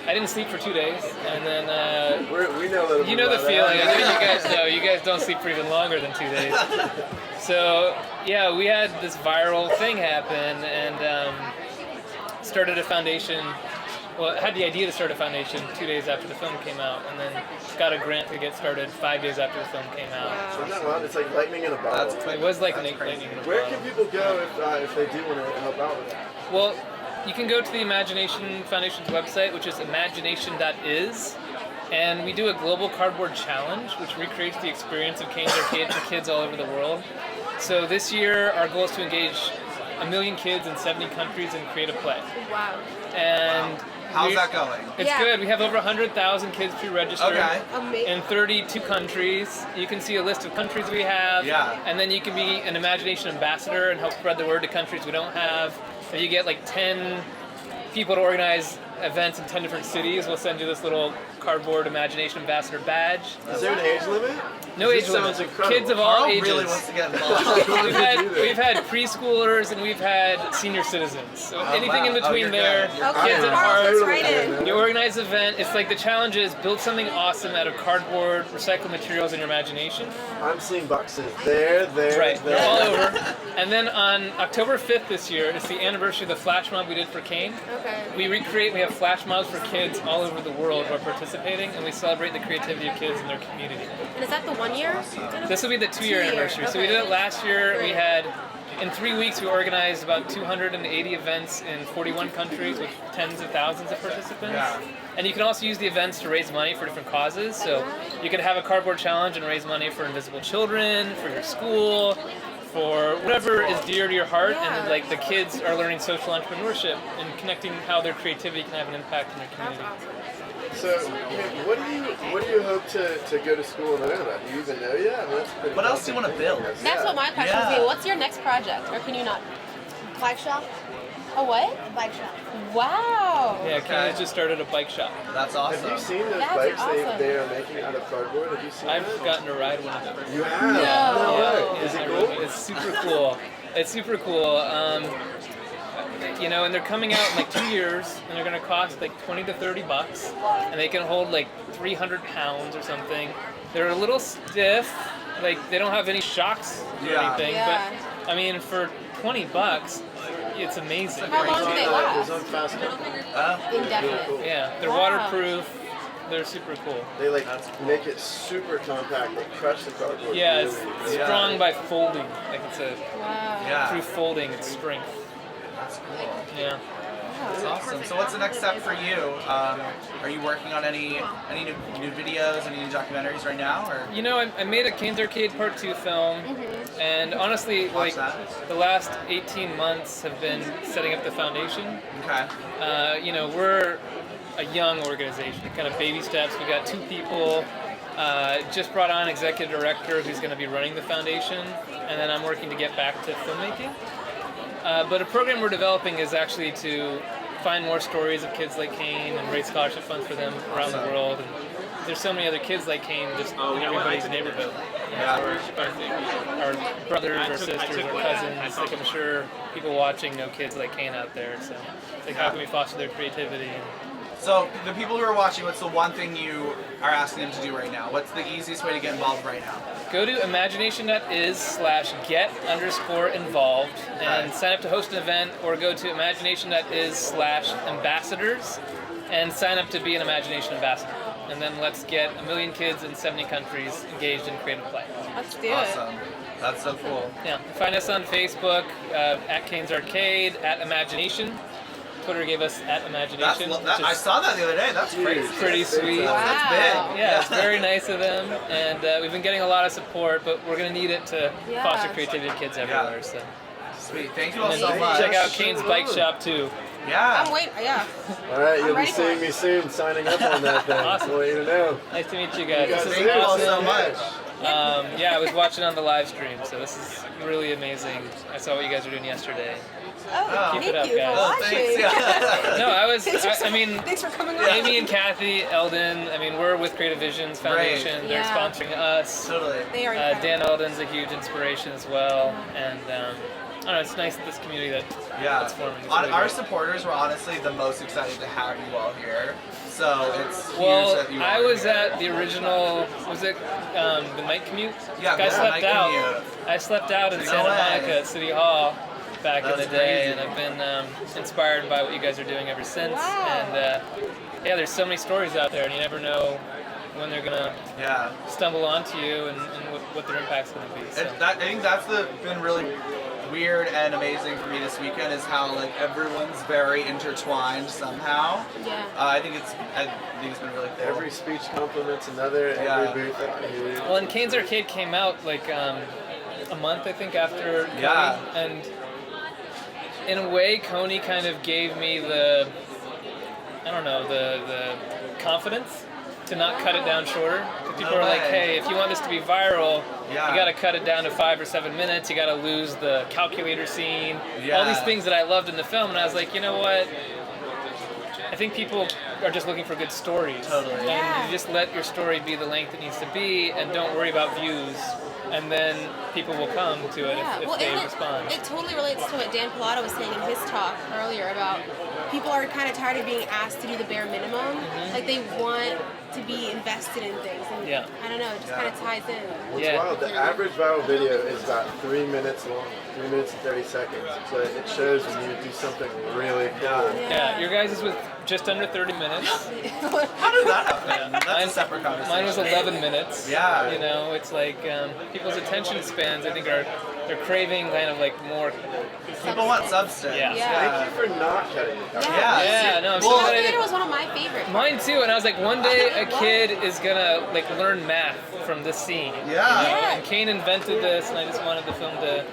I didn't sleep for 2 days, and then we know that you know the feeling. I know you guys know. You guys don't sleep for even longer than 2 days. So yeah, we had this viral thing happen, and started a foundation. Well, had the idea to start a foundation 2 days after the film came out, and then got a grant to get started 5 days after the film came out. Isn't that wild? It's like lightning in a bottle. It was like lightning in a bottle. Where can people go if they do want to help out with that? Well, you can go to the Imagination Foundation's website, which is imagination.is, and we do a global cardboard challenge, which recreates the experience of Caine's Arcade for kids all over the world. So this year, our goal is to engage 1 million kids in 70 countries and create a play. Wow. And how's that going? It's good. We have over 100,000 kids pre-registered Okay. in 32 countries. You can see a list of countries we have, and then you can be an Imagination ambassador and help spread the word to countries we don't have. If you get like 10 people to organize events in 10 different cities, we'll send you this little cardboard Imagination ambassador badge. Is there an age limit? No age limit. Kids of all ages. Really wants to get involved. we've had preschoolers and we've had senior citizens. So anything in between there. Okay, Kids at Carl, heart. right in. You organize an event. It's like the challenge is build something awesome out of cardboard, recycled materials, and your imagination. I'm seeing boxes there. Right, they're all over. And then on October 5th this year, it's the anniversary of the flash mob we did for Caine. Okay. We have flash mobs for kids all over the world who are participating, and we celebrate the creativity of kids in their community. And is that the 1 year? This will be the 2 year anniversary. So we did it last year. We had, in 3 weeks, we organized about 280 events in 41 countries with tens of thousands of participants. Yeah. And you can also use the events to raise money for different causes. So you could have a cardboard challenge and raise money for invisible children, for your school, for whatever is dear to your heart. And like the kids are learning social entrepreneurship and connecting how their creativity can have an impact in their community. So, what do you hope to go to school and learn about? Do you even know yet? I mean, what else do you want to build? That's what my question would be. What's your next project? Or can you not? Bike shop. A what? A bike shop. Wow. Yeah, Caine has just started a bike shop. That's awesome. Have you seen those That's bikes awesome. they are making out of cardboard? Have you seen I've that? gotten to ride one of them. You have? No way. Is it cool? It's super cool. It's super cool. You know, and they're coming out in like 2 years, and they're going to cost like $20 to $30, and they can hold like 300 pounds or something. They're a little stiff, like they don't have any shocks or anything, but I mean, for $20, it's amazing. How long do they last? Indefinite. Yeah, they're waterproof. They're super cool. They like make it super compact. They crush the cardboard. Yeah, it's really. strong by folding. Like it's a Wow. through folding, it's strength. That's cool. Yeah. That's awesome. So what's the next step for you? Are you working on any new videos, any new documentaries right now? Or You know, I made a Caine's Arcade Part 2 film, and honestly, like the last 18 months have been setting up the foundation. Okay. You know, we're a young organization, kind of baby steps. We got 2 people. Just brought on executive director who's going to be running the foundation, and then I'm working to get back to filmmaking. But a program we're developing is actually to find more stories of kids like Caine and raise scholarship funds for them around the world. And there's so many other kids like Caine just in everybody's neighborhood. You know, our brothers, our sisters, our cousins. Like I'm sure people watching know kids like Caine out there. So it's like how can we foster their creativity? So the people who are watching, what's the one thing you are asking them to do right now? What's the easiest way to get involved right now? Go to imagination.is/get_involved and sign up to host an event, or go to imagination.is/ambassadors and sign up to be an Imagination ambassador. And then let's get 1 million kids in 70 countries engaged in creative play. Let's do Awesome. That's so cool. Yeah, find us on Facebook at Caine's Arcade, at Imagination. Twitter gave us at Imagination. I saw that the other day. That's crazy. Pretty sweet. That's big. Yeah, it's very nice of them, and we've been getting a lot of support, but we're going to need it to foster creativity in kids everywhere. So. Sweet. Thank you all And so much. check out Caine's Bike Shop too. Yeah. I'm waiting. Yeah. All right, I'm you'll be ready for seeing me soon signing up on that thing. Awesome. I want you to know. Nice to meet you guys. This is Thank you all so awesome. much. Yeah, I was watching on the live stream, so this is really amazing. I saw what you guys were doing yesterday. Oh, Keep thank it up, you guys. for watching. No, Thanks I mean, for coming on. Amy and Kathy, Eldon, I mean, we're with Creative Visions Foundation. Right. They're Yeah. sponsoring us. Totally. They are Dan Eldon's a huge inspiration as well. And I don't know, it's nice that this community that's forming. It's really Our great. supporters were honestly the most excited to have you all here. So it's huge Well, that you I are was here. at the original, was it the night commute? Yeah, I slept night out. commute. I slept out in No Santa way. Monica at City Hall back in That's the day, crazy. and I've been inspired by what you guys are doing ever since. And yeah, there's so many stories out there, and you never know when they're gonna stumble onto you and what their impact's gonna be. So. I think that's been really weird and amazing for me this weekend is how like everyone's very intertwined somehow. Yeah. I think it's been really cool. Every speech compliments another. Every booth that I hear. Well, and Caine's Arcade came out like a month, I think, after Coney, and in a way, Coney kind of gave me the confidence to not cut it down shorter. Because people are like, hey, if you want this to be viral, you got to cut it down to 5 or 7 minutes. You got to lose the calculator scene. All these things that I loved in the film, and I was like, you know what? I think people are just looking for good stories. Totally. And you just let your story be the length it needs to be, and don't worry about views. And then people will come to it if they respond. It totally relates to what Dan Pilato was saying in his talk earlier about people are kind of tired of being asked to do the bare minimum. Like they want to be invested in things. And I don't know, it just kind of ties in. What's wild, the average viral video is about 3 minutes long, 3 minutes and 30 seconds. So it shows when you do something really cool. Yeah, your guys is with just under 30 minutes. How did that happen? That's a separate conversation. Mine was 11 minutes. Yeah. You know, it's like people's attention spans, I think, they're craving kind of like more. People want substance. Yeah. Thank you for not cutting it down. Yeah, no, I'm so glad I did. Theater was one of my favorites. Mine too, and I was like, one day a kid is gonna like learn math from this scene. Yeah. And Caine invented this, and I just wanted the film to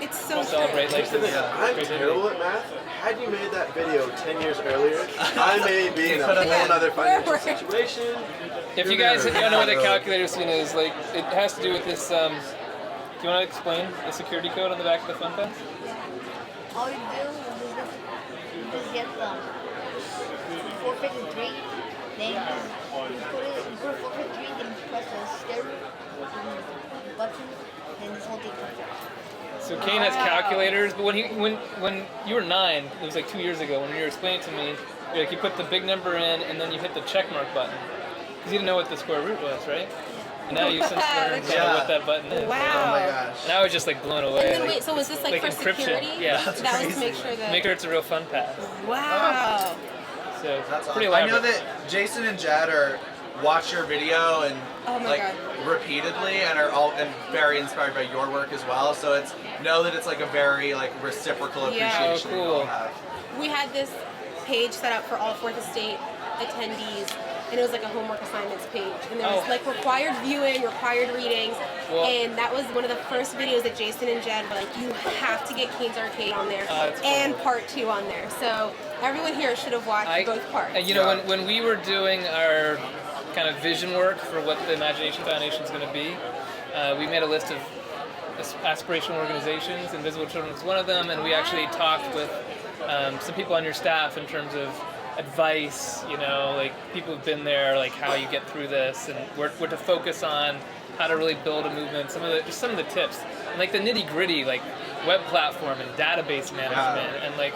It's so celebrate like Listen, this. I'm terrible at math. Had you made that video 10 years earlier, I may be in a whole other financial situation. If you guys don't know what the calculator scene is, like it has to do with this. Do you want to explain the security code on the back of the fun pass? All you do is just get the 453, then you put 453, then you press the stereo button, then this whole thing comes out. So Caine has calculators, but when you were 9, it was like 2 years ago, when you were explaining it to me, like you put the big number in and then you hit the check mark button. Because you didn't know what the square root was, right? And now you've since learned kind of what that button is. Wow. Oh my gosh. And I was just like blown away. And then, wait, so was this like for encryption. security? Yeah. That was to make sure that. Make sure it's a real fun pass. Wow. So That's pretty awesome. I elaborate. know that Jason and Jed watch your video and Oh my like God. repeatedly and are very inspired by your work as well. So know that it's like a very like reciprocal Yeah. appreciation. Oh, that you cool. all have. We had this page set up for all 4th Estate attendees, and it was like a homework assignments page. And there was like required viewing, required readings, and that was one of the first videos that Jason and Jed were like, you have to get Caine's Arcade on there, and part 2 on there. So everyone here should have watched both parts. You know, when we were doing our kind of vision work for what the Imagination Foundation is going to be, we made a list of aspirational organizations. Invisible Children was one of them, and we actually talked with some people on your staff in terms of advice, you know, like people who've been there, like how you get through this, and where to focus on, how to really build a movement, some of the tips, and like the nitty gritty, like web platform and database management, and like,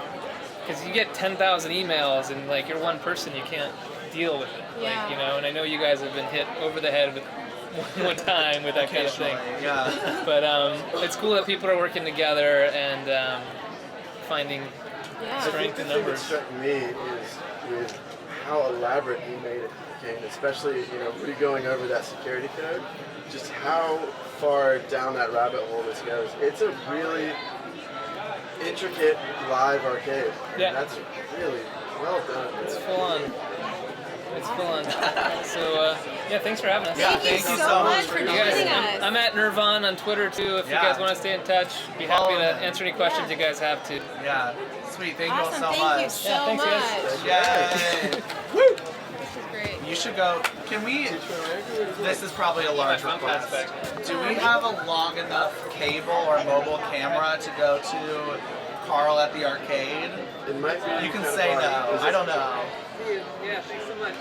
because you get 10,000 emails and like you're one person, you can't deal with it, like, you know, and I know you guys have been hit over the head with one time with that kind of thing. Yeah. But it's cool that people are working together and finding strength in numbers. The thing that struck me is with how elaborate he made it became, especially, you know, going over that security code, just how far down that rabbit hole this goes. It's a really intricate live arcade. Yeah. That's really well done. It's full on. It's full on. So, yeah, thanks for having us. Yeah, thank you so much for joining us. I'm at Nirvan on Twitter too. If you guys want to stay in touch, be happy to answer any questions you guys have too. Yeah. Sweet. Thank Awesome. you all so Thank much. you so thanks, much. Yay. This is great. You should go. Can we, this is probably a large request. Do we have a long enough cable or mobile camera to go to Carl at the arcade? It might be. You can say no. I don't know. Yeah, thanks so much.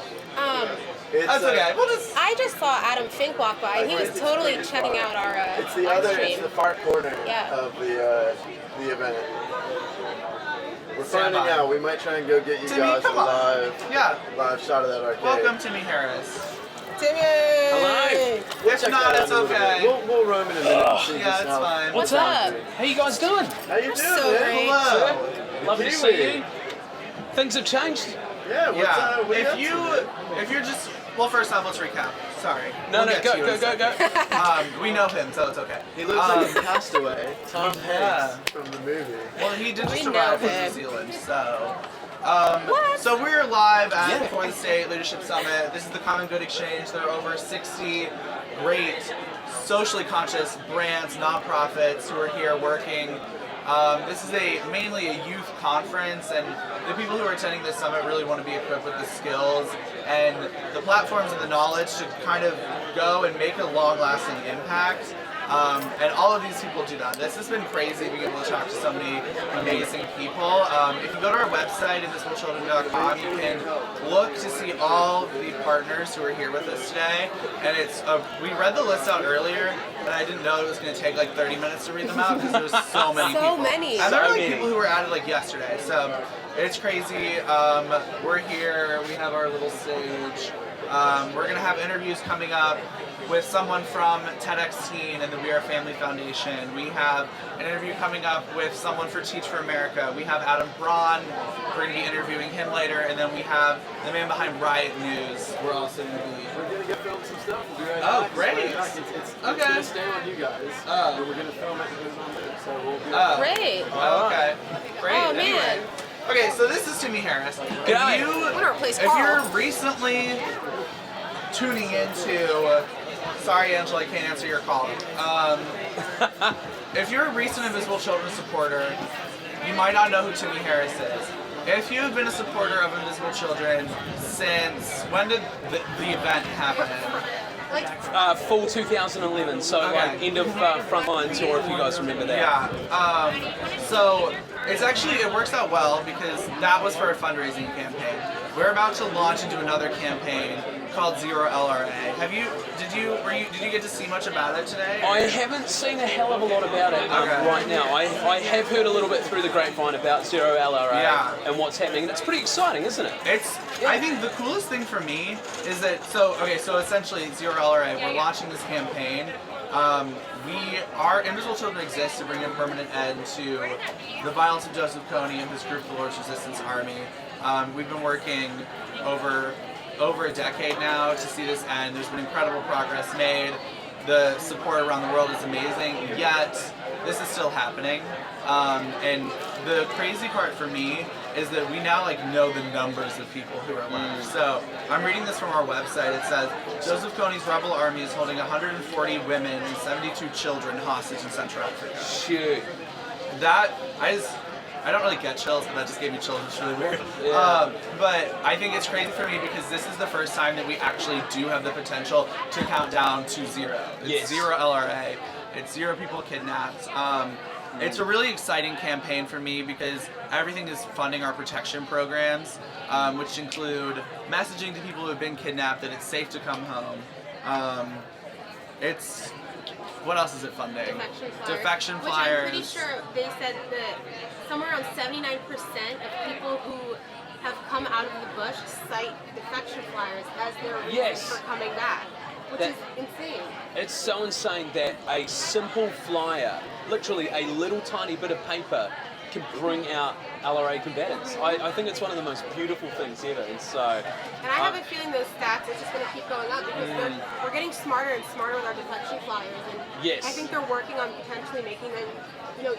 That's okay. We'll just... I just saw Adam Fink walk by, and he was totally checking out our It's the live other, stream. it's the far corner Yeah. of the event. We're finding out. We might try and go get you Timmy, guys a come on. live shot of that arcade. Welcome, Timmy Harris. Timmy! Hello. If not, it's okay. We'll roam in a minute. and see Yeah, just it's how- fine. What's up? How you guys doing? How you doing, So man? great. Hello. Lovely to see you. Things have changed. Yeah. What's Yeah. what are If you up to? if you're just, well, first off, let's recap. Sorry. No, We'll get to you in a go. second. We know him, so it's okay. He looks like a castaway. Tom Yeah. Hanks from the movie. Well, he did just We arrive know from New him. Zealand, so. So we're live at For the State Leadership Summit. This is the Common Good Exchange. There are over 60 great socially conscious brands, nonprofits who are here working. This is mainly a youth conference, and the people who are attending this summit really want to be equipped with the skills and the platforms and the knowledge to kind of go and make a long-lasting impact. And all of these people do that. This has been crazy being able to talk to so many amazing people. If you go to our website, invisiblechildren.com, you can look to see all the partners who are here with us today. And it's we read the list out earlier, and I didn't know it was going to take like 30 minutes to read them out because there's so many people. So many. And there are like people who were added like yesterday, so it's crazy. We're here. We have our little stage. We're going to have interviews coming up with someone from TedxTeen and the We Are Family Foundation. We have an interview coming up with someone for Teach for America. We have Adam Braun. We're going to be interviewing him later. And then we have the man behind Riot News. We're also going to be... We're gonna go film some stuff. We'll be right Oh, back. great. It's gonna stay on you guys. We're gonna film it and put it on there. So we'll be right back. Great. Oh, okay. Great. Oh, Anyway. man. Okay, so this is Timmy Harris. I'm gonna replace If Carl. you're recently tuning into, sorry Angela, I can't answer your call. If you're a recent Invisible Children supporter, you might not know who Timmy Harris is. If you've been a supporter of Invisible Children since, when did the event happen? Fall 2011, so like end of Frontline tour, if you guys remember that. Yeah. So it's actually, it works out well because that was for a fundraising campaign. We're about to launch into another campaign called Zero LRA. Did you get to see much about it today? I haven't seen a hell of a lot about it right now. I have heard a little bit through the grapevine about Zero LRA and what's happening, and it's pretty exciting, isn't it? I think the coolest thing for me is that, so essentially Zero LRA, we're launching this campaign. Our Invisible Children exists to bring a permanent end to the violence of Joseph Caine and his group, the Lord's Resistance Army. We've been working over a decade now to see this end. There's been incredible progress made. The support around the world is amazing, yet this is still happening. And the crazy part for me is that we now know the numbers of people who are left. So I'm reading this from our website. It says Joseph Kony's rebel army is holding 140 women and 72 children hostage in Central Africa. Shoot. That I don't really get chills, but that just gave me chills. It's really weird. Yeah. But I think it's crazy for me because this is the first time that we actually do have the potential to count down to zero. It's Zero LRA. It's 0 people kidnapped. It's a really exciting campaign for me because everything is funding our protection programs, which include messaging to people who have been kidnapped that it's safe to come home. What else is it funding? Defection flyers. Which I'm pretty sure they said that somewhere around 79% of people who have come out of the bush cite defection flyers as their reason for coming back, which is insane. It's so insane that a simple flyer, literally a little tiny bit of paper, can bring out LRA combatants. I think it's one of the most beautiful things ever, and so... And I have a feeling those stats are just going to keep going up because we're getting smarter and smarter with our deflection flyers, and I think they're working on potentially making them,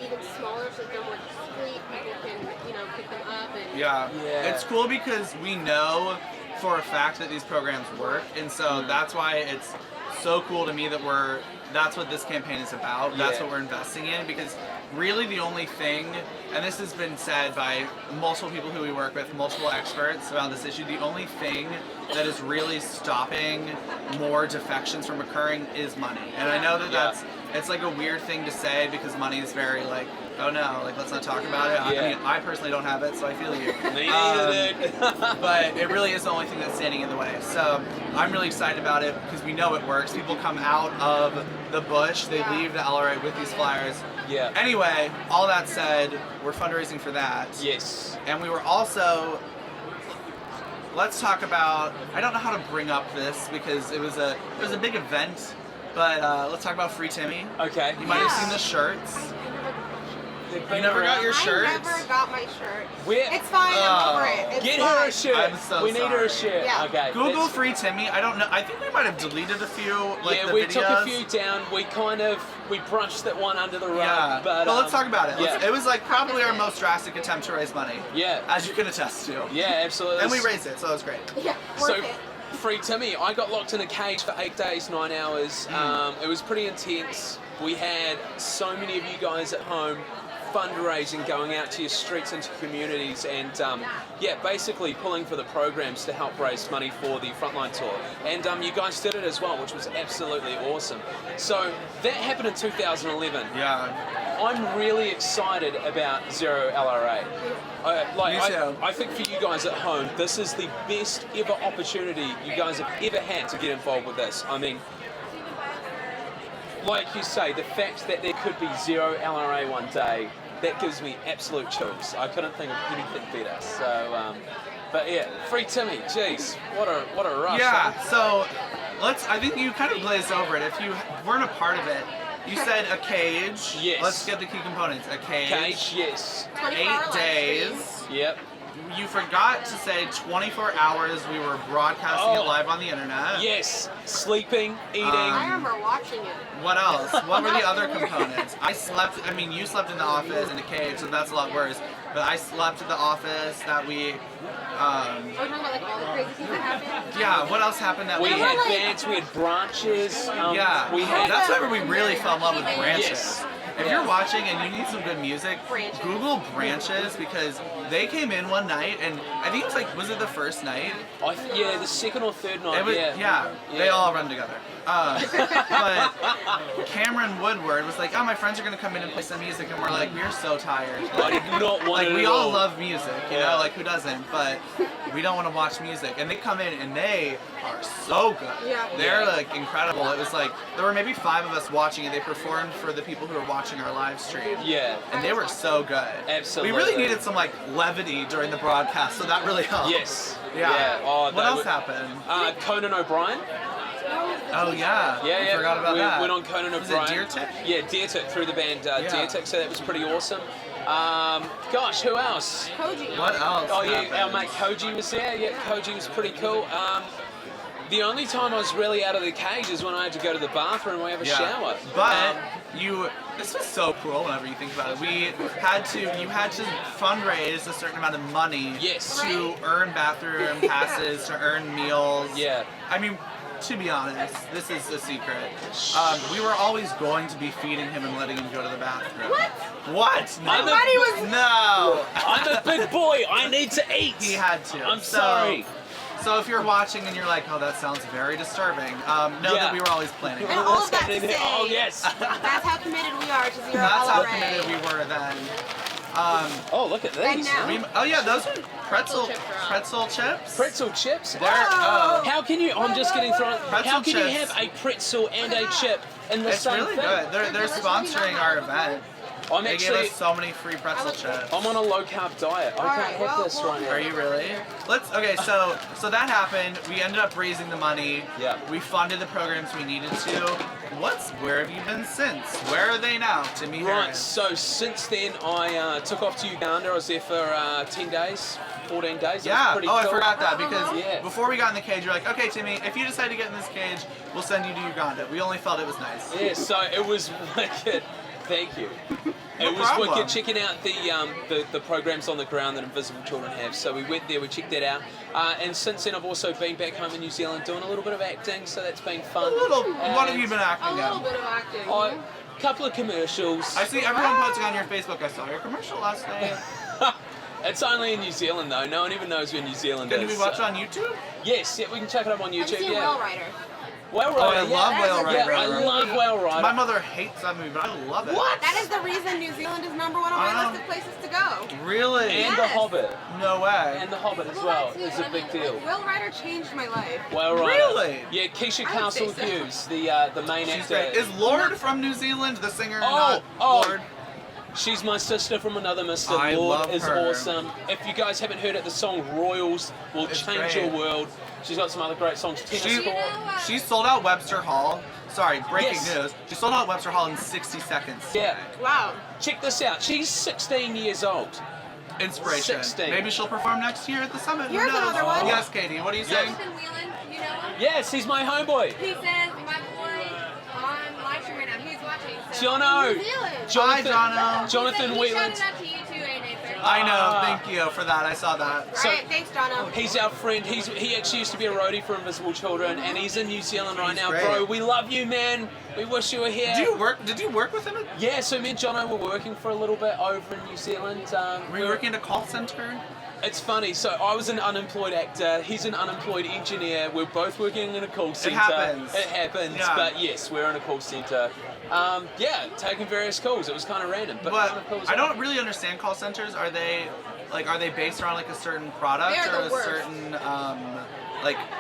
even smaller so that they're more discreet, people can, pick them up and... It's cool because we know for a fact that these programs work, and so that's why it's so cool to me that that's what this campaign is about. That's what we're investing in, because really the only thing, and this has been said by multiple people who we work with, multiple experts about this issue, the only thing that is really stopping more defections from occurring is money. And I know that it's like a weird thing to say because money is very like, oh no, like let's not talk about it. I mean, I personally don't have it, so I feel you. Me neither, dude. But it really is the only thing that's standing in the way. So I'm really excited about it because we know it works. People come out of the bush, they leave the LRA with these flyers. Yeah. Anyway, all that said, we're fundraising for that. Yes. And we were also, let's talk about, I don't know how to bring up this because it was a big event, but let's talk about Free Timmy. Okay. You might have seen the shirts. You never got your shirt? I never got my shirt. Where? It's fine, I'm over it. It's Get fine. her a shirt. I'm so we need her a sorry. shirt. Yeah. Okay. Google Free Timmy. I don't know. I think we might have deleted a few. Like, yeah, we took a few down. We brushed that one under the rug. Yeah, but let's talk about it. Yeah. It was like probably our most drastic attempt to raise money. Yeah. As you can attest to. Yeah, absolutely. And we raised it, so it was great. Yeah, So, Free Timmy, I got locked in a cage for 8 days, 9 hours. It was pretty intense. We had so many of you guys at home fundraising, going out to your streets and to communities, and basically pulling for the programs to help raise money for the Frontline Tour. And you guys did it as well, which was absolutely awesome. So that happened in 2011. Yeah. I'm really excited about Zero LRA. I think for you guys at home, this is the best ever opportunity you guys have ever had to get involved with this. I mean, like you say, the fact that there could be Zero LRA one day, that gives me absolute chills. I couldn't think of anything better. So, but yeah, Free Timmy, jeez, what a rush. Yeah, huh? so I think you kind of glazed over it. If you weren't a part of it, you said a cage. Yes. Let's get the key components. A cage. Cage, yes. 8 days. Yep. You forgot to say 24 hours we were broadcasting it live on the internet. Yes. Sleeping, eating. I remember watching it. What else? What were the other components? I mean, you slept in the office in a cage, so that's a lot worse. But I slept at the office that week. Are we talking about like all the crazy things that happened? Yeah, what else happened that we week? had bands, we had branches. Yeah, we had. that's whenever we really fell in love with branches. Yes. If you're watching and you need some good music, Google Branches because they came in one night and I think it was like, was it the first night? Yeah, the second or third night. It was, yeah, they all run together. But Cameron Woodward was like, oh, my friends are going to come in and play some music, and we're like, we're so tired. I did not want like, it we at all all. love music, you know, like who doesn't? But we don't want to watch music. And they come in and they are so good. Yeah. They're like incredible. It was like, there were maybe 5 of us watching it. They performed for the people who were watching our live stream. Yeah. And they were so good. Absolutely. We really needed some like levity during the broadcast, so that really helped. Yes. Yeah. Oh, what else happened? Conan O'Brien. Oh yeah. Yeah. I forgot about we that. went on Conan Was O'Brien. it Deer Tick? Yeah, Deer Tick through the band Deer Tick, so that was pretty awesome. Gosh, who else? Koji. What else? Oh yeah, happened? our mate Koji was there. Yeah, Koji was pretty cool. The only time I was really out of the cage is when I had to go to the bathroom or have a shower. But this was so cool whenever you think about it. You had to fundraise a certain amount of money to earn bathroom passes, to earn meals. Yeah. I mean, to be honest, this is a secret. We were always going to be feeding him and letting him go to the bathroom. What? No. No. I'm a big boy. I need to eat. He had to. I'm sorry. So if you're watching and you're like, oh, that sounds very disturbing, know that we were always planning on And all of that to say, oh yes. That's how committed we are to Zero That's how LRA. committed we were then. Oh, look at And these. now. Oh yeah, those are pretzel chips. Pretzel chips? They're, how can you? I'm just getting thrown. Pretzel How can you chips. have a pretzel and a chip in the It's same really thing? good. They're sponsoring our event. They gave us so many free pretzel chips. I'm on a low carb diet. I can't have this right now. Are you really? So that happened. We ended up raising the money. Yeah. We funded the programs we needed to. Where have you been since? Where are they now? Timmy Right, Harris. so since then I took off to Uganda. I was there for 10 days, 14 days. It Yeah. was pretty I cool. forgot that because before we got in the cage, you're like, okay, Timmy, if you decide to get in this cage, we'll send you to Uganda. We only felt it was nice. Yeah, so it was wicked. Thank you. No It was problem. wicked checking out the programs on the ground that Invisible Children have. So we went there, we checked that out. And since then I've also been back home in New Zealand doing a little bit of acting, so that's been fun. What have you been acting A little in? bit of acting. Couple of commercials. I see everyone posting on your Facebook. I saw your commercial last night. It's only in New Zealand though. No one even knows where New Zealand is. Can we watch it on YouTube? Yes, yeah, we can check it up on YouTube. Have you seen Whale Rider? Whale Oh, Rider. I love Whale Rider. Yeah, I love Whale Rider. My mother hates that movie, but I love it. What? That is the reason New Zealand is #1 on my list of places to go. Really? And The Hobbit. No way. And The Hobbit as well is a big deal. Whale Rider changed my life. Whale Rider. Really? Yeah, Keisha I would say Castle so. Hughes, the main She's actor. great. Is Lord from New Zealand the singer? Oh, Lord. She's my sister from another mister. I Lord love is her. awesome. If you guys haven't heard it, the song Royals will It's change great. your world. She's got some other great songs. Tennis Court. She sold out Webster Hall. Sorry, breaking Yes. news. She sold out Webster Hall in 60 seconds. Yeah. Wow. Check this out. She's 16 years old. Inspiration. 16. Maybe she'll perform next year at the summit. Here's Who knows? another one. Yes, Katie. What are you saying? Jonathan Whelan, you know him? Yes, he's my homeboy. He says, my boy on live stream right now, he's watching. So Jono. New Zealand. Hi, Jono. Jonathan He Whelan. shouted out to you too, Nathan. I know. Thank you for that. I saw that. So- Alright, thanks, Jono. He's our friend. He actually used to be a roadie for Invisible Children, and he's in New Zealand right now, great. bro. We love you, man. We wish you were here. Did you work with him? Yeah, so me and Jono were working for a little bit over in New Zealand. Were you working at a call center? It's funny. So I was an unemployed actor. He's an unemployed engineer. We're both working in a call center. happens. It happens. Yeah. But yes, we're in a call center. Yeah, taking various calls. It was kind of random, but kind of cool as I well. don't really understand call centers. Are they based around like a certain product They are or the a worst. certain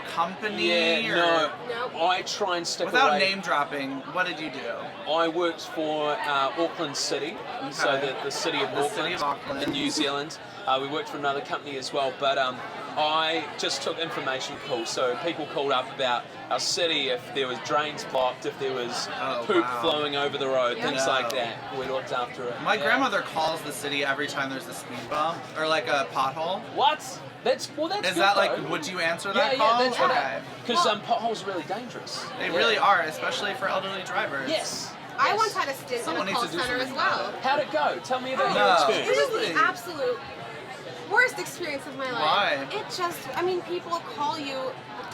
company? Yeah, or no. I try and stick Without away. name dropping, what did you do? I worked for Auckland City, so Okay. the city of The Auckland, city of Auckland. in New Zealand. We worked for another company as well, but I just took information calls. So people called up about our city, if there was drains blocked, if there was poop flowing over the road, things Yeah. like that. We looked after it. My yeah. grandmother calls the city every time there's a speed bump or like a pothole. What? That's Is good, that though. like? Would you answer Yeah, that call? yeah, that's right. Okay. Because potholes are really dangerous. They Yeah. really are, especially for elderly drivers. Yes. I once had a stint Someone in a needs call to do center as something well. about it. How'd it go? Tell me about your No. experience. It was the absolute worst experience of my life. Why? It just, I mean, people call you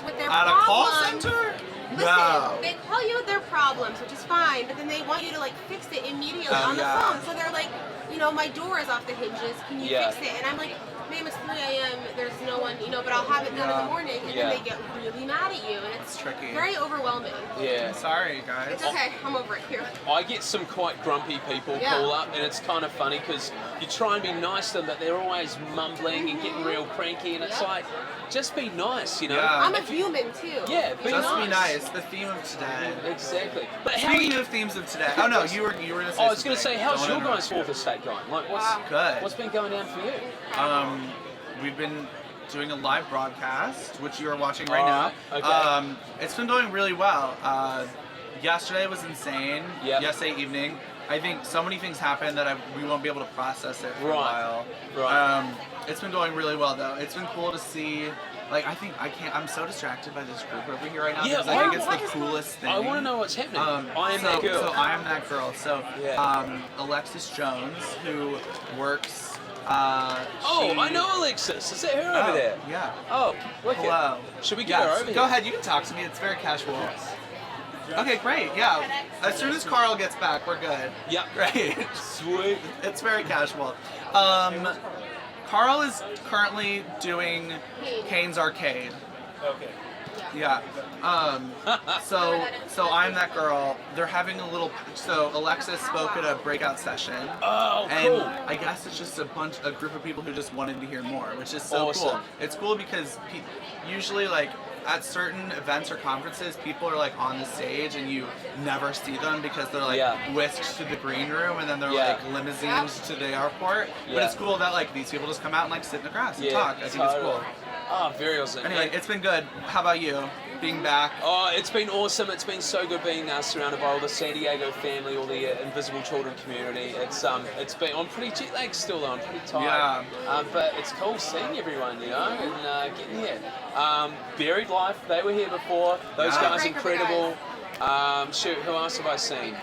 with their At a problems. call center? Listen, No. they call you with their problems, which is fine, but then they want you to like fix it immediately Oh, on the yeah. phone. So they're like, you know, my door is off the hinges. Can you Yeah. fix it? And I'm like, ma'am, it's 3 a.m. There's no one, you know, but I'll have it done in the morning. And Yeah. then they get really mad at you, and it's tricky. very overwhelming. Yeah. Sorry, guys. It's okay. I'm over it. Here. I get some quite grumpy people Yeah. call up, and it's kind of funny because you try and be nice to them, but they're always mumbling and getting real cranky, and it's like, just be nice, you know? Yeah. I'm a human too. Yeah, be Just nice. be nice. The theme of today. Exactly. But how Speaking of themes of today. Oh no, you were gonna say. I was going to say, something. how's Don't your interrupt guys' you. fourth estate going? Like, Good. what's been going down for you? We've been doing a live broadcast, which you are watching right now. Okay. It's been going really well. Yesterday was insane. Yep. Yesterday evening. I think so many things happened that we won't be able to process it for a Right. while. Right. It's been going really well though. It's been cool to see. Like I'm so distracted by this group over here right now Yeah, because I think it's the coolest thing. I want to know what's happening. I am so, that girl. So I am that girl. So Yeah. Alexis Jones, who works. I know Alexis. Is that her Oh, over there? Yeah. Oh, look Hello. Should we get her over here? Go ahead. You can talk to me. It's very casual. Okay, great. Yeah. As soon as Carl gets back, we're good. Yep. Great. Sweet. It's very casual. Carl is currently doing Caine's Arcade. Okay. Yeah. So I'm that girl. They're having a little. So Alexis spoke at a breakout session. Oh, and cool. I guess it's just a group of people who just wanted to hear more, which is so Awesome. cool. It's cool because usually like at certain events or conferences, people are like on the stage and you never see them because they're like whisked to the green room and then they're like limousines to the airport. But Yeah. it's cool that like these people just come out and like sit in the grass and Yeah, talk. I think it's totally. cool. Oh, very awesome. Anyway, it's been good. How about you? Being back? Oh, it's been awesome. It's been so good being surrounded by all the San Diego family, all the Invisible Children community. It's been. I'm pretty jet lagged still though. I'm pretty tired. But it's cool seeing everyone, you know, and getting here. Buried Life. They were here before. Those guys incredible. Shoot, who else have I seen?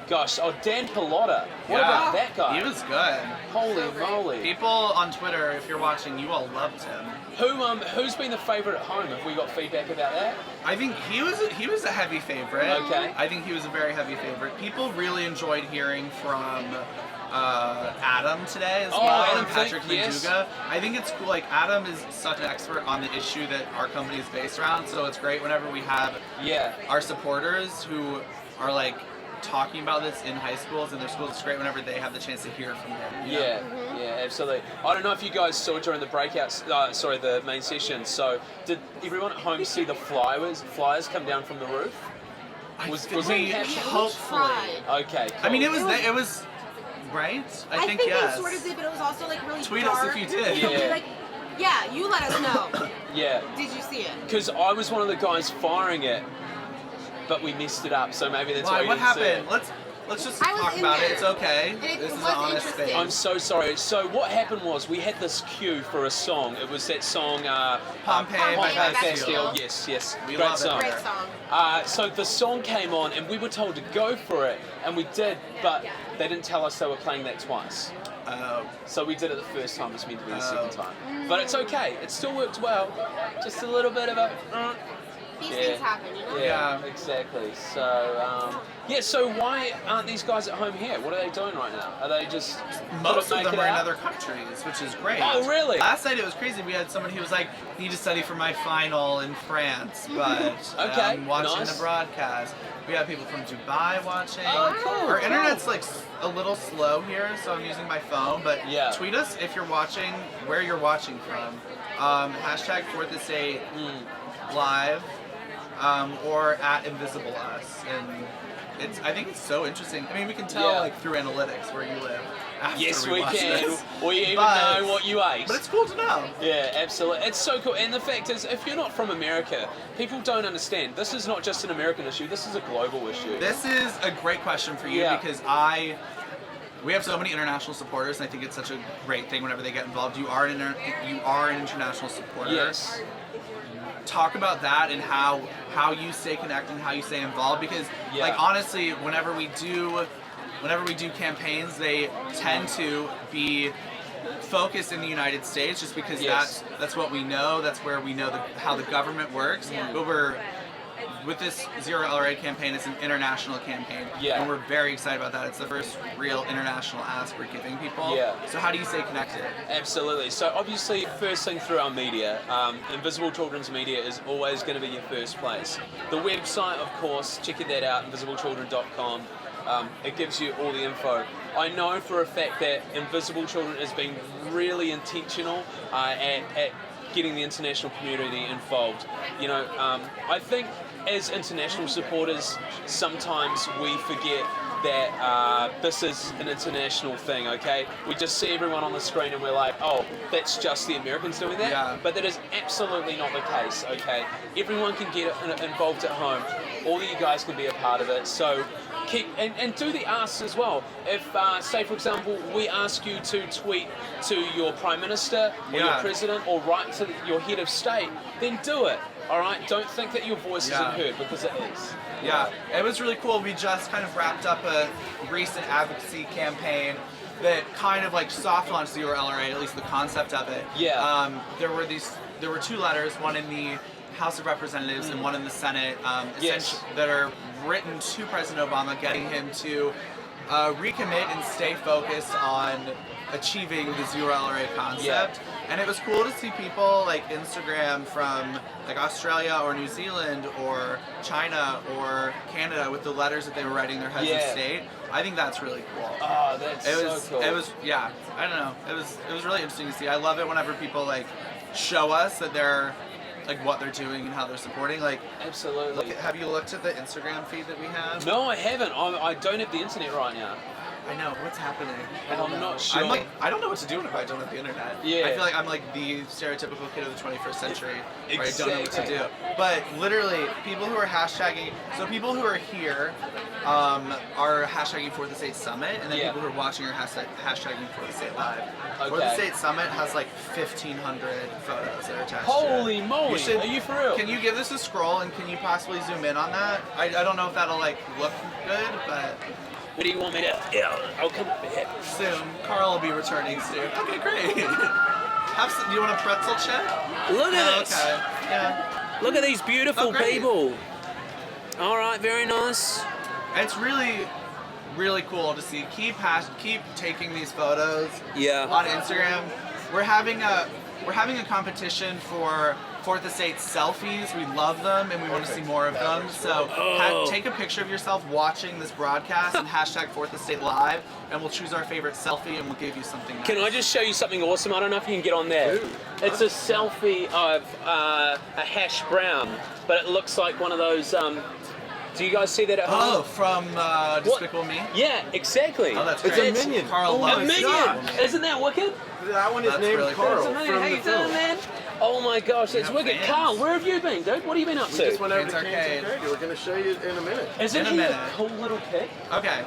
Gosh, Dan Pilotta. What about that guy? He was good. Holy moly. People on Twitter, if you're watching, you all loved him. Who's been the favorite at home? Have we got feedback about that? I think he was a heavy favorite. Okay. I think he was a very heavy favorite. People really enjoyed hearing from Adam today as well, and Patrick Manduga. I think it's cool. Like, Adam is such an expert on the issue that our company is based around, so it's great whenever we have our supporters who are like talking about this in high schools and their schools. It's great whenever they have the chance to hear from them. Yeah, absolutely. I don't know if you guys saw during the breakouts, the main session. So did everyone at home see the flyers come down from the roof? Was it hopefully. Okay. Cool. I mean, it was right. I think yes. They sort of did, but it was also like really Tweet dark. us if you did. Yeah. You let us know. Yeah. Did you see it? Because I was one of the guys firing it, but we messed it up. So maybe that's why you what didn't see happened? it. Let's just talk about it. It's okay. This is an honest space. I'm so sorry. So what happened was we had this cue for a song. It was that song Pompeii by Bastille. Yes. We Great love song. it. Great song. So the song came on and we were told to go for it, and we did, but they didn't tell us they were playing that twice. So we did it the first time. It's meant to be the second time, but it's okay. It still worked well. Just a little bit of a. These things happen, you know? Yeah, exactly. So, so why aren't these guys at home here? What are they doing right now? Are they just... Most of them are in other countries, which is great. Oh, really? Last night it was crazy. We had someone who was like, need to study for my final in France, but I'm watching the broadcast. We have people from Dubai watching. Oh, cool. Our internet's like a little slow here, so I'm using my phone, but tweet us if you're watching, where you're watching from. Hashtag 4th Estate Live. Or at Invisible Us, and I think it's so interesting. I mean, we can tell like through analytics where you live. Yes, we can. This. We even know what you ate. But it's cool to know. Yeah, absolutely. It's so cool. And the fact is, if you're not from America, people don't understand. This is not just an American issue. This is a global issue. This is a great question for you because we have so many international supporters, and I think it's such a great thing whenever they get involved. You are an international supporter. Yes. Talk about that and how you stay connected and how you stay involved, because like honestly, whenever we do campaigns, they tend to be focused in the United States just because that's what we know, that's where we know how the government works. But with this Zero LRA campaign, it's an international campaign, and we're very excited about that. It's the first real international ask we're giving people. So how do you stay connected? Absolutely. So obviously, first thing through our media, Invisible Children's Media is always going to be your first place. The website, of course, checking that out, invisibleChildren.com. It gives you all the info. I know for a fact that Invisible Children has been really intentional at getting the international community involved. You know, I think as international supporters, sometimes we forget that this is an international thing, okay? We just see everyone on the screen and we're like, oh, that's just the Americans doing that? But that is absolutely not the case, okay? Everyone can get involved at home. All of you guys can be a part of it. So keep, and do the asks as well. If, say for example, we ask you to tweet to your Prime Minister or your President or write to your head of state, then do it. All right, don't think that your voice isn't heard, because it is. Yeah, it was really cool. We just kind of wrapped up a recent advocacy campaign that kind of like soft launched Zero LRA, at least the concept of it. There were two letters, one in the House of Representatives and one in the Senate, that are written to President Obama, getting him to recommit and stay focused on achieving the Zero LRA concept. And it was cool to see people like Instagram from like Australia or New Zealand or China or Canada with the letters that they were writing their heads of state. I think that's really cool. Oh, that's so cool. It was, I don't know. It was really interesting to see. I love it whenever people like show us that they're like what they're doing and how they're supporting. Like, absolutely. Have you looked at the Instagram feed that we have? No, I haven't. I don't have the internet right now. I know, what's happening? I'm not sure. I'm like, I don't know what to do if I don't have the internet. I feel like I'm like the stereotypical kid of the 21st century where I don't know what to do. But literally, people who are hashtagging, so people who are here are hashtagging 4th Estate Summit, and then people who are watching are hashtagging 4th Estate Live. 4th Estate Summit has like 1,500 photos that are attached Holy to it. moly, are you for real? Can you give this a scroll, and can you possibly zoom in on that? I don't know if that'll like look good, but... What do you want me to? Yeah, I'll come up here. Soon. Carl will be returning soon. Okay, great. Have some, do you want a pretzel chip? Look at this. Okay. Yeah. Look at these beautiful people. All right, very nice. It's really, really cool to see. Keep taking these photos. Yeah. On Instagram, we're having a competition for 4th Estate selfies. We love them and we want to see more of them. So take a picture of yourself watching this broadcast and hashtag 4th Estate Live, and we'll choose our favorite selfie and we'll give you something nice. Can I just show you something awesome? I don't know if you can get on there. It's a selfie of a hash brown, but it looks like one of those. Do you guys see that at home? Oh, from Despicable Me? Yeah, exactly. Oh, that's It's great. a minion. Carl loves A minion! Isn't that wicked? That one is named really Carl. cool. How From you the film. doing, man? Oh my gosh, it's wicked. fans. Carl, where have you been, dude? What have you been up We to? just went over to Caine's Caine's Arcade. Arcade. We're going to show you in a minute. Isn't In a he minute. a cool little kid? Okay.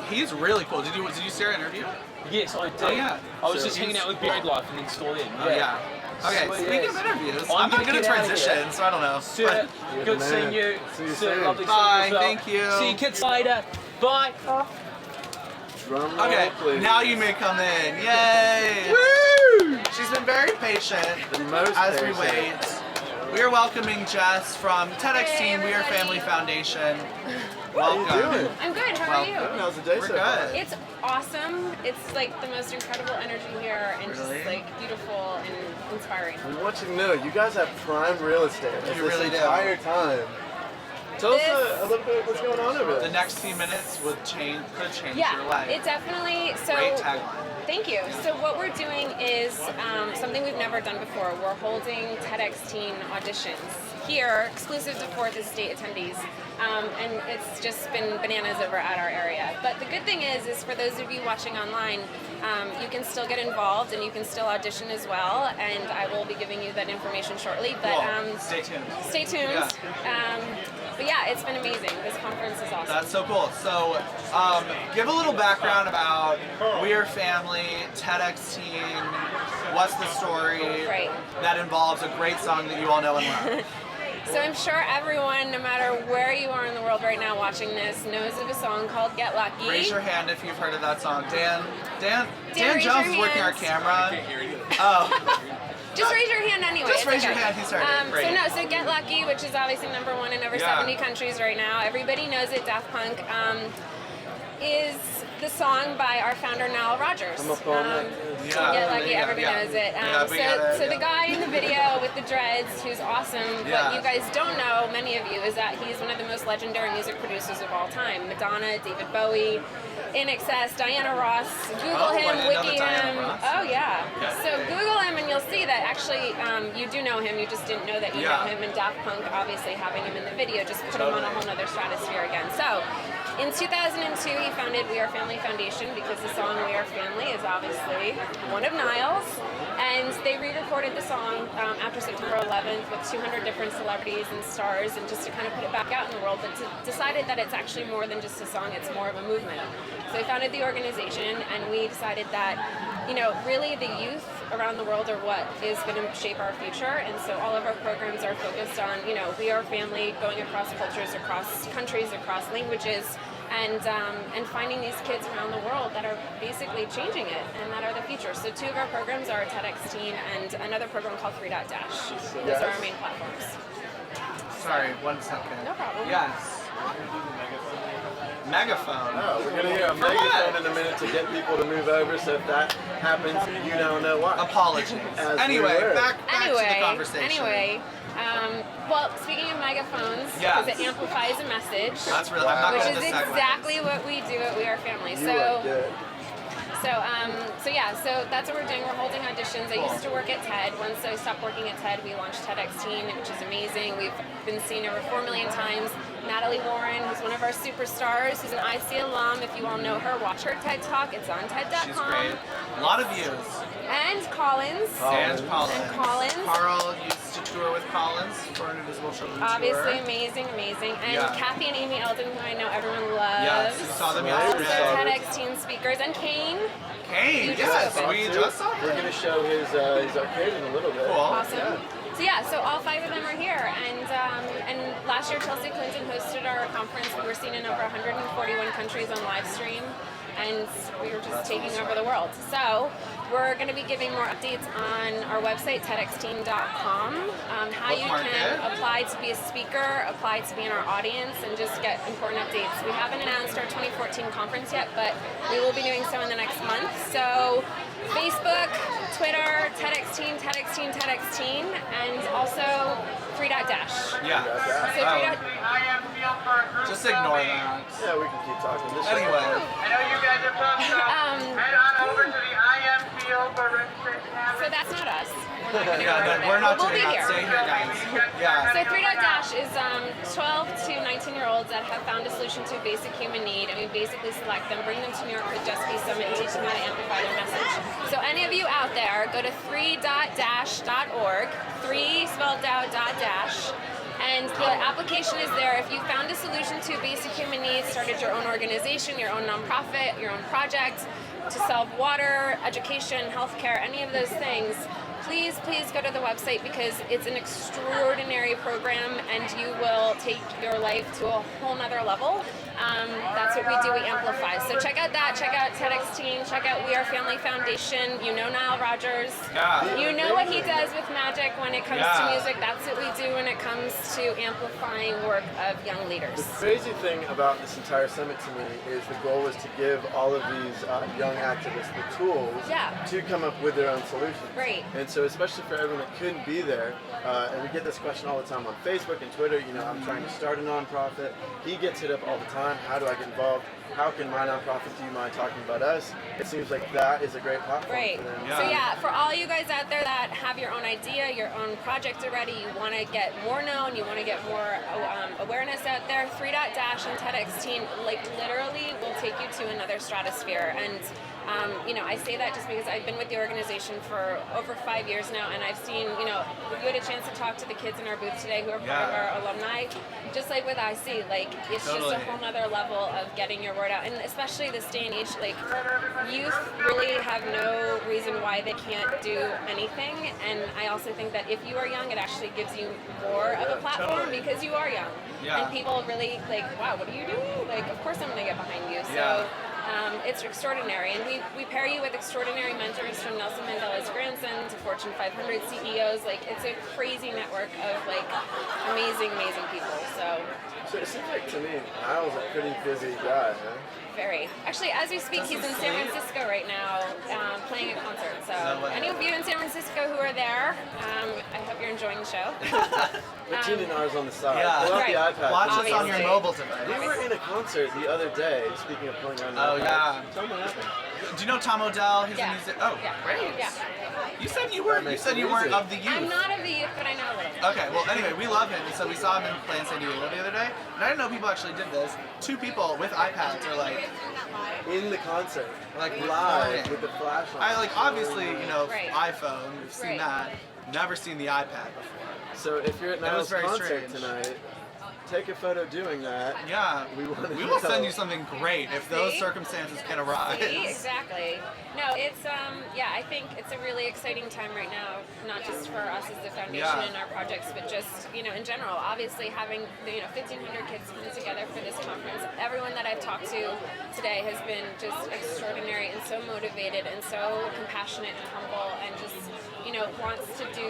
He's really cool. Did you see our interview? Yes, I did. Oh, yeah. I was So just hanging he's out with cool. Buried Life and then still in. Oh, yeah. Okay, Sweet speaking as. of interviews, I'm I'm not gonna good at get out of transition, here. so I don't know. Sir, good man. seeing you. See you Sir, soon. lovely Bye, seeing you as well. thank you. See you kids later. Bye. Drum roll, Okay, please. now you may come in. Yay! Woo! She's been very patient The most as patient. we wait. We are welcoming Jess from TedxTeen We Are Family Foundation. Welcome. How you doing? I'm good. How are you? How's the day We're so far? good. It's awesome. It's like the most incredible energy here, and Really? just like beautiful and inspiring. We want you to know, you guys have prime real estate You this really do. entire time. Tell us This- a little bit what's going on over there. The next few minutes could change Yeah, your life. it definitely. So Great tagline. thank you. So what we're doing is something we've never done before. We're holding TedxTeen auditions here, exclusive to 4th Estate attendees. And it's just been bananas over at our area. But the good thing is for those of you watching online, you can still get involved and you can still audition as well. And I will be giving you that information shortly. But Cool. Stay tuned. stay tuned. Yeah. But yeah, it's been amazing. This conference is awesome. That's so cool. So, give a little background about We Are Family, TedxTeen. What's the story that involves a great song that you all know and love? So I'm sure everyone, no matter where you are in the world right now watching this, knows of a song called Get Lucky. Raise your hand if you've heard of that song. Dan raise Jones your is working our hands. camera. Oh. Just raise your hand anyway. Just it's raise your okay. hand, he's heard it. Great. So Get Lucky, which is obviously #1 in over 70 countries right now. Everybody knows it. Daft Punk is the song by our founder, Nile Rodgers. Get Lucky, everybody knows it. So the guy in the video with the dreads, who's awesome, what you guys don't know, many of you, is that he's one of the most legendary music producers of all time. Madonna, David Bowie, InXS, Diana Ross. Google him, wiki him. Oh yeah. So Google him and you'll see that actually you do know him, you just didn't know that you know him. And Daft Punk, obviously having him in the video, just put him on a whole nother stratosphere again. So in 2002, he founded We Are Family Foundation because the song We Are Family is obviously one of Nile's. And they re-recorded the song after September 11th with 200 different celebrities and stars, and just to kind of put it back out in the world, but decided that it's actually more than just a song, it's more of a movement. So they founded the organization, and we decided that, you know, really the youth around the world are what is going to shape our future, and so all of our programs are focused on, you know, We Are Family, going across cultures, across countries, across languages, and finding these kids around the world that are basically changing it and that are the future. So 2 of our programs are TedxTeen and another program called 3.Dash. Those are our main platforms. Sorry, 1 second. No problem. Yes. Megaphone. Oh, we're going to hear a megaphone in a minute to get people to move over, so if that happens, you don't know why. Apologies. Anyway, back to the conversation. Anyway, well, speaking of megaphones, because it amplifies a message, That's really, I'm not which good is at the exactly what we do at We Are Family. So that's what we're doing. We're holding auditions. I used to work at TED. Once I stopped working at TED, we launched TedxTeen, which is amazing. We've been seen over 4 million times. Natalie Warren, who's one of our superstars, who's an IC alum. If you all know her, watch her TED Talk. It's on TED.com. She's great. A lot of views. And Collins. And Collins. And Collins. Carl used to tour with Collins for an Invisible Children Obviously, tour. amazing. And Yeah. Kathy and Amy Eldon, who I know everyone loves. Yes, we saw them Also yesterday. TedxTeen speakers. And Caine. Caine, You just yes, opened. we just saw We're going to show his arcade in a little bit. Cool. Awesome. So so all 5 of them are here, and last year Chelsea Clinton hosted our conference. We were seen in over 141 countries on live stream, and we were just taking over the world. So we're going to be giving more updates on our website, TedxTeen.com, how you can apply to be a speaker, apply to be in our audience, and just get important updates. We haven't announced our 2014 conference yet, but we will be doing so in the next month. So Facebook, Twitter, TedxTeen, and also 3.dash. Yeah. So just ignore that. Yeah, we can keep talking. Anyway. I know you guys are pumped up. Head on over to the IM field for registration. So that's not us. We're not we'll doing be that. here. Stay here, guys. Yeah. So 3.dash is 12 to 19-year-olds that have found a solution to a basic human need, and we basically select them, bring them to New York for Just Be Summit, and teach them how to amplify their message. So any of you out there, go to 3.dash.org, 3 spelled out .dash, and the application is there. If you found a solution to basic human needs, started your own organization, your own nonprofit, your own project to solve water, education, healthcare, any of those things, please go to the website, because it's an extraordinary program and you will take your life to a whole nother level. That's what we do, we amplify. So check out that, check out TedxTeen, check out We Are Family Foundation. You know Nile Rodgers. Yeah. You know what he does with magic when it comes to music. That's what we do when it comes to amplifying work of young leaders. The crazy thing about this entire summit to me is the goal was to give all of these young activists the tools to come up with their own solutions. Right. And so especially for everyone that couldn't be there, and we get this question all the time on Facebook and Twitter, you know, I'm trying to start a nonprofit. He gets hit up all the time. How do I get involved? How can my nonprofit, do you mind talking about us? It seems like that is a great platform for them. So yeah, for all you guys out there that have your own idea, your own project already, you want to get more known, you want to get more awareness out there, 3.dash and TedxTeen like literally will take you to another stratosphere. And you know, I say that just because I've been with the organization for over 5 years now, and I've seen, you know, you had a chance to talk to the kids in our booth today who are part of our alumni. Just like with IC, like it's just a whole nother level of getting your word out, and especially this day and age, like youth really have no reason why they can't do anything. And I also think that if you are young, it actually gives you more of a platform because you are young, and people really like, wow, what do you do? Like, of course I'm gonna get behind you. So. It's extraordinary, and we pair you with extraordinary mentors from Nelson Mandela's grandson to Fortune 500 CEOs. Like, it's a crazy network of like amazing people. So it seems like to me, Niall's a pretty busy guy, huh? Very. Actually, as we speak, he's in San Francisco right now playing a concert. So any of you in San Francisco who are there, I hope you're enjoying the show. We're tuning ours on the side. Yeah. Pull out the iPad. Watch us on your mobile device. We were in a concert the other day, speaking of pulling on the Oh, iPad. yeah. Tell me what happened. Do you know Tom O'Dell? He's a music. Oh, great. Yeah. You said you weren't. You said you weren't of the youth. I'm not of the youth, but I know a little. Okay. Well, anyway, we love him. So we saw him play in San Diego the other day, and I didn't know people actually did this. 2 people with iPads are like in the concert, like live with the flashlight. I like obviously iPhone. We've seen that. Never seen the iPad before. So if you're at Niall's concert tonight, take a photo doing that. Yeah. We will send you something great if those circumstances can arise. See? Exactly. No, it's I think it's a really exciting time right now, not just for us as the foundation and our projects, but just, you know, in general. Obviously having 1,500 kids come together for this conference. Everyone that I've talked to today has been just extraordinary and so motivated and so compassionate and humble and just, you know, wants to do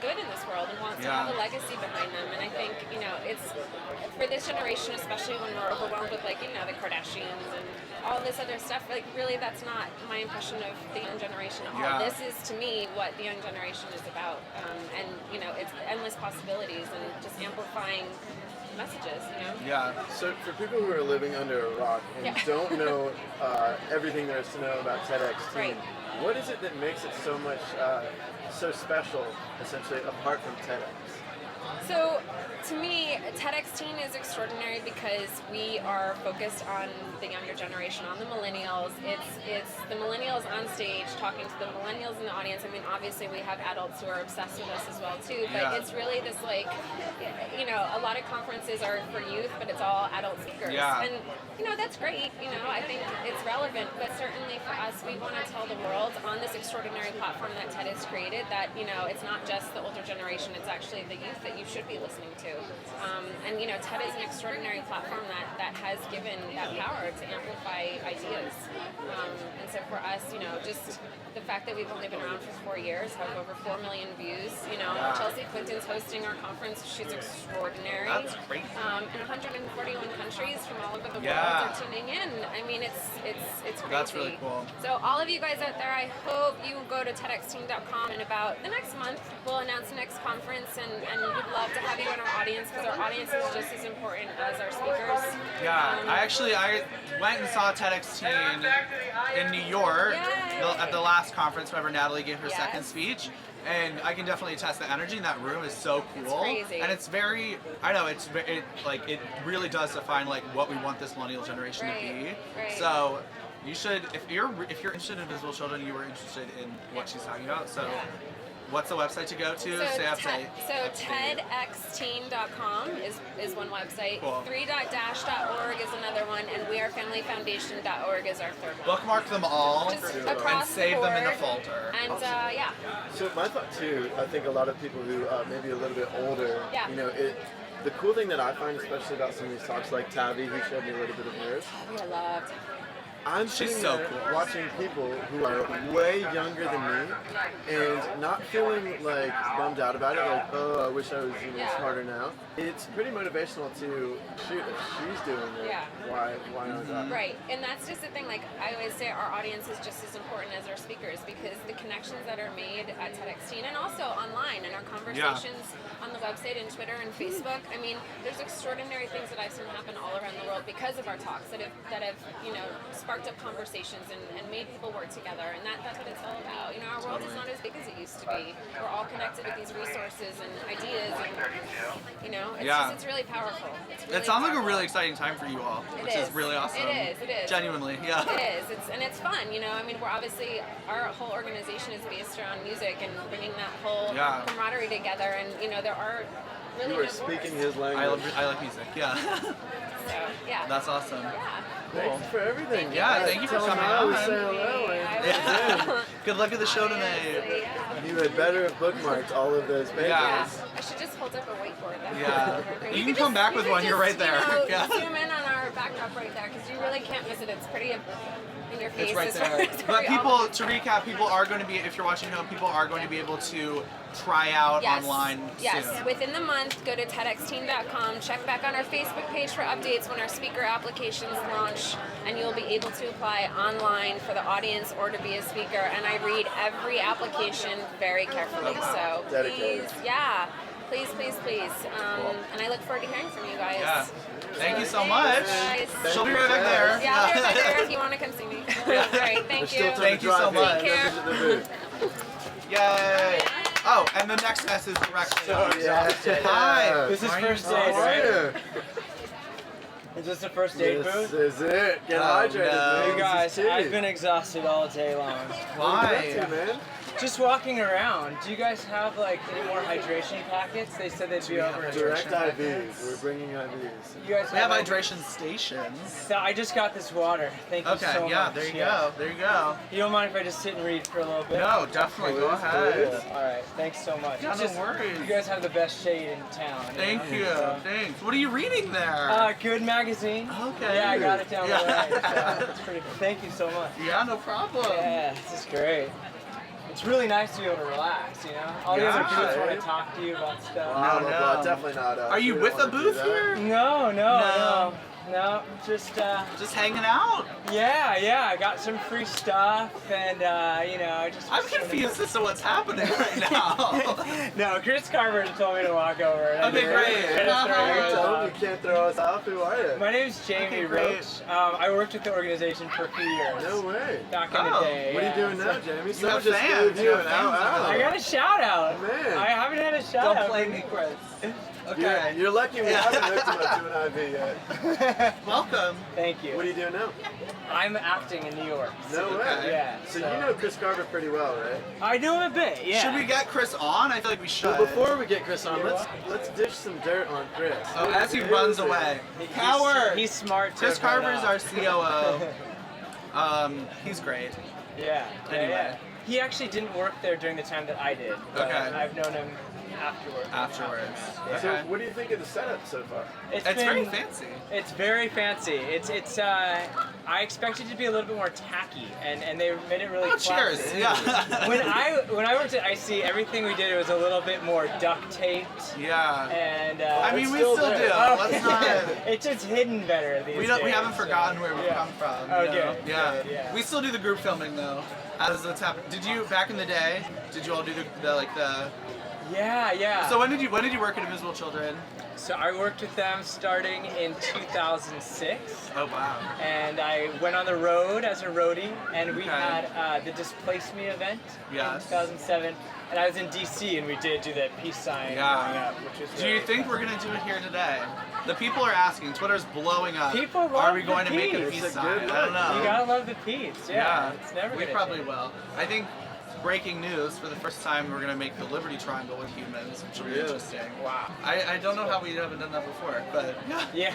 good in this world and wants to have a legacy behind them. And I think, you know, it's for this generation, especially when we're overwhelmed with, like, you know, the Kardashians and all this other stuff, like, really that's not my impression of the young generation. All this is, to me, what the young generation is about. And, you know, it's endless possibilities and just amplifying messages, you know? Yeah. So for people who are living under a rock and don't know everything there is to know about TedxTeen, what is it that makes it so much, so special, essentially, apart from TEDx? So, to me, TedxTeen is extraordinary because we are focused on the younger generation, on the millennials. It's the millennials on stage talking to the millennials in the audience. I mean, obviously we have adults who are obsessed with us as well too, but it's really this like, you know, a lot of conferences are for youth, but it's all adult speakers. Yeah. And, you know, that's great. You know, I think it's relevant, but certainly for us, we want to tell the world on this extraordinary platform that TED has created that, you know, it's not just the older generation, it's actually the youth that you should be listening to. And you know, TED is an extraordinary platform that has given that power to amplify ideas. And so for us, you know, just the fact that we've only been around for 4 years, have over 4 million views, you know, Chelsea Clinton's hosting our conference, she's extraordinary. That's great. And 141 countries from all over the world are tuning in. I mean, it's crazy. That's really cool. So all of you guys out there, I hope you go to TedxTeen.com, and about the next month, we'll announce the next conference, and we'd love to have you in our audience, because our audience is just as important as our speakers. Yeah, I went and saw TEDxTeen in New York at the last conference whenever Natalie gave her second speech. And I can definitely attest the energy in that room is so cool. It's crazy. And it's very, I know, it really does define like what we want this millennial generation to be. Right. So you should, if you're interested in Invisible Children, you were interested in what she's talking about. So what's the website to go to? So TedxTeen.com is one website. Cool. 3.dash.org is another one, and weareFamilyFoundation.org is our third one. Bookmark them all Just and across the save them in a board. folder. And So my thought too, I think a lot of people who maybe a little bit older, you know, the cool thing that I find, especially about some of these talks like Tabby, who showed me a little bit of hers. Tabby, I loved. I'm sitting there watching people who are way younger than me and not feeling like bummed out about it, like, oh, I wish I was smarter now. It's pretty motivational to shoot if she's doing it. Why not that? Right, and that's just the thing, like I always say, our audience is just as important as our speakers, because the connections that are made at TEDxTeen and also online in our conversations on the website and Twitter and Facebook, I mean, there's extraordinary things that I've seen happen all around the world because of our talks that have you know, sparked up conversations and made people work together, and that's what it's all about. You know, our world is not as big as it used to be. We're all connected with these resources and ideas, and you know, it's really powerful. It sounds like a really exciting time for you all, which is really awesome. It is. Genuinely, yeah. It is. It's fun, you know. I mean, we're obviously, our whole organization is based around music and bringing that whole camaraderie together, and you know, there are really You are speaking his language. I like music, yeah. So, yeah. That's awesome. Thank you for everything. Thank you for coming on. on. Good luck at the show tonight. You had better have bookmarked all of those pages. Yeah. I should just hold up a whiteboard. You can come back with one. You're right there. You know, zoom in on our backdrop right there, because you really can't miss it. It's pretty in your face. It's right there. But people, to recap, people are going to be, if you're watching at home, people are going to be able to try out online soon. Within the month, go to TEDxTeen.com, check back on our Facebook page for updates when our speaker applications launch, and you'll be able to apply online for the audience or to be a speaker. And I read every application very carefully, so please, please. And I look forward to hearing from you guys. Yeah. Thank you so much. She'll be right back there. Yeah, I'll be right there if you want to come see me. Great, thank you. Thank you so much. Take care. Yay. Oh, and the next S is directly. Hi. This is first aid, right? Is this the first aid booth? This is it. Get hydrated, man. You guys, I've been exhausted all day long. Why? Man? Just walking around. Do you guys have like any more hydration packets? They said they'd be over. Direct IVs. We're bringing IVs. You guys we have hydration stations. So I just got this water. Thank you so much. There you go. There you go. You don't mind if I just sit and read for a little bit? No, definitely. Go ahead. All right. Thanks so much. Yeah, no worries. You guys have the best shade in town. Thank you. Thanks. What are you reading there? Good magazine. Okay. Yeah, I got it down the right. So it's pretty cool. Thank you so much. Yeah, no problem. Yeah, this is great. It's really nice to be able to relax, you know? All the other booths want to talk to you about stuff. No, definitely not. Are you with a booth here? No. No, just hanging out. Yeah. I got some free stuff, and you know, I just. I'm confused as to what's happening right now. No, Chris Carver told me to walk over. Okay, great. You can't throw us off. Who are you? My name's Jamie Roach. I worked with the organization for a few years. No way. Back in the day. What are you yeah. doing now, Jamie? You have fans. I got a shout out. Man. I haven't had a shout out. Don't play me, Chris. Okay. You're lucky we haven't hooked him up to an IV yet. Welcome. Thank you. What are you doing now? I'm acting in New York. No way. Yeah. So you know Chris Carver pretty well, right? I know him a bit. Yeah. Should we get Chris on? I feel like we should. So before we get Chris on, let's dish some dirt on Chris. Oh, as he runs away. Coward. He's smart. Chris Carver's our COO. He's great. Yeah. Anyway. Yeah. He actually didn't work there during the time that I did. But Okay. I've known him afterwards. Yeah. So what do you think of the setup so far? It's very fancy. It's very fancy. It's I expected it to be a little bit more tacky, and they made it really classy. Cheers. Yeah. when I worked at IC, everything we did was a little bit more duct taped. Yeah. And I mean, we still do. Let's not. It's just hidden better these days. We haven't forgotten where we've come from. Oh, you know? good. Yeah. Good, yeah. We still do the group filming though. As it's happened. Did you back in the day? Did you all do the? Yeah. So when did you work at Invisible Children? So I worked with them starting in 2006. Oh wow. And I went on the road as a roadie, and we had the Displace Me event in 2007. And I was in DC, and we did do the peace sign going up, which was Do you think we're gonna do it here today? The people are asking. Twitter's blowing up. People love Are we the going to make a peace. peace sign? I don't know. You gotta love the peace. Yeah. It's never We gonna probably change. will. I think breaking news, for the first time we're gonna make the Liberty Triangle with humans, which will be interesting. Wow. I don't know how we haven't done that before, but yeah.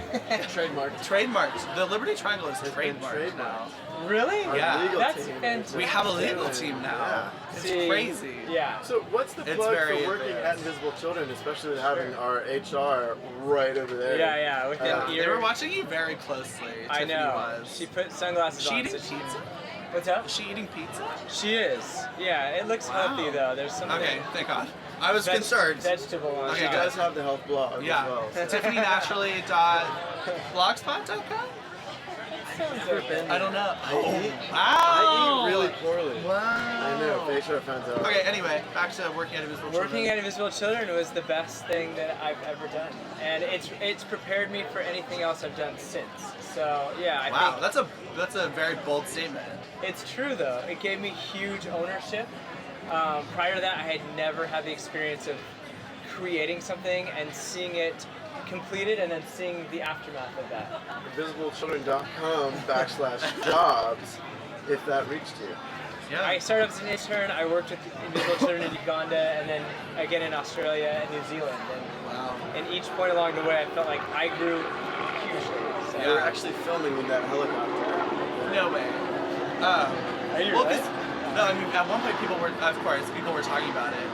Trademarked. The Liberty Triangle is trademarked now. Really? Yeah. That's fantastic. We have a legal team now. It's crazy. Yeah. So what's the It's plug very for working advanced. at Invisible Children, especially with having our HR right over there? Yeah, within ear. They were watching you very closely. I Tiffany know. was. She put sunglasses She on. eating so she- pizza? What's up? Is she eating pizza? She is. Yeah, it looks healthy though. There's something. Okay, thank God. I was concerned. Vegetable on Okay, You top. guys have the health blog Yeah. as well. So. TiffanyNaturally.blogspot.com? I don't know. I eat really poorly. Wow. I know. HR finds out. Okay, anyway, back to working at Invisible Children. Working at Invisible Children was the best thing that I've ever done, and it's prepared me for anything else I've done since. So yeah, I Wow, think that's a very bold statement. it's true though. It gave me huge ownership. Prior to that, I had never had the experience of creating something and seeing it completed and then seeing the aftermath of that. InvisibleChildren.com/jobs if that reached you. Yeah. I started as an intern. I worked with Invisible Children in Uganda and then again in Australia and New Zealand. And each point along the way, I felt like I grew hugely. So. You're actually filming in that helicopter. No way. Are you well, really? 'cause- no, I mean, at one point people were talking about it.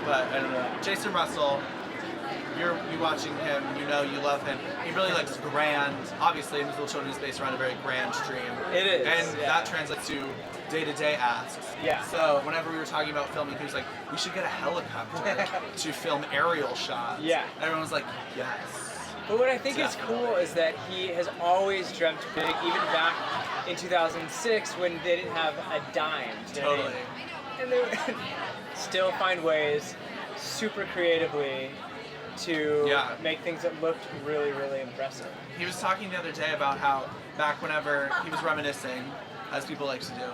But I don't know. Jason Russell, you watching him, you know you love him. He really likes grand. Obviously, Invisible Children is based around a very grand dream. It is, And yeah. that translates to day-to-day asks. Yeah. So whenever we were talking about filming, he was like, we should get a helicopter to film aerial shots. Yeah. Everyone was like, yes. But what I think is cool is that he has always dreamt big, even back in 2006 when they didn't have a dime. You know what I mean? And they would still find ways, super creatively, to make things that looked really, really impressive. He was talking the other day about how back whenever he was reminiscing, as people like to do,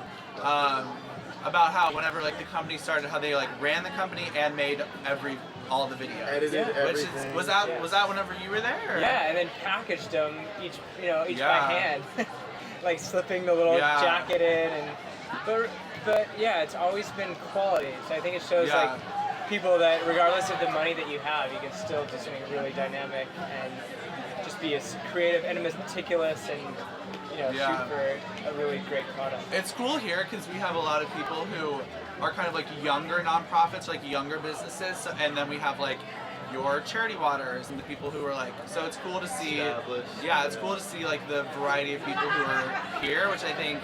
about how whenever like the company started, how they like ran the company and made all the videos. Edited everything. Was that whenever you were there? Or? Yeah, and then packaged them each by Yeah. hand, like slipping the little jacket in, but yeah, it's always been quality. So I think it shows like people that regardless of the money that you have, you can still do something really dynamic and just be as creative and meticulous and shoot for a really great product. It's cool here because we have a lot of people who are kind of like younger nonprofits, like younger businesses, and then we have like your charity waters and the people who are like, so it's cool to see, it's cool to see like the variety of people who are here, which I think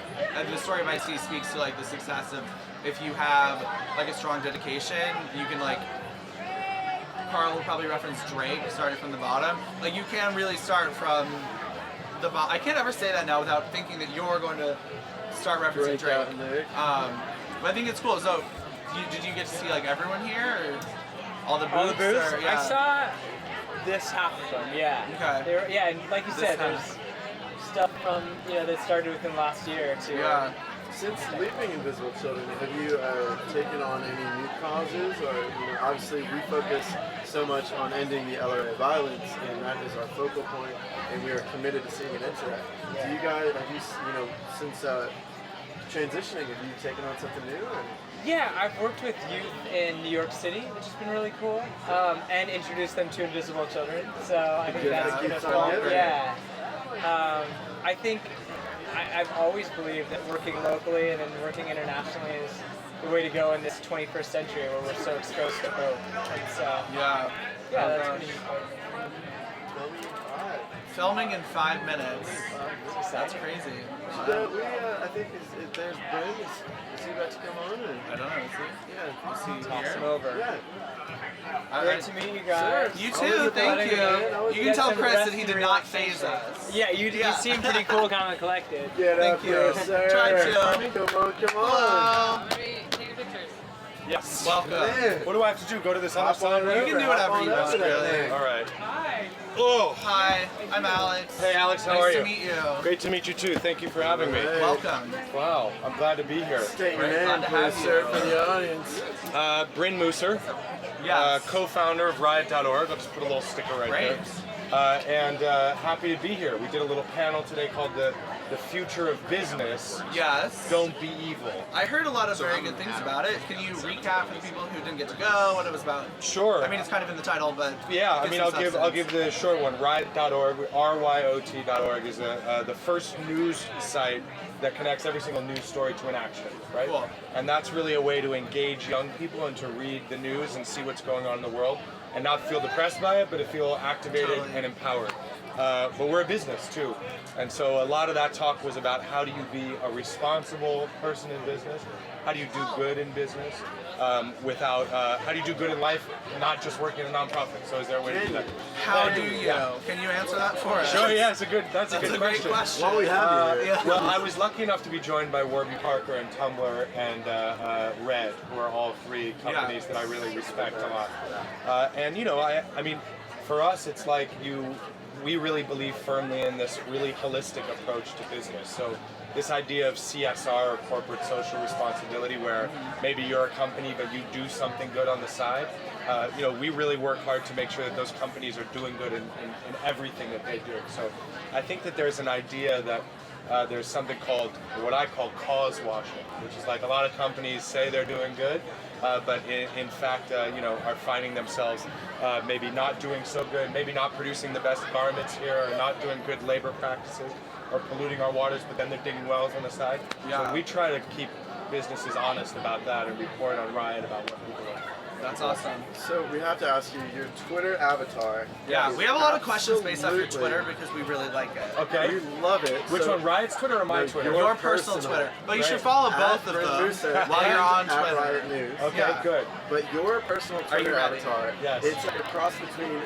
the story of IC speaks to like the success of if you have like a strong dedication, you can like Carl will probably reference Drake, started from the bottom. Like you can really start from the bottom. I can't ever say that now without thinking that you're going to start referencing Drake. But I think it's cool. So, did you get to see like everyone here, or all the booths? All the booths? Or, yeah. I saw this half of them. Yeah. Okay. They were, yeah, and like you said, there's stuff from that started within last year too. Yeah. Since leaving Invisible Children, have you taken on any new causes, or obviously we focus so much on ending the LRA violence, and that is our focal point, and we are committed to seeing it end that. Yeah. Do you guys, have you, since transitioning, have you taken on something new? Or? Yeah, I've worked with youth in New York City, which has been really cool, and introduced them to Invisible Children. So I think that's been fun. Yeah. I think I've always believed that working locally and then working internationally is the way to go in this 21st century where we're so exposed to both. And so, yeah, that's pretty Filming in 5 minutes. That's crazy. I think there's Bryn. Is he about to come on? Or? I don't know. Is he? Yeah. Is he Toss here? him over. Yeah. Great to meet you guys. You too, thank you. You can tell Chris that he did not phase us. Yeah, you seem pretty cool, calm and collected. Thank you. Try to. Come on. Hello. Taking pictures. Yes. Welcome. What do I have to do? Go to this other side? You can do whatever you want, really. All right. Hi. Oh. Hi, I'm Alex. Hey, Alex, how are you? Nice to meet you. Great to meet you too. Thank you for having me. Welcome. Wow, I'm glad to be here. State your name, please, sir, for the audience. Bryn Mooser, Yes. co-founder of RYOT.org. I'll just put a little sticker right there. And happy to be here. We did a little panel today called the Future of Business. Yes. Don't be evil. I heard a lot of very good things about it. Can you recap for the people who didn't get to go what it was about? Sure. I mean, it's kind of in the title, but yeah. I mean, I'll give the short one. RYOT.org, RYOT.org is the first news site that connects every single news story to an action, right? Cool. And that's really a way to engage young people and to read the news and see what's going on in the world, and not feel depressed by it, but to feel activated and empowered. But we're a business too, and so a lot of that talk was about how do you be a responsible person in business, how do you do good in business, without how do you do good in life, not just working in a nonprofit. So is there a way to do that? How do you? Can you answer that for us? Sure. Yeah, that's a good great question. While we have you, well, I was lucky enough to be joined by Warby Parker and Tumblr and Red, who are all three companies that I really respect a lot. And I mean, for us, it's like we really believe firmly in this really holistic approach to business. So this idea of CSR, or corporate social responsibility, where maybe you're a company but you do something good on the side. We really work hard to make sure that those companies are doing good in everything that they do. So I think that there's an idea that there's something called, what I call cause washing, which is like a lot of companies say they're doing good, but in fact, are finding themselves maybe not doing so good, maybe not producing the best garments here, or not doing good labor practices, or polluting our waters, but then they're digging wells on the side. Yeah. So we try to keep businesses honest about that and report on RYOT about what people are. That's awesome. So we have to ask you, your Twitter avatar. Yeah, we have a lot of questions based off your Twitter because we really like it. Okay. We love it. Which one, RYOT's Twitter or my Twitter? Your personal Twitter. But you should follow both of them while you're on Twitter. Riot News. Okay, good. But your personal Twitter avatar, yes. It's like a cross between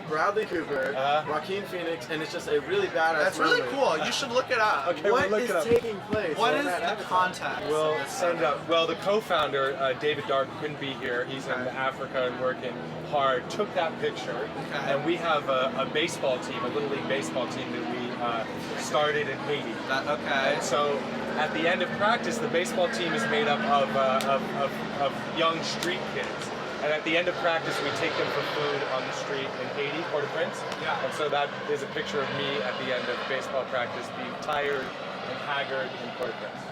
Bradley Cooper, Joaquin Phoenix, and it's just a really badass That's really moment. cool. You should look it up. Okay, What we'll look is it up. taking place? What on is that the avatar? context? We'll send up. Well, the co-founder, David Dark, couldn't be here. He's in Africa and working hard. Took that picture, and we have a baseball team, a little league baseball team that we started in Haiti. And so at the end of practice, the baseball team is made up of young street kids. And at the end of practice, we take them for food on the street in Haiti, Port-au-Prince. Yeah. And so that is a picture of me at the end of baseball practice, being tired and haggard in Port-au-Prince.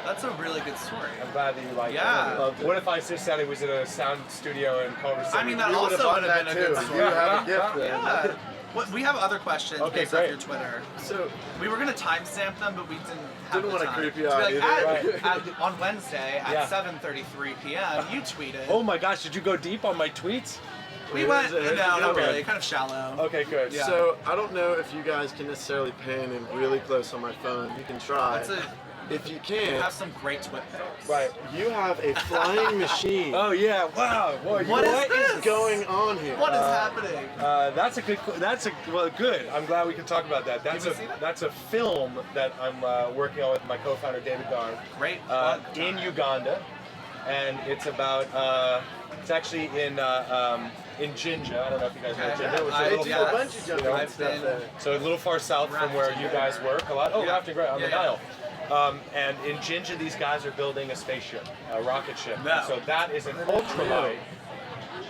That's a really good story. I'm glad that you like it. Yeah. What if I just said it was in a sound studio in Culver City? I mean, that also would have been a good story. You have a gift then. Yeah. We have other questions based off your Twitter. So we were gonna timestamp them, but we didn't want to creep you To out be either. like, on Wednesday at 7:33 p.m. you tweeted. Oh my gosh, did you go deep on my tweets? We went, no, not really, kind of shallow. Okay, good. So I don't know if you guys can necessarily pan in really close on my phone. You can try. if you can. Have some great twit pics. Right. You have a flying machine. Oh yeah! Wow. Boy, What is going on here? What is happening? That's a good. Well, good. I'm glad we can talk about that. That's a film that I'm working on with my co-founder David Garn. Great. In Uganda, and it's about. It's actually in Jinja. I don't know if you guys know Jinja. Which is a little bungee jumping and stuff there. So a little far south from where you guys work a lot. Oh, rafting, right on the Nile. And in Jinja, these guys are building a spaceship, a rocket ship. No. So that is an ultralight,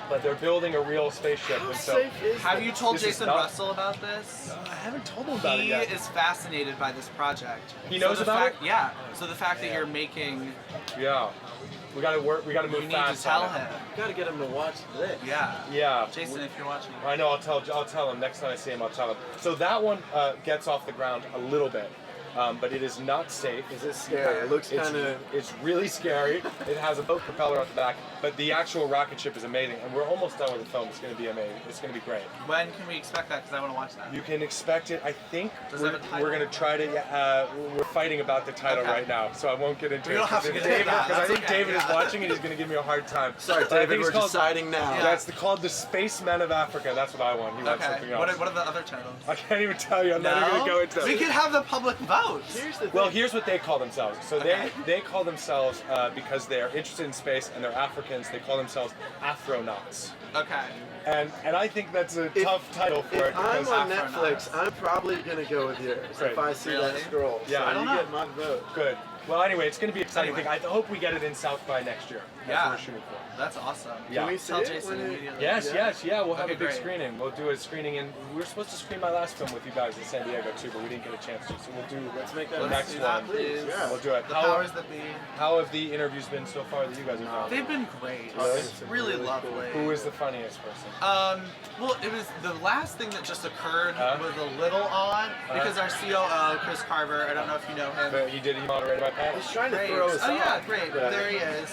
but they're building a real spaceship. And so, have you told Jason Russell about this? I haven't told him about it yet. He is fascinated by this project. He knows about it? Yeah. So the fact that you're making. Yeah. We gotta work. We gotta move You fast. need to tell on it. him. You gotta get him to watch this. Yeah. Yeah. Jason, if you're watching. I know. I'll tell him next time I see him. I'll tell him. So that one gets off the ground a little bit. But it is not safe. Is it scary? It looks kind of... It's really scary. It has a boat propeller on the back, but the actual rocket ship is amazing, and we're almost done with the film. It's going to be amazing. It's going to be great. When can we expect that? Because I want to watch that. You can expect it. I think Does it have a title? we're going to try to... we're fighting about the title right now, so I won't get into We it. don't have to get into David, that. because I That's think okay, David is watching and he's going to give me a hard time. Sorry, But I David, think it's we're called- deciding now. Yeah, it's called The Spacemen of Africa. That's what I want. He wants something else. What are the other titles? I can't even tell you. I'm not even going to go into that. We could have the public vote. Well, here's what they call themselves. So they call themselves, because they're interested in space and they're Africans, they call themselves Afronauts. Okay. And I think that's a tough title for it. If I'm because on Netflix, I'm probably gonna go with yours Great. if I see that scroll. Yeah, so you get my vote. Good. Well, anyway, it's going to be an exciting thing. I hope we get it in South by next year. That's what we're shooting for. That's awesome. Yeah. Can we see Tell it Jason when it- immediately. Yes. We'll have Okay, a big great. screening. We'll do a screening, and we were supposed to screen my last film with you guys in San Diego too, but we didn't get a chance to. So we'll do. Let's make that the Let's next do that, one. please. Yeah. We'll do it. The powers that be. How have the interviews been so far that you guys have done? They've been great. Really? Really lovely. Who is the funniest person? Well, it was the last thing that just occurred was a little odd because our COO, Chris Carver, I don't know if you know him. But he moderated my panel. He's trying to Great. throw us Oh yeah, off. great. Yeah. There he is.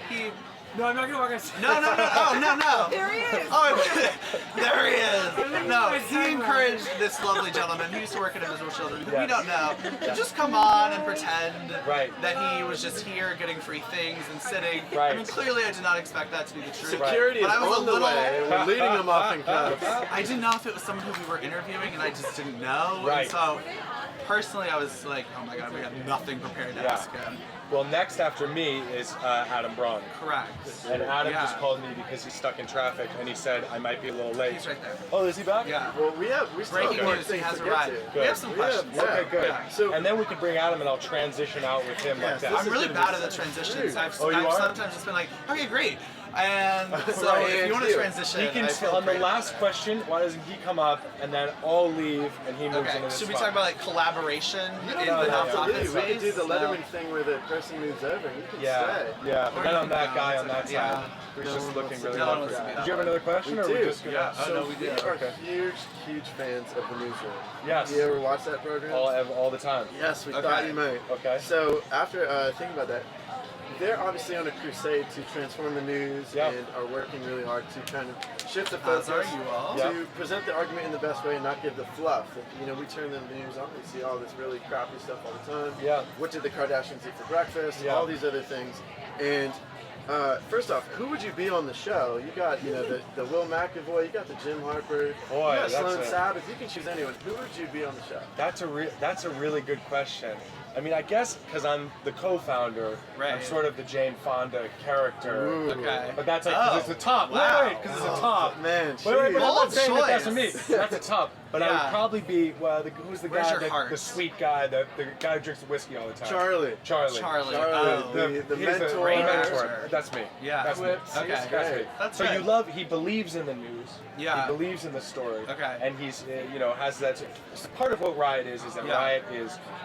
He. No, I'm not gonna walk on. No. Oh no. There he is. Oh, there he is. No, he encouraged this lovely gentleman who used to work at Invisible Children, who we don't know, to just come on and pretend that he was just here getting free things and sitting. I mean, clearly I did not expect that to be the truth. Security but is I was on a the little, way. We're leading them off in cuffs. I didn't know if it was someone who we were interviewing, and I just didn't know. Right. And so, personally, I was like, oh my god, we have nothing prepared to ask him. Well, next after me is Adam Braun. Correct. And Adam just called me because he's stuck in traffic, and he said I might be a little late. He's right there. Oh, is he back? Yeah. Well, we still Breaking have more news, he things has to arrived. get to. We have some questions. Okay, good. Yeah. So, and then we can bring Adam, and I'll transition out with him like that. I'm really bad at the transitions. I've Oh, you are? sometimes just been like, okay, great. And so if you want to transition, he can I feel on the great last about question. Why doesn't he come up and then I'll leave and he moves Okay, into this should we spot? talk about like collaboration you in don't the even have to nonprofit leave. We could do space? the Letterman thing where the person moves over. You can Yeah, stay. yeah. Or But then you on can that go. guy on that It's side, okay. who's No just one looking wants to really be that awkward. guy. Did you have another question, We or do. we just gonna? Yeah. Oh, So no, we we do. are Okay. huge fans of the newsroom. Yes. You ever watch that program? All the time. Yes, we Okay. thought you might. Okay. So after thinking about that, they're obviously on a crusade to transform the news and are working really hard to kind of shift the focus As are you all. to present the argument in the best way and not give the fluff. You know, we turn the news on and see all this really crappy stuff all the time. Yeah. What did the Kardashians eat for breakfast? Yeah. All these other things. And first off, who would you be on the show? You got, you know, the Will McAvoy, you got the Jim Harper, Boy, you got that's Sloan a- Sabbath. You can choose anyone. Who would you be on the show? That's a really good question. I mean, I guess because I'm the co-founder, I'm sort of the Jane Fonda character. Ooh. Okay. But that's like because it's the top. Wow. Wait, because it's a top. Man, Wait, but I'm Bold not saying that that's choice. me. That's a top. But I Yeah. would probably be who's the Where's guy, your heart? the sweet guy, the guy who drinks whiskey all the time. Charlie. Charlie. Oh. the he's mentor. Great mentor. actor. That's me. Yeah. That's me. Okay. That's me. That's so good. he believes in the news. Yeah. He believes in the story. Okay. And he's has that. Part of what RYOT is that RYOT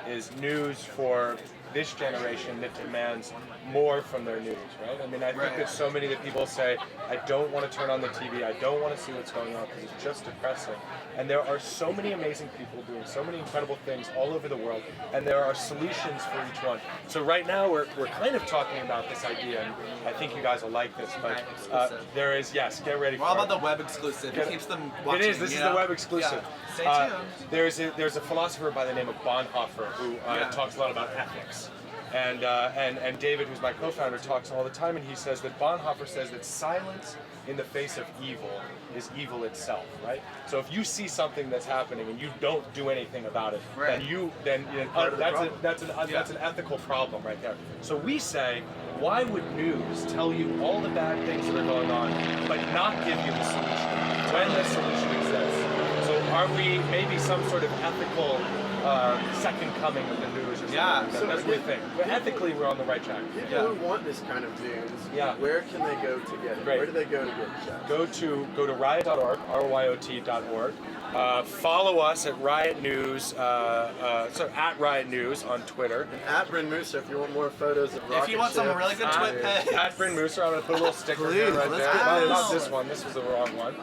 is news for this generation that demands more from their news, right? I mean, I think that so many that people say, I don't want to turn on the TV, I don't want to see what's going on because it's just depressing. And there are so many amazing people doing so many incredible things all over the world, and there are solutions for each one. So right now we're kind of talking about this idea, and I think you guys will like this, but there is, get ready We're for all it. about the web exclusive. It keeps them watching. It is. This is the web exclusive. Yeah. Stay tuned. There's a philosopher by the name of Bonhoeffer who talks a lot about ethics. And David, who's my co-founder, talks all the time, and he says that Bonhoeffer says that silence in the face of evil is evil itself, right? So if you see something that's happening and you don't do anything about it, then that's an ethical problem right there. So we say, why would news tell you all the bad things that are going on, but not give you the solution when the solution exists? So are we maybe some sort of ethical second coming of the news or something? That's what we think. But ethically, we're on the right track. People who want this kind of news, where can they go to get it? Great. Where do they go to get it? Go to riot.org, RYOT.org. Follow us at Riot News, at Riot News on Twitter. And at Bryn Mooser if you want more photos of rocket If you want some really good twit pics. At Bryn Mooser, I'm going to put a little sticker here right there. Not this one. This was the wrong one.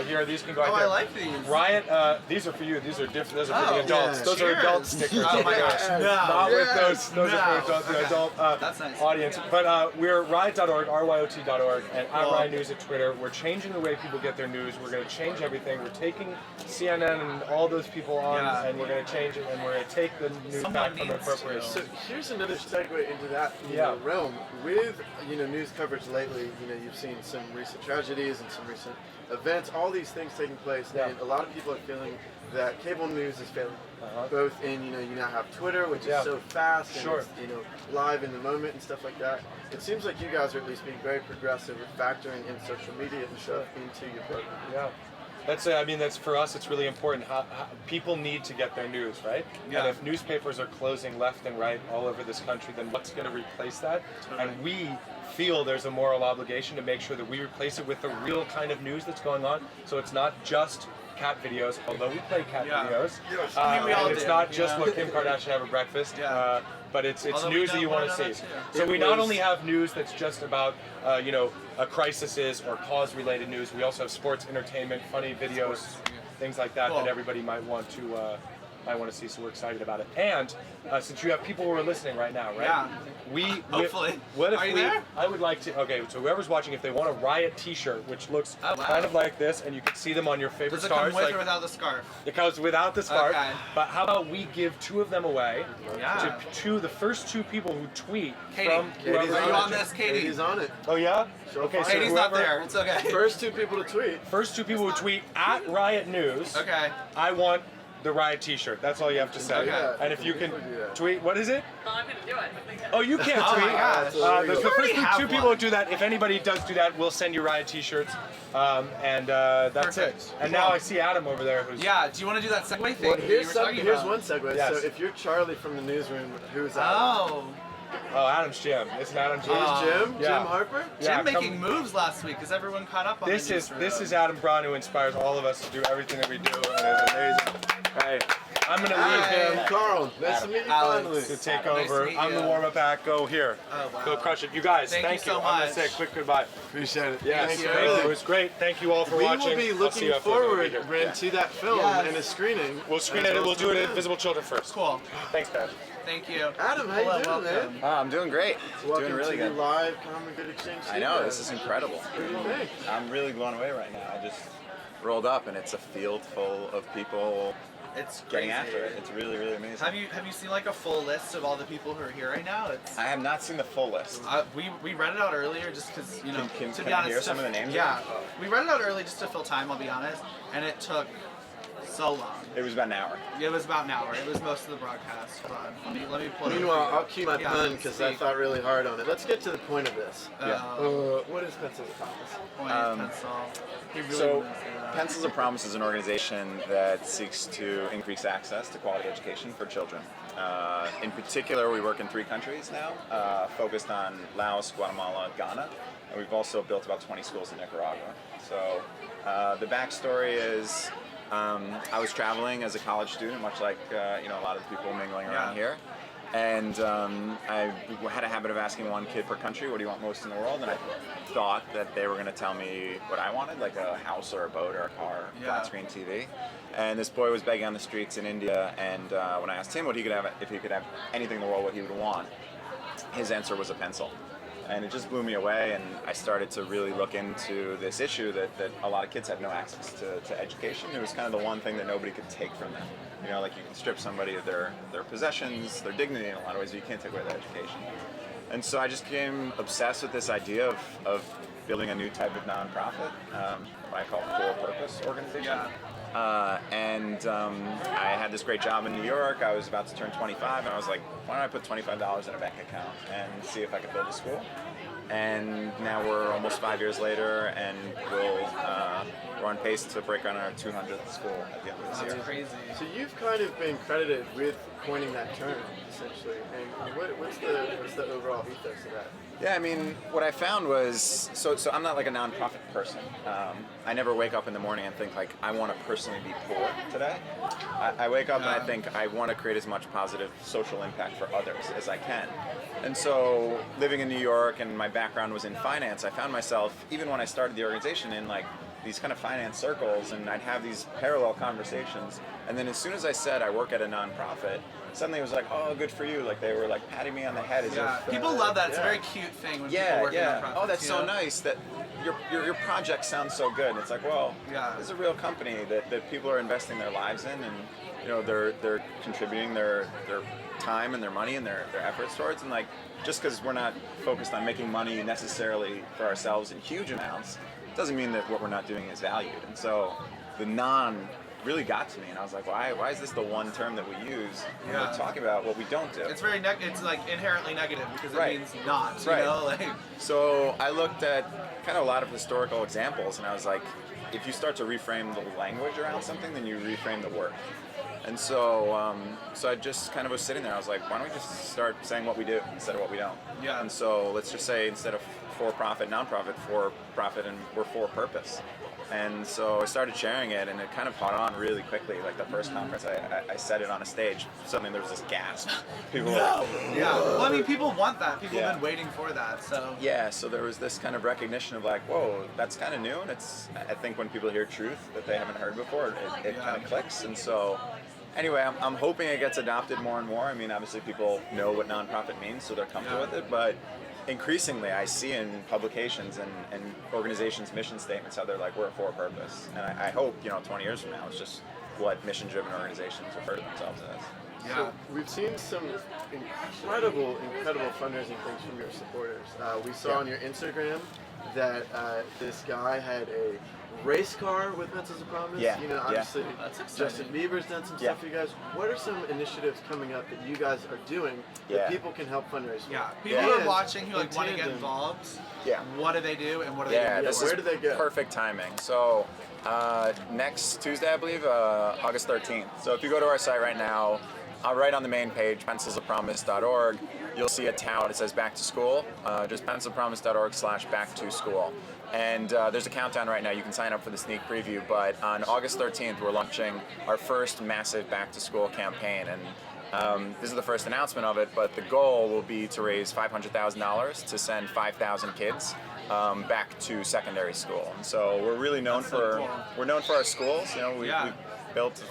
Here, these can go right there. I like these. Riot, these are for you. These are different. Those are for the adults. Yeah. Those are adult stickers. Oh my gosh. Not with those. Those are for the adult That's nice. audience. But we're riot.org, RYOT.org, and at Riot News at Twitter. We're changing the way people get their news. We're going to change everything. We're taking CNN and all those people on, and we're going to change it, and we're going to take the news back from appropriation. So here's another segue into that realm. With news coverage lately, you've seen some recent tragedies and some recent events, all these things taking place, and a lot of people are feeling that cable news is failing. Both in, you now have Twitter, which is so fast, and it's, live in the moment and stuff like that. It seems like you guys are at least being very progressive with factoring in social media and stuff into your program. Yeah. That's for us, it's really important. How people need to get their news, right? And if newspapers are closing left and right all over this country, then what's going to replace that? And we feel there's a moral obligation to make sure that we replace it with the real kind of news that's going on. So it's not just cat videos, although we play cat videos. And it's not just what Kim Kardashian have for breakfast. But it's news that you want to see. So we not only have news that's just about a crises or cause-related news. We also have sports, entertainment, funny videos, things like that that everybody might want to see. So we're excited about it. And since you have people who are listening right now, right? Yeah. Hopefully. Are you there? I would like to. Okay, so whoever's watching, if they want a Riot T-shirt, which looks kind of like this, and you can see them on your favorite Does it stars. come with or without the scarf? It comes without the scarf. Okay. But how about we give 2 of them away to the first 2 people who tweet Katie, from are you on this, Katie? Katie's on it. Oh yeah? Okay, so Katie's not there. It's okay. First 2 people to tweet. First 2 people who tweet at Riot News. Okay. I want the Riot T-shirt. That's all you have to say. Okay. And if you can tweet, what is it? Well, I'm going to do it. Oh, you can't Oh tweet. my gosh. The first 2 people who do that, if anybody does do that, we'll send you Riot T-shirts. That's it. And now I see Adam over there. Who's do you want to do that segue thing? Well, here's one segue. Yes. So if you're Charlie from the newsroom, who's Adam? Oh, Adam's Jim. Isn't Adam Jim? Jim? Yeah. Jim Harper? Jim making moves last week. Is everyone caught up on this is Adam Braun, who inspires all of us to do everything that we do, and it's amazing. Hey, I'm going to leave him. Carl, nice to meet you finally. To take over. I'm the warm-up act. Go here. Go crush it. You guys, thank you so much. I'm going to say a quick goodbye. Appreciate it. Yes, thank you. It was great. Thank you all for watching. We will be looking forward, Bryn, to that film and a screening. We'll screen it. We'll do it at Invisible Children first. Cool. Thanks, Dad. Thank you. Adam, how you doing, man? I'm doing great. Welcome doing really to good. Live Common Good Exchange. I know, this is incredible. What do you think? I'm really blown away right now. I just rolled up and it's a field full of people getting after it. It's really, really amazing. Have you seen like a full list of all the people who are here right now? I have not seen the full list. We read it out earlier just because, to be Can I honest. hear some of the names? Yeah. We read it out early just to fill time, I'll be honest. And it took so long. It was about an hour. It was about an hour. It was most of the broadcast. Hold on. Let me pull it up. Meanwhile, I'll keep my pun because I thought really hard on it. Let's get to the point of this. What is Pencils of Promise? Pencils of Promise is an organization that seeks to increase access to quality education for children. In particular, we work in 3 countries now, focused on Laos, Guatemala, Ghana, and we've also built about 20 schools in Nicaragua. So the backstory is I was traveling as a college student, much like a lot of the people mingling around here. And I had a habit of asking one kid per country, what do you want most in the world? And I thought that they were going to tell me what I wanted, like a house or a boat or a car, flat screen TV. And this boy was begging on the streets in India, and when I asked him what he could have, if he could have anything in the world, what he would want, his answer was a pencil. And it just blew me away, and I started to really look into this issue that a lot of kids have no access to education. It was kind of the one thing that nobody could take from them. You know, like you can strip somebody of their possessions, their dignity in a lot of ways, but you can't take away their education. And so I just became obsessed with this idea of building a new type of nonprofit, what I call for-purpose organization. I had this great job in New York. I was about to turn 25, and I was like, why don't I put $25 in a bank account and see if I could build a school? And now we're almost 5 years later, and we're on pace to break on our 200th school at the end of this year. That's crazy. So you've kind of been credited with coining that term, essentially. And what's the overall ethos of that? Yeah, I mean, what I found was, so I'm not like a nonprofit person. I never wake up in the morning and think like, I want to personally be poor today. I wake up and I think I want to create as much positive social impact for others as I can. And so living in New York, and my background was in finance, I found myself, even when I started the organization, in like these kind of finance circles, and I'd have these parallel conversations. And then as soon as I said I work at a nonprofit, suddenly it was like, oh, good for you. Like they were like patting me on the head as if people love that. It's a very cute thing when people work in nonprofits. Oh, that's so nice that your project sounds so good. And it's like, well, this is a real company that people are investing their lives in, and you know they're contributing their time and their money and their efforts towards. And like, just because we're not focused on making money necessarily for ourselves in huge amounts, doesn't mean that what we're not doing is valued. And so the non really got to me, and I was like, why is this the one term that we use when we're talking about what we don't do? It's very it's like inherently negative because it means not, you know? Like, so I looked at kind of a lot of historical examples, and I was like, if you start to reframe the language around something, then you reframe the work. And so so I just kind of was sitting there, I was like, why don't we just start saying what we do instead of what we don't? Yeah. And so let's just say, instead of for-profit, nonprofit, for-profit, and we're for-purpose. And so I started sharing it, and it kind of caught on really quickly. Like the first conference, I said it on a stage. Suddenly there was this gasp. People were like, yeah. Well, I mean, people want that. People have been waiting for that. So yeah. So there was this kind of recognition of like, whoa, that's kind of new. And it's, I think when people hear truth that they haven't heard before, it kind of clicks. And so anyway, I'm hoping it gets adopted more and more. I mean, obviously people know what nonprofit means, so they're comfortable with it. But increasingly, I see in publications and organizations' mission statements how they're like, we're for a purpose. And I hope, 20 years from now, it's just what mission-driven organizations refer to themselves as. Yeah. So we've seen some incredible fundraising things from your supporters. We saw on your Instagram that this guy had a race car with Pencils of Promise. Yeah. Obviously Justin Bieber's done some stuff for you guys. What are some initiatives coming up that you guys are doing that people can help fundraise for? Yeah. People who are watching who want to get involved. Yeah. What do they do, and what do they do? Where do they go? Perfect timing. So next Tuesday, I believe, August 13th. So if you go to our site right now, right on the main page, pencilsofpromise.org, you'll see a tout. It says back to school. Just pencilsofpromise.org/back to school. And there's a countdown right now. You can sign up for the sneak preview. But on August 13th, we're launching our first massive back to school campaign. And this is the first announcement of it. But the goal will be to raise $500,000 to send 5,000 kids back to secondary school. And so we're really known we're known for our schools. We built.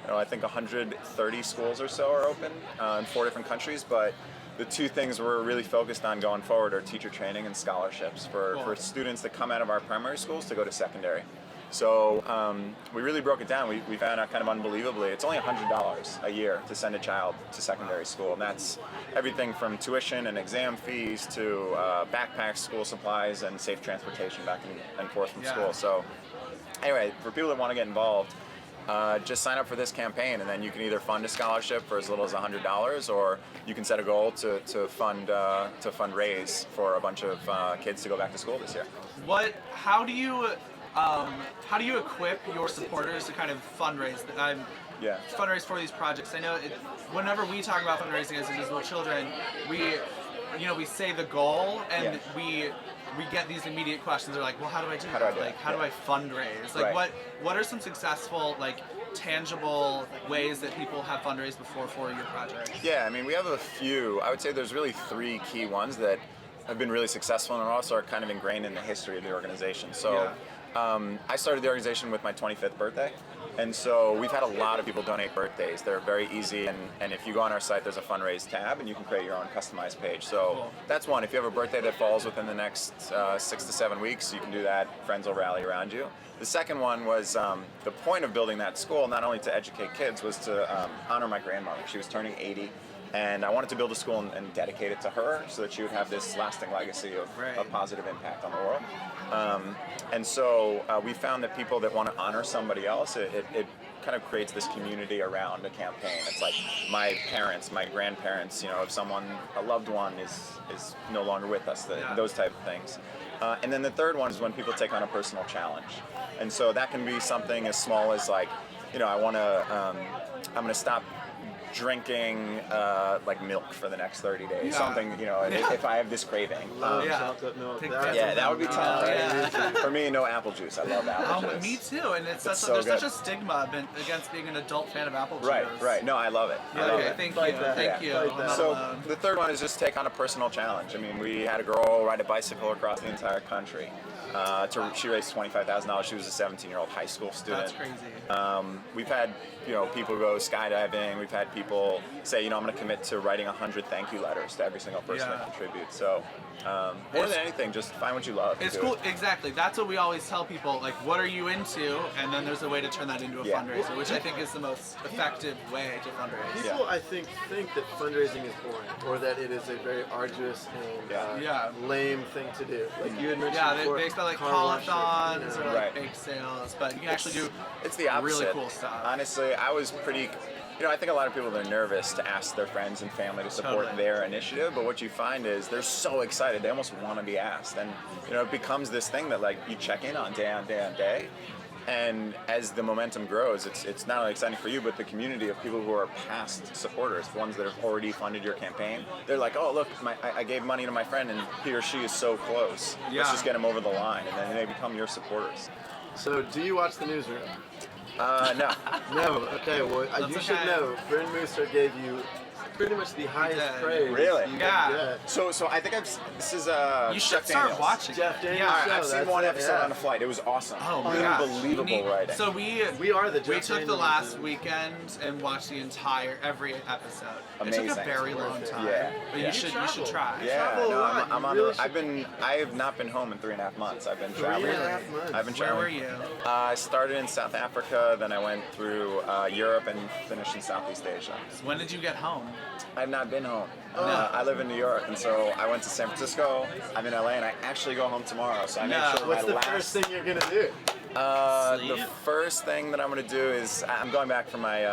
I think 130 schools or so are open in 4 different countries, but the two things we're really focused on going forward are teacher training and scholarships for students that come out of our primary schools to go to secondary. So we really broke it down. We found out kind of unbelievably, it's only $100 a year to send a child to secondary school, and that's everything from tuition and exam fees to backpacks, school supplies, and safe transportation back and forth from school. So anyway, for people that want to get involved, just sign up for this campaign, and then you can either fund a scholarship for as little as $100, or you can set a goal to fundraise for a bunch of kids to go back to school this year. How do you equip your supporters to kind of fundraise? Fundraise for these projects. I know whenever we talk about fundraising as invisible children, we say the goal, and we get these immediate questions. They're like, well, how do I do that? How do I fundraise? Like, what are some successful, tangible ways that people have fundraised before for your project? Yeah, I mean, we have a few. I would say there's really 3 key ones that have been really successful and also are kind of ingrained in the history of the organization. So I started the organization with my 25th birthday, And so we've had a lot of people donate birthdays. They're very easy, and if you go on our site, there's a fundraise tab, and you can create your own customized page. So that's one. If you have a birthday that falls within the next 6 to 7 weeks, you can do that. Friends will rally around you. The second one was the point of building that school, not only to educate kids, was to honor my grandmother. She was turning 80. And I wanted to build a school and dedicate it to her so that she would have this lasting legacy of a positive impact on the world. And so we found that people that want to honor somebody else, it kind of creates this community around a campaign. It's like my parents, my grandparents, if someone, a loved one is no longer with us, those type of things. And then the third one is when people take on a personal challenge. And so that can be something as small as like, I'm going to stop drinking like milk for the next 30 days. Something, if I have this craving. Chocolate milk. That would be tough. Right? For me, no apple juice. I love apple juice. Me too, and there's such a stigma against being an adult fan of apple juice. Right. No, I love it. Thank you. So the third one is just take on a personal challenge. I mean, we had a girl ride a bicycle across the entire country. She raised $25,000. She was a 17-year-old high school student. That's crazy. We've had people go skydiving. We've had people say, I'm going to commit to writing 100 thank you letters to every single person that contributes. So more than anything, just find what you love. It's cool. Exactly. That's what we always tell people. Like, what are you into? And then there's a way to turn that into a fundraiser, which I think is the most effective way to fundraise. People, I think that fundraising is boring, or that it is a very arduous and lame thing to do. Like you had mentioned before, they expect like call-a-thons or like bake sales, but you can actually do the opposite. Really cool stuff. Honestly, I was pretty. I think a lot of people are nervous to ask their friends and family to support their initiative, but what you find is they're so excited, they almost want to be asked, and it becomes this thing that like you check in on day, and as the momentum grows, it's not only exciting for you, but the community of people who are past supporters, the ones that have already funded your campaign. They're like, oh look, I gave money to my friend, and he or she is so close. Let's just get him over the line, and then they become your supporters. So, do you watch the newsroom? No. No. Okay. Well, you should know. Bryn Mooser gave you pretty much the highest praise. Really? You can get. So I think this is you should start watching. Jeff Daniels. Yeah, I've seen one episode on a flight. It was awesome. Oh my gosh. Unbelievable writing. So we are the Jeff we took the last weekend and watched the every episode. Amazing. It took a very long time. Yeah. But you should try. Yeah. No, I'm on I have not been home in 3.5 months. I've been traveling. 3.5 months. I've been Where traveling. were you? I started in South Africa, then I went through Europe and finished in Southeast Asia. When did you get home? I've not been home. I live in New York, and so I went to San Francisco. I'm in LA, and I actually go home tomorrow. So I make sure What's the first thing you're gonna do? The first thing that I'm gonna do is I'm going back for my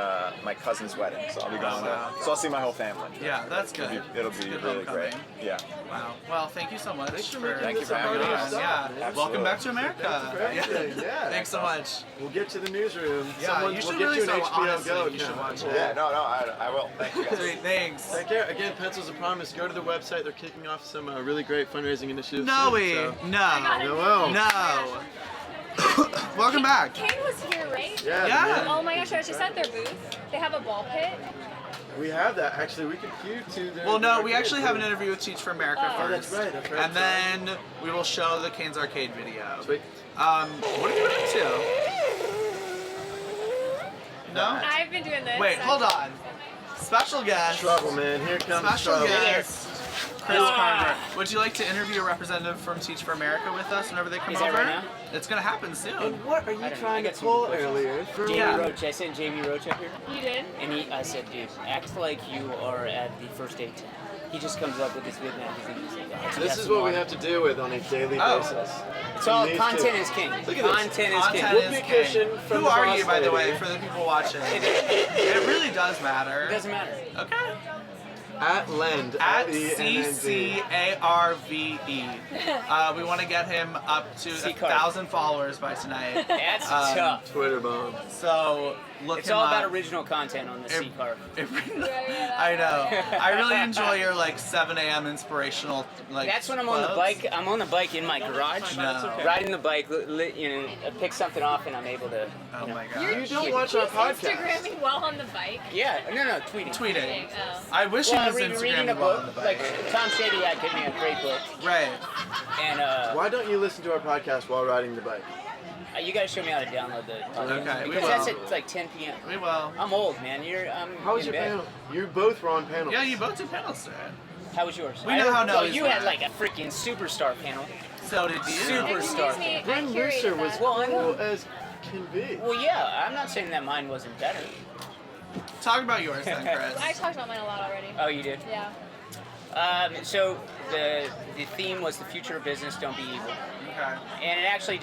my cousin's wedding, so I'll be going. So I'll see my whole family. Yeah, that's good. It'll be really great. Yeah. Wow. Well, thank you so much. Thank you for having me. Yeah. Welcome back to America. Yeah. Thanks so much. We'll get to the newsroom. Yeah, you should really start honestly. You should watch it. Yeah. No. I will. Thank you guys. Thanks. Take care. Again, Pencils of Promise. Go to the website. They're kicking off some really great fundraising initiatives. No. Welcome back. Caine was here, right? Yeah. Oh my gosh, I was just at their booth. They have a ball pit. We have that. Actually, we can cue to their... Well, no, we actually have an interview with Teach for America first. Oh, that's right. And then we will show the Caine's Arcade video. Sweet. What are you into? No? I've been doing this. Wait, hold on. Special guest. Trouble, man. Here comes Special trouble. guest. Chris Carter. Would you like to interview a representative from Teach for America with us whenever they come over? Right now? It's going to happen soon. And what are you trying to pull earlier? Jamie Roach. I sent Jamie Roach up here. You did? And I said, dude, act like you are at the first aid tent. He just comes up with this big magazine. He's like, oh, this is what we have to deal with on a daily basis. It's all content is king. Look at content is king. Whoopee cushion from Who are you, by the way, for the people watching? It really does matter. It doesn't matter. Okay. At Lend. At CCARVE. We want to get him up to 1,000 followers by tonight. That's tough. Twitter bomb. So look It's him all up. about original content on the C card. I know. I really enjoy your 7 a.m. inspirational That's when I'm on the bike. I'm on the bike in my garage, riding the bike. Pick something off, and I'm able to. Oh my god! You don't watch our podcast. Instagramming while on the bike? Yeah. No. Tweeting. Tweeting. Oh. I wish you about his Instagram reading a while on book. the Like bike. Tom Sadie had given me a great book. Right. And why don't you listen to our podcast while riding the bike? You guys show me how to download the podcast. Okay, we Because that's will. at like 10 p.m. We will. I'm old, man. How was in your bed. panel? You both were on panels. Yeah, you both did panels today. How was yours? We know how Well, Nelly's you had went. like a freaking superstar panel. So did you. Superstar. Excuse me, Bryn I Mercer curated was that. cool as can be. Well, yeah. I'm not saying that mine wasn't better. Talk about yours then, Chris. I talked about mine a lot already. Oh, you did? Yeah. So the theme was the future of business. Don't be evil. Okay. And it actually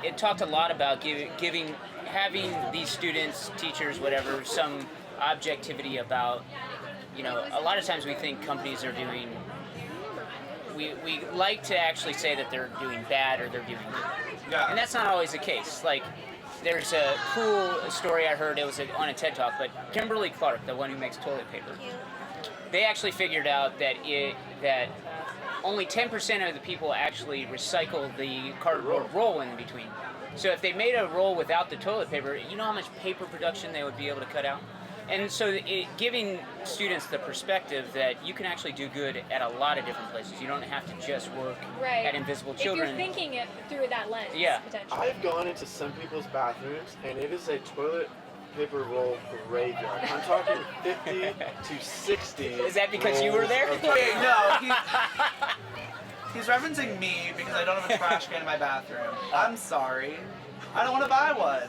it talked a lot about having these students, teachers, whatever, some objectivity about, a lot of times we think companies are doing, we like to actually say that they're doing bad or they're doing good. Yeah. And that's not always the case. Like, there's a cool story I heard, it was on a TED Talk, but Kimberly Clark, the one who makes toilet paper, they actually figured out that only 10% of the people actually recycle the cardboard roll in between. So if they made a roll without the toilet paper, you know how much paper production they would be able to cut out? And so giving students the perspective that you can actually do good at a lot of different places. You don't have to just work at Invisible Children. If you're thinking it through that lens, Yeah. potentially. I've gone into some people's bathrooms, and it is a toilet paper roll graveyard. I'm talking 50 to 60. Is that because you were there? Wait, no. He's referencing me because I don't have a trash can in my bathroom. I'm sorry. I don't want to buy one.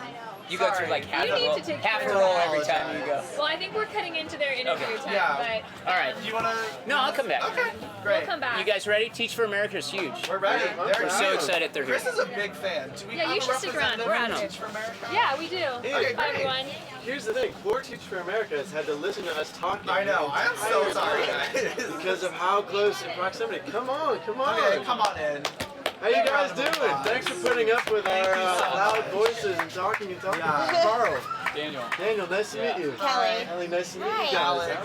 You go through like half You a need roll, to take half a care roll of every that. time you go. Well, I think we're cutting into their interview Okay. time, Yeah. All right. You want to? No, I'll come back. Okay, but great. we'll come back. You guys ready? Teach for America is huge. We're ready. We're so excited they're here. Chris is a big fan. Do we Yeah, have you a should stick around. representative We're on from it. Teach for America? Yeah, we do. Okay, Bye, great. everyone. Here's the thing, Poor Teach for America has had to listen to us talking. I know, I am so the sorry, entire guys. time Because of how close in proximity. Come on. Okay, come on in. How you Big guys round of doing? applause. Thanks for putting up with Thank our you so much. loud voices and talking. Yeah. Carl. Daniel. Daniel, nice to meet you. Kelly. Ellie, nice to meet Hi. you guys.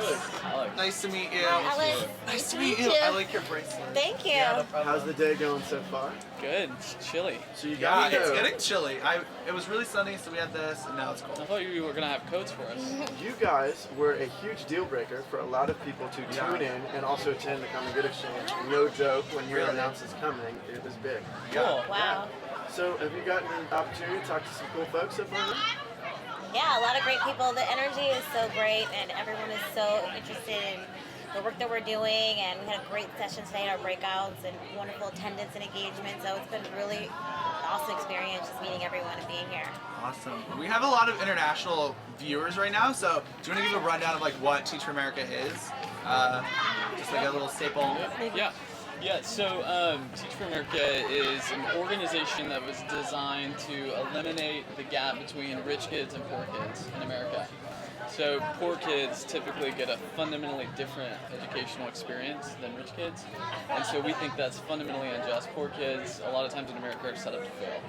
Alex. Nice to meet you. Hi, Alex. Nice to meet you. I like your bracelet. Thank you. Yeah, no problem. How's the day going so far? Good. It's chilly. So you Yeah, got it's getting chilly. It was really sunny, so we had this, and now it's cold. I thought you were gonna have coats for us. You guys were a huge deal breaker for a lot of people to tune in and also attend the Common Good Exchange. No joke, when you Really? announced it's coming, it was big. Cool. Wow. So have you gotten an opportunity to talk to some cool folks so far? Yeah, a lot of great people. The energy is so great, and everyone is so interested in the work that we're doing. And we had a great session today in our breakouts and wonderful attendance and engagement. So it's been really awesome experience just meeting everyone and being here. Awesome. We have a lot of international viewers right now, so do you want to give a rundown of like what Teach for America is? Just like a little staple. Yeah, so Teach for America is an organization that was designed to eliminate the gap between rich kids and poor kids in America. So poor kids typically get a fundamentally different educational experience than rich kids, and so we think that's fundamentally unjust. Poor kids, a lot of times in America, are set up to fail.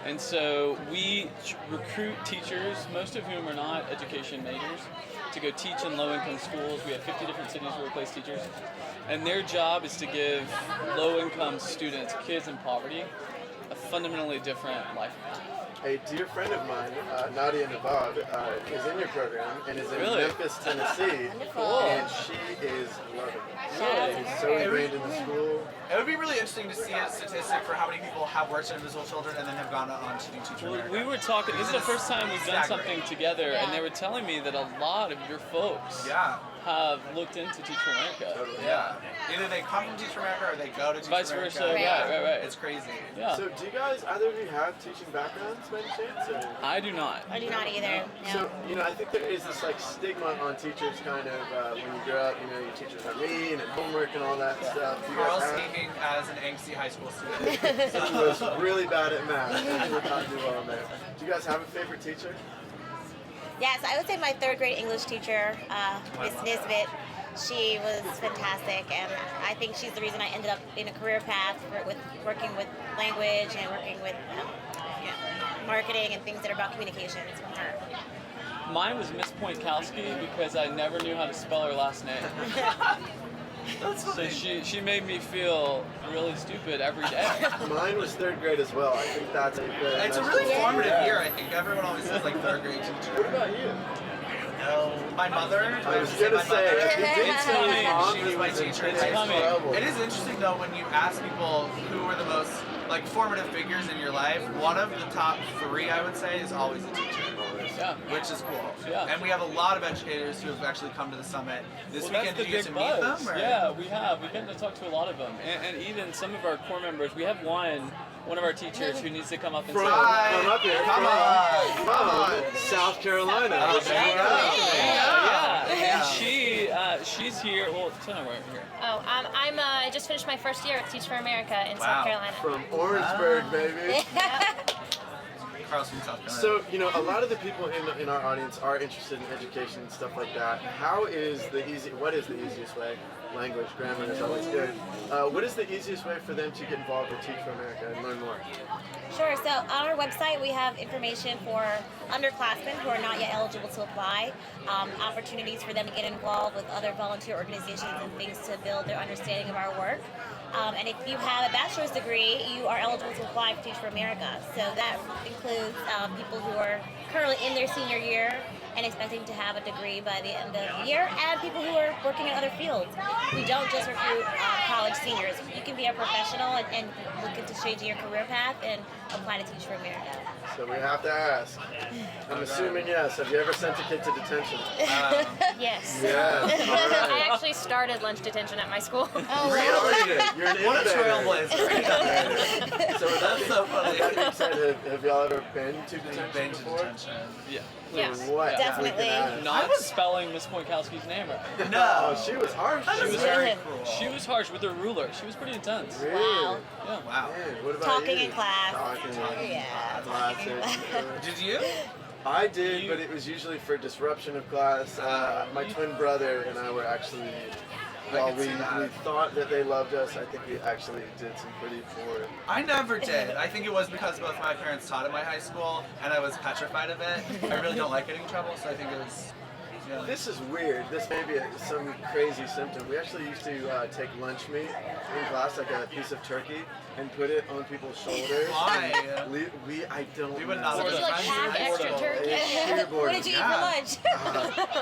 And so we recruit teachers, most of whom are not education majors, to go teach in low-income schools. We have 50 different cities where we place teachers. And their job is to give low-income students, kids in poverty, a fundamentally different life. A dear friend of mine, Nadia Navad, is in your program and is in Really? Memphis, Tennessee. Cool. And she is loving it. Really? She's so ingrained in the school. It would be really interesting to see a statistic for how many people have worked in Invisible Children and then have gone on to do Teach for America. We were talking, this is the first time we've done Staggering. something together, and they were telling me that a lot of your folks have looked into Teach for America. Yeah. Either they come from Teach for America or they go to Teach Vice for America. versa, right. It's crazy. Yeah. So do you guys, either of you have teaching backgrounds by any chance? Or? I do not. I do not either. So, I think there is this like stigma on teachers kind of when you grow up, your teachers are mean and homework and all that stuff. Do you guys Carl's have? speaking as an angsty high school student. She was really bad at math. She did not do well in there. Do you guys have a favorite teacher? Yes, I would say my third grade English teacher, Miss Nisbet. She was fantastic, and I think she's the reason I ended up in a career path with working with language and working with marketing and things that are about communications from her. Mine was Miss Pointkowski because I never knew how to spell her last name. So she made me feel really stupid every day. Mine was third grade as well. I think that's a good. It's a really formative year, I think. Everyone always says like third grade teacher. What about you? know my mother. I was gonna say, if you didn't say his mom, she was my teacher in high school. It is interesting though when you ask people who were the most like formative figures in your life. One of the top 3, I would say, is always a teacher. Yeah. Which is cool. Yeah. And we have a lot of educators who have actually come to the summit this weekend. Did you get to meet them? Or? Yeah, we have. We've gotten to talk to a lot of them, and even some of our core members. We have one of our teachers who needs to come up and say, come up here. Come on. South Carolina. Yeah. And she's here. Well, tell me where here. Oh, I just finished my first year at Teach for America in South Carolina. From Orangeburg, baby. South Carolina. So, you know, a lot of the people in our audience are interested in education and stuff like that. What is the easiest way? Language, grammar is always good. What is the easiest way for them to get involved with Teach for America and learn more? Sure. So on our website, we have information for underclassmen who are not yet eligible to apply, opportunities for them to get involved with other volunteer organizations and things to build their understanding of our work. And if you have a bachelor's degree, you are eligible to apply for Teach for America. So that includes people who are currently in their senior year and expecting to have a degree by the end of the year, and people who are working in other fields. We don't just recruit college seniors. You can be a professional and look into changing your career path and apply to Teach for America. So we have to ask. I'm assuming yes. Have you ever sent a kid to detention? Yes. Yes. All right. I actually started lunch detention at my school. Oh, really? You're an What a innovator. trailblazer. So That's so funny. That being said, have y'all ever been to detention before? Yeah. Yes. What? Definitely. Not spelling Miss Poinkowski's name right. No, she was harsh. She was very cruel. She was harsh with her ruler. She was pretty intense. Really? Wow. Yeah. Wow. Man, what about Talking you? in class. Talking. Yeah. Classic. Did you? I did, but it was usually for disruption of class. My twin brother and I were actually, while we thought that they loved us, I think we actually did some pretty poor. I never did. I think it was because both my parents taught at my high school, and I was petrified of it. I really don't like getting in trouble, so I think it was. Yeah. This is weird. This may be some crazy symptom. We actually used to take lunch meat in class, like a piece of turkey, and put it on people's shoulders. Why? I don't We would know. not So did you like pack extra turkey? Sheer boredom. What did you eat for lunch?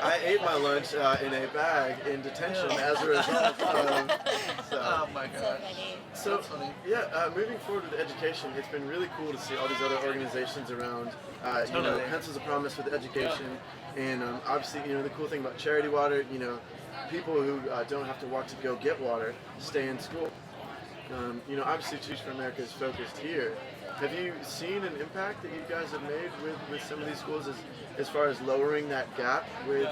I ate my lunch in a bag in detention as a result of. Oh my god. So, moving forward with education, it's been really cool to see all these other organizations around. Pencils of Promise with education, and obviously, the cool thing about Charity Water, people who don't have to walk to go get water stay in school. Obviously, Teach for America is focused here. Have you seen an impact that you guys have made with some of these schools as far as lowering that gap with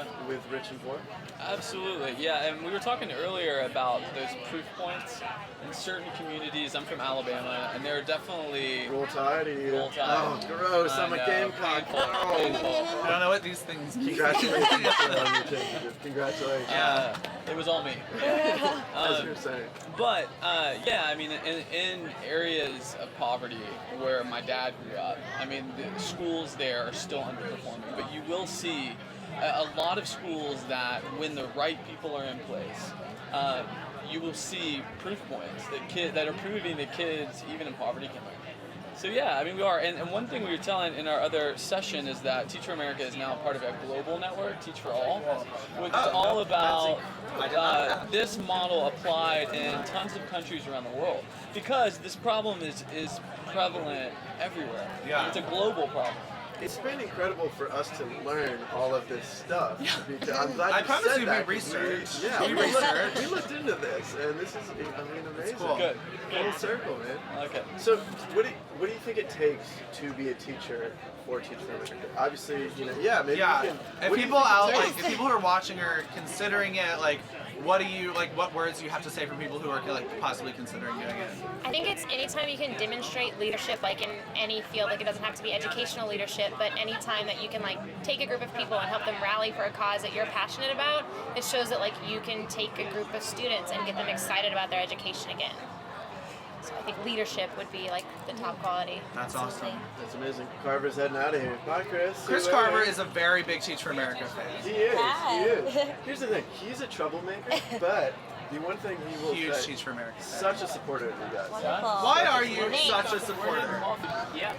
rich and poor? Absolutely, yeah. And we were talking earlier about those proof points in certain communities. I'm from Alabama, and there are definitely Roll Tide. Roll Tide. Oh, gross! I'm a Gamecock. I don't know what these things mean. Congratulations on your championship. Congratulations. It was all me. As you're saying. But I mean, in areas of poverty where my dad grew up, I mean, the schools there are still underperforming. But you will see a lot of schools that, when the right people are in place, you will see proof points that are proving that kids, even in poverty, can learn. So yeah, I mean, we are. And one thing we were telling in our other session is that Teach for America is now part of a global network, Teach for All, which is all about this model applied in tons of countries around the world. Because this problem is prevalent everywhere. Yeah. It's a global problem. It's been incredible for us to learn all of this stuff. Because I'm glad I you promise said you that. we researched. We looked into this, and this is, amazing. Cool. Good. Full circle, man. Okay. So, what do you think it takes to be a teacher for Teach for America? Obviously, maybe you can. If people if people who are watching are considering it, what words do you have to say for people who are possibly considering doing it? I think it's anytime you can demonstrate leadership, in any field, it doesn't have to be educational leadership, but anytime that you can take a group of people and help them rally for a cause that you're passionate about, it shows that you can take a group of students and get them excited about their education again. So I think leadership would be the top quality. That's awesome. That's amazing. Carver's heading out of here. Bye, Chris. Chris Carver is a very big Teach for America fan. He is. He is. Here's the thing. He's a troublemaker, but The one thing he will Huge say, Teach for America. such a supporter of you guys. Why are you such a supporter? Yeah.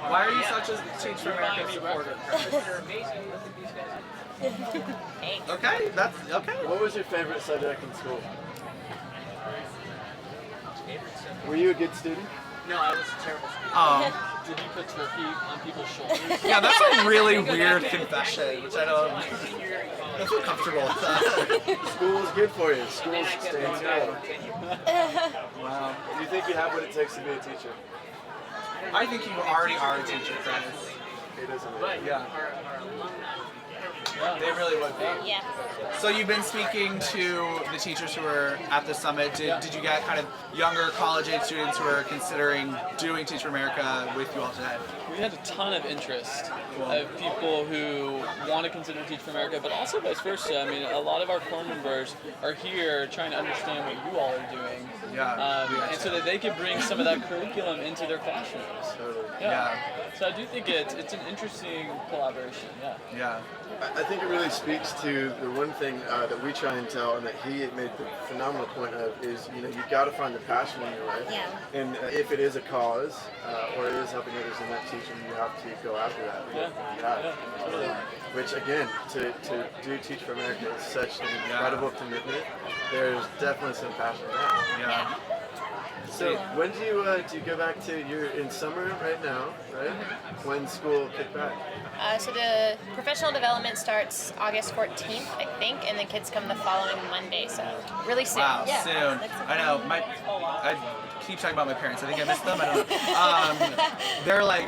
Why are you such a Teach for America supporter? Okay, that's okay. What was your favorite subject in school? Were you a good student? No, I was a terrible student. Oh. Did you put turkey on people's shoulders? Yeah, that's a really weird confession, which I don't feel comfortable with that. School is good for you. School stands out. Wow. Do you think you have what it takes to be a teacher? I think you already are a teacher, Chris. It isn't. Yeah. They really would be. Yeah. So you've been speaking to the teachers who were at the summit. Did you get kind of younger college-age students who are considering doing Teach for America with you all today? We had a ton of interest of people who want to consider Teach for America, but also vice versa. I mean, a lot of our core members are here trying to understand what you all are doing. Yeah. And so that they could bring some of that curriculum into their classrooms. Yeah. So I do think it's an interesting collaboration. Yeah. Yeah. I think it really speaks to the one thing that we try and tell, and that he made the phenomenal point of, is you've got to find the passion in your life. Yeah. And if it is a cause or it is helping others in that teaching, you have to go after that. Yeah. Which again, to do Teach for America is such an incredible commitment. There's definitely some passion there. Yeah. So when do you go back to? You're in summer right now, right? When school kick back? So the professional development starts August 14th, I think, and the kids come the following Monday, so really soon. Wow, soon. I know. I keep talking about my parents. I think I missed them. I don't know. They're like,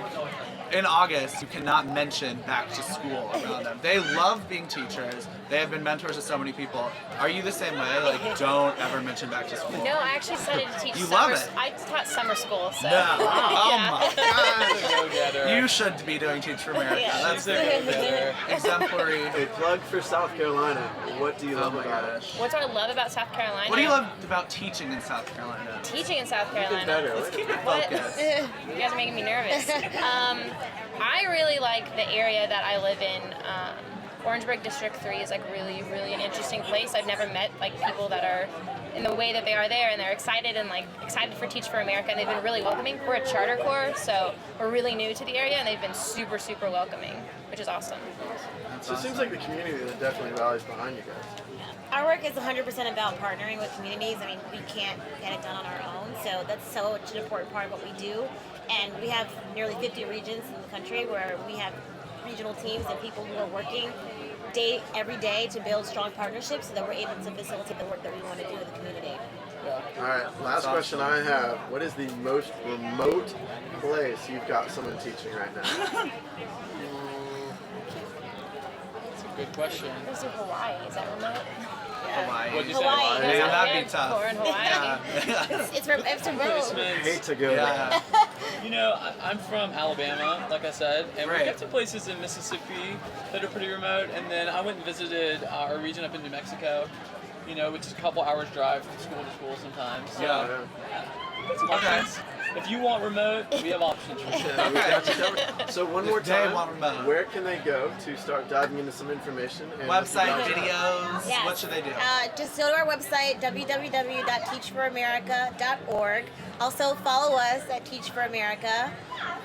in August, you cannot mention back to school around them. They love being teachers. They have been mentors to so many people. Are you the same way? Like, don't ever mention back to school. No, I actually decided to teach You summer. love it. I taught summer school, so. No. Oh Yeah. my God. You should be doing Teach for America. Yeah. That's exemplary. A plug for South Carolina. What do you love about it? What do I love about South Carolina? What do you love about teaching in South Carolina? Teaching in South Even Carolina. better. Let's keep it focused. You guys are making me nervous. I really like the area that I live in. Orangeburg District 3 is like really, really an interesting place. I've never met like people that are in the way that they are there, and they're excited for Teach for America, and they've been really welcoming. We're a charter corps, so we're really new to the area, and they've been super, super welcoming, which is awesome. So it seems like the community that definitely rallies behind you guys. Our work is 100% about partnering with communities. I mean, we can't get it done on our own, so that's such an important part of what we do. And we have nearly 50 regions in the country where we have regional teams and people who are working every day to build strong partnerships so that we're able to facilitate the work that we want to do in the community. All right, last question I have. What is the most remote place you've got someone teaching right now? That's a good question. Where's Hawaii? Is that remote? Hawaii. What'd you say? Hawaii. Man, that'd be tough. Or in Hawaii. It's remote. Hate to go there. You know, I'm from Alabama, like I said, and Right. we've got some places in Mississippi that are pretty remote, and then I went and visited our region up in New Mexico, which is a couple hours drive from school to school sometimes. So, Yeah. got some options. If you want remote, we have options for you. We got you covered. So one more They time, want remote. where can they go to start diving into some information? And Website, Yeah. videos, Yes. what should they do? Just go to our website, www.teachforamerica.org. Also follow us at Teach for America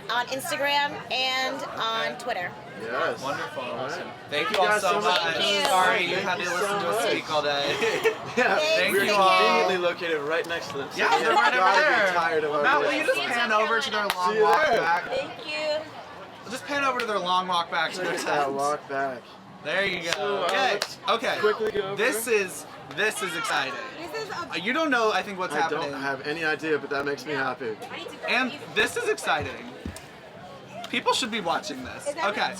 on Instagram and on Twitter. Yes. Wonderful. Awesome. Thank you all so much. Thank you. Sorry you Thank had to you listen so to us much. speak all day. Yeah, Thank we're you all. conveniently located right next to them. So Yeah, we they're have right over gotta there. be tired of our Matt, will voices. you just pan over to their See long you walk there. back? Thank you. Just pan over to their long walk back to Look their at that tent. walk back. There you go. So, Okay. let's Okay. quickly go over. This is exciting. This is You don't know, I think, what's I happening. don't have any idea, but that makes me happy. And this is exciting. People should be watching this. Okay.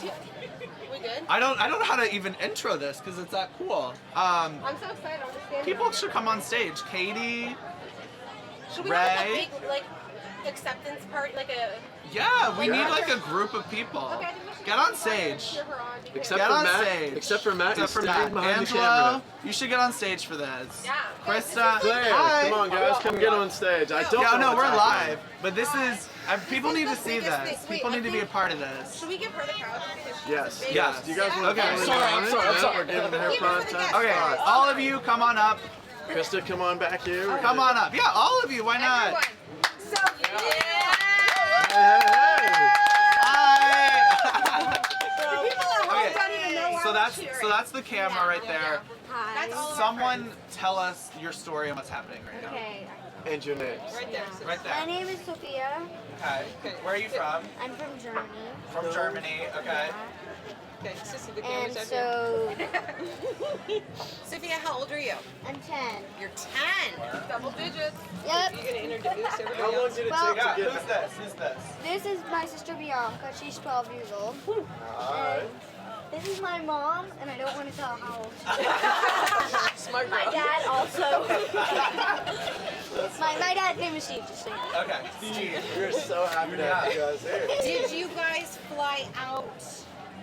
We good? I don't know how to even intro this because it's that cool. I'm so excited. I'm just standing. People should come on stage. Katie. Should we have Ray. like a big acceptance party, like a? Yeah, we need like a group of people. Okay, I think we should Get on stage. cheer her on. Except Get for on Matt. stage. Except for Matt. Except for who's Matt. standing behind the Angelo, camera. you should get on stage for this. Yeah. Krista, Claire, hi. come on, guys, come get on stage. I don't Yeah, know no, what's we're happening. live, but this is. People need to see biggest this. thing. People Wait, need to be a part of this. Should we give her the crowd? Because she's Yes. the Yes. Do you guys want Okay. to I'm sorry. We're giving her prime time. Okay, all of you, come on up. Krista, come on back here. Come on up. Yeah, all of you. Why not? So that's the camera right there. Hi. Someone tell us your story and what's happening right now. Okay. And your names. Right there. Right there. My name is Sophia. Okay. Where are you from? I'm from Germany. From Germany. Okay. Okay, Sissy, the And camera's out so, Sophia, how old are you? I'm 10. You're 10. Double digits. Yep. You're gonna introduce everybody How long else? did it Well, take to get Who's this? Who's this? This is my sister Bianca. She's 12 years old. Alright. This is my mom, and I don't want to tell how old. Smart My girl. dad also. my dad's name is Steve. Just so you know. Okay. Steve. We're so happy to have you guys here. Did you guys fly out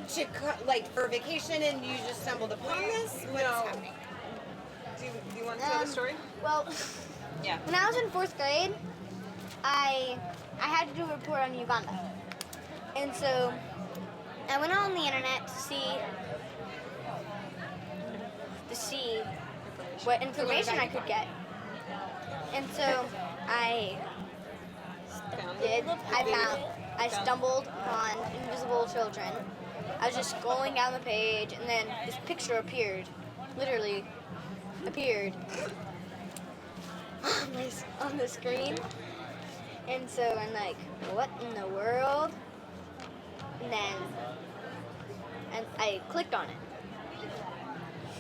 to like for vacation and you just stumbled upon this? What's happening? Do you want to tell the story? Well, Yeah. when I was in 4th grade, I had to do a report on Uganda, and so I went on the internet to see what information I could get, and so I stumbled upon Invisible Children. I was just scrolling down the page, and then this picture appeared, literally appeared on the screen. And so I'm like, what in the world? And I clicked on it.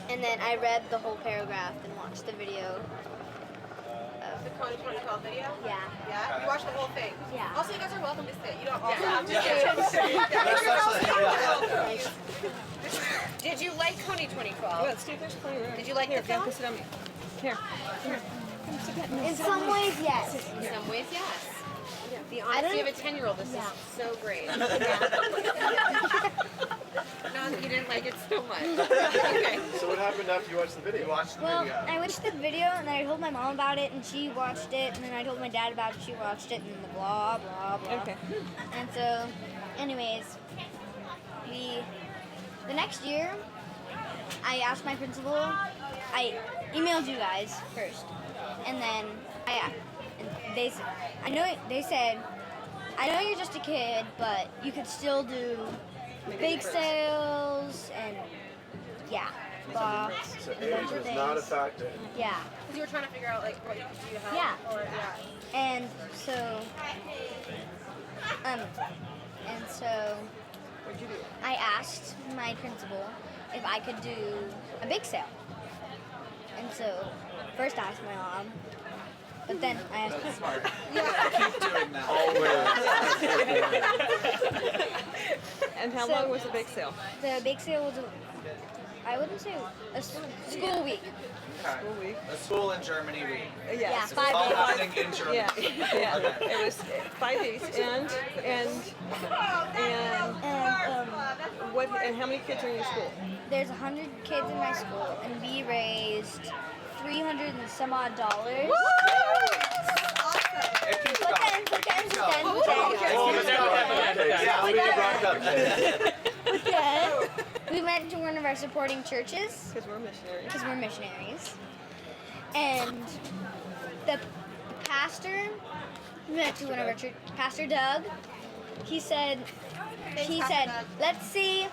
And then I read the whole paragraph and watched the video. The Caine 2012 video? Yeah. Yeah? You watched the whole thing? Yeah. Also, you guys are welcome to sit. You don't also have to sit. Did you like Caine 2012? Well, Steve, there's plenty of room. Did you like the film? Sit on me. Here. In some ways, yes. In some ways, yes. The I honesty don't- of a 10-year-old, this is so great. No, you didn't like it so much. Okay. So what happened after you watched the video? You watched the Well, video. I watched the video, and then I told my mom about it, and she watched it, and then I told my dad about it, she watched it, and then blah, blah, blah. Okay. And so, anyways, the next year, I asked my principal, I emailed you guys first, and then they said, I know you're just a kid, but you could still do bake sales and box. So and a age bunch of was things. not a factor. Yeah. Because you were trying to figure out like what you could do to help. Yeah. Or, And so What'd you do? I asked my principal if I could do a bake sale. And so first I asked my mom, but then I asked That's smart. Yeah. Keep doing that. And how long was the bake sale? The bake sale was, I wouldn't say a school week. Okay. School week. A school in Germany week. Yeah, It's 5 all days. happening in Germany. Yeah. Okay. It was 5 days. And what? And how many kids are in your school? There's 100 kids in my school, and we raised $300 and some odd. It keeps going. It keeps going. But then we went to one of our supporting churches. Because we're missionaries. And the pastor, we went to one of our church, Pastor Doug, he said, let's see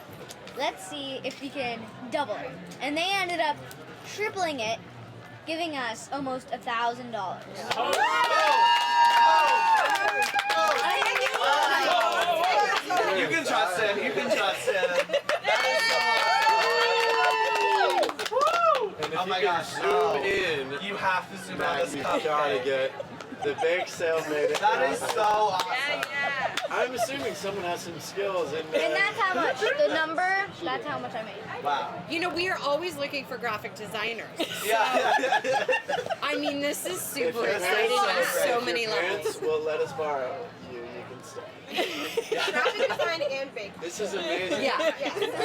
if we can double it. And they ended up tripling it, giving us almost $1,000. You can trust him. You can trust him. And if Oh you my can gosh. zoom in, You have to zoom out Matt, this you cupcake. gotta get the bake sale made it. That is so awesome. I'm assuming someone has some skills in And that's how much, the number, that's how much I made. Wow. You know, we are always looking for graphic designers. Yeah. I mean, this is If super your exciting on parents- so if many your levels. parents will let us borrow you can stay. Graphic design and bake. This is amazing. Yeah.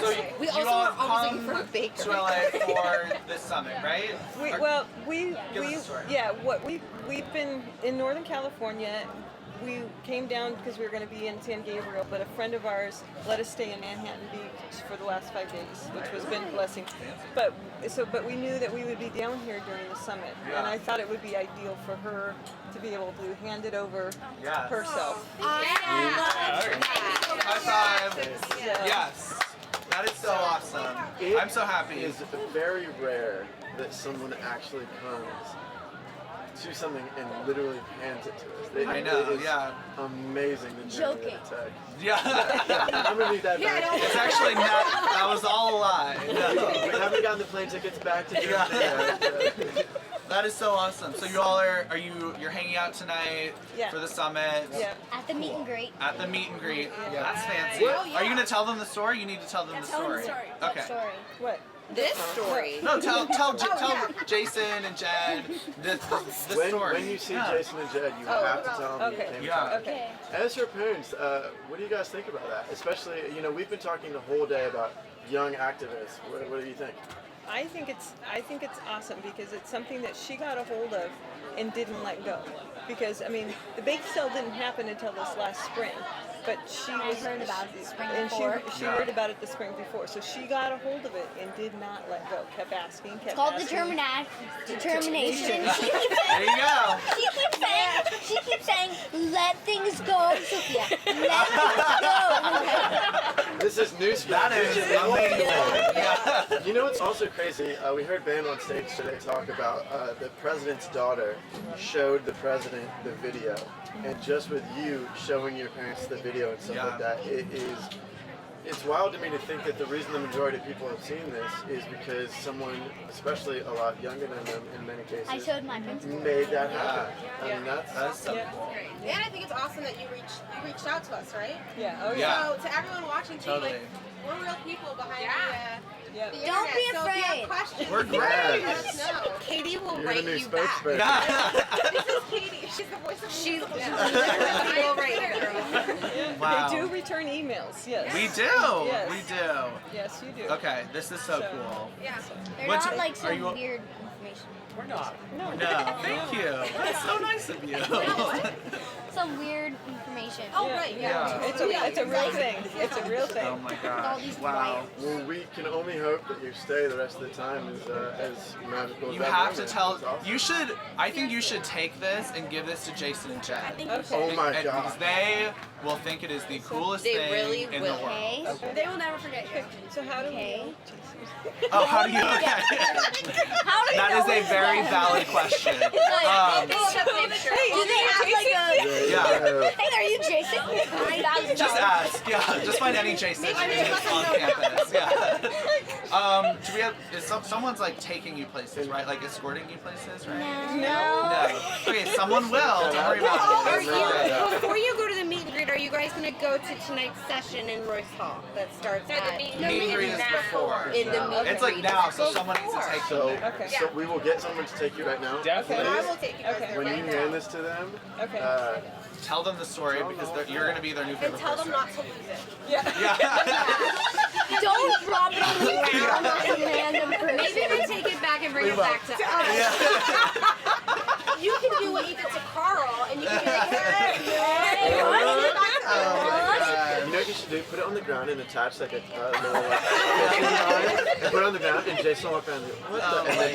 So We you also all are always come looking for a baker. to LA for this summit, right? We Or- well we Give us a story. we've been in Northern California we came down because we were going to be in San Gabriel, but a friend of ours let us stay in Manhattan Beach for the last 5 days, which has been a blessing. But we knew that we would be down here during the summit, and I thought it would be ideal for her to be able to hand it over herself. High five. Yes. That is so awesome. I'm so happy. It's very rare that someone actually comes to something and literally hands it to us. I know, it is amazing. The journey Joking. that it takes. Yeah. I'm gonna need that back. It's actually not. That was all a lie. No. We haven't gotten the plane tickets back to Germany yet. That is so awesome. So you all you're hanging out tonight for the summit? Yeah. At the meet and greet. At the meet and greet. That's fancy. Oh, yeah. Are you gonna tell them the story? You need to tell them the story. Okay. What? This story. No, tell Jason and Jed the story. When you see Jason and Jed, you have to tell them you came from. Okay. As your parents, what do you guys think about that? Especially, we've been talking the whole day about young activists. What do you think? I think it's awesome because it's something that she got a hold of and didn't let go. Because the bake sale didn't happen until this last spring, but she heard about it the spring and before. she heard about it the spring before. So she got a hold of it and did not let go. Kept asking. It's called determination. There you go. She keeps saying, let things go, Sophia. Let things go. This is news. That is amazing. You know what's also crazy? We heard Bryn on stage today talk about the president's daughter showed the president the video, and just with you showing your parents the video and stuff like that, it's wild to me to think that the reason the majority of people have seen this is because someone, especially a lot younger than them in many cases, I showed my principal. made that happen. That's And I think it's awesome that you reached out to us, right? Yeah. Oh yeah. So to everyone watching, too, Totally. we're real people behind the Don't internet. be So if you have questions, We're great. let us know. Katie will You're the write new you back. spokesperson. This is Katie. She's the voice of She's Katie will write you. Wow. They do return emails. Yes. We do. Yes. We do. Yes, you do. Okay, this is so cool. Yeah. They're What's- not like are some you- weird information. We're not. No. No, thank you. That's so nice of you. Some weird information. Oh, right. Yeah. It's a real thing. It's a real thing. Oh my All gosh. these Wow. Well, we can only hope that you stay the rest of the time as magical as You that have to moment. tell. It's awesome. You should. I think you should take this and give this to Jason and Jed. Oh my And- God. Because they will think it is the coolest They thing really in will. the world. They will never forget you. So how do Okay. Oh, how do you? Okay. How do you That know is a it's very them? valid question. Hey, do they have like a... Yeah. Hey, are you Jason? $9,000. Just ask. Yeah. Just find any Jason on campus. Yeah. Do we have? Is someone's like taking you places, right? Like escorting you places, right? No. Okay, someone will. Don't worry about it. Before you go to the meet and greet, are you guys going to go to tonight's session in Royce Hall that starts at Meet and greet is before. in the meet It's like and now, greet. so someone needs to take So, them. Okay. so we will get someone to take you right now. Definitely. I will take you guys there When right you now. hand this to them, Okay. Tell them the story because you're going to be their new And favorite tell person. them not to lose it. Don't drop it on the ground on some random person. Maybe we take it back and bring it back to us. You can do what you did to Carl, and you can be like, hey, you know what you should do? Put it on the ground and attach like a little and put it on the ground and Jason will walk around and go, what the? And then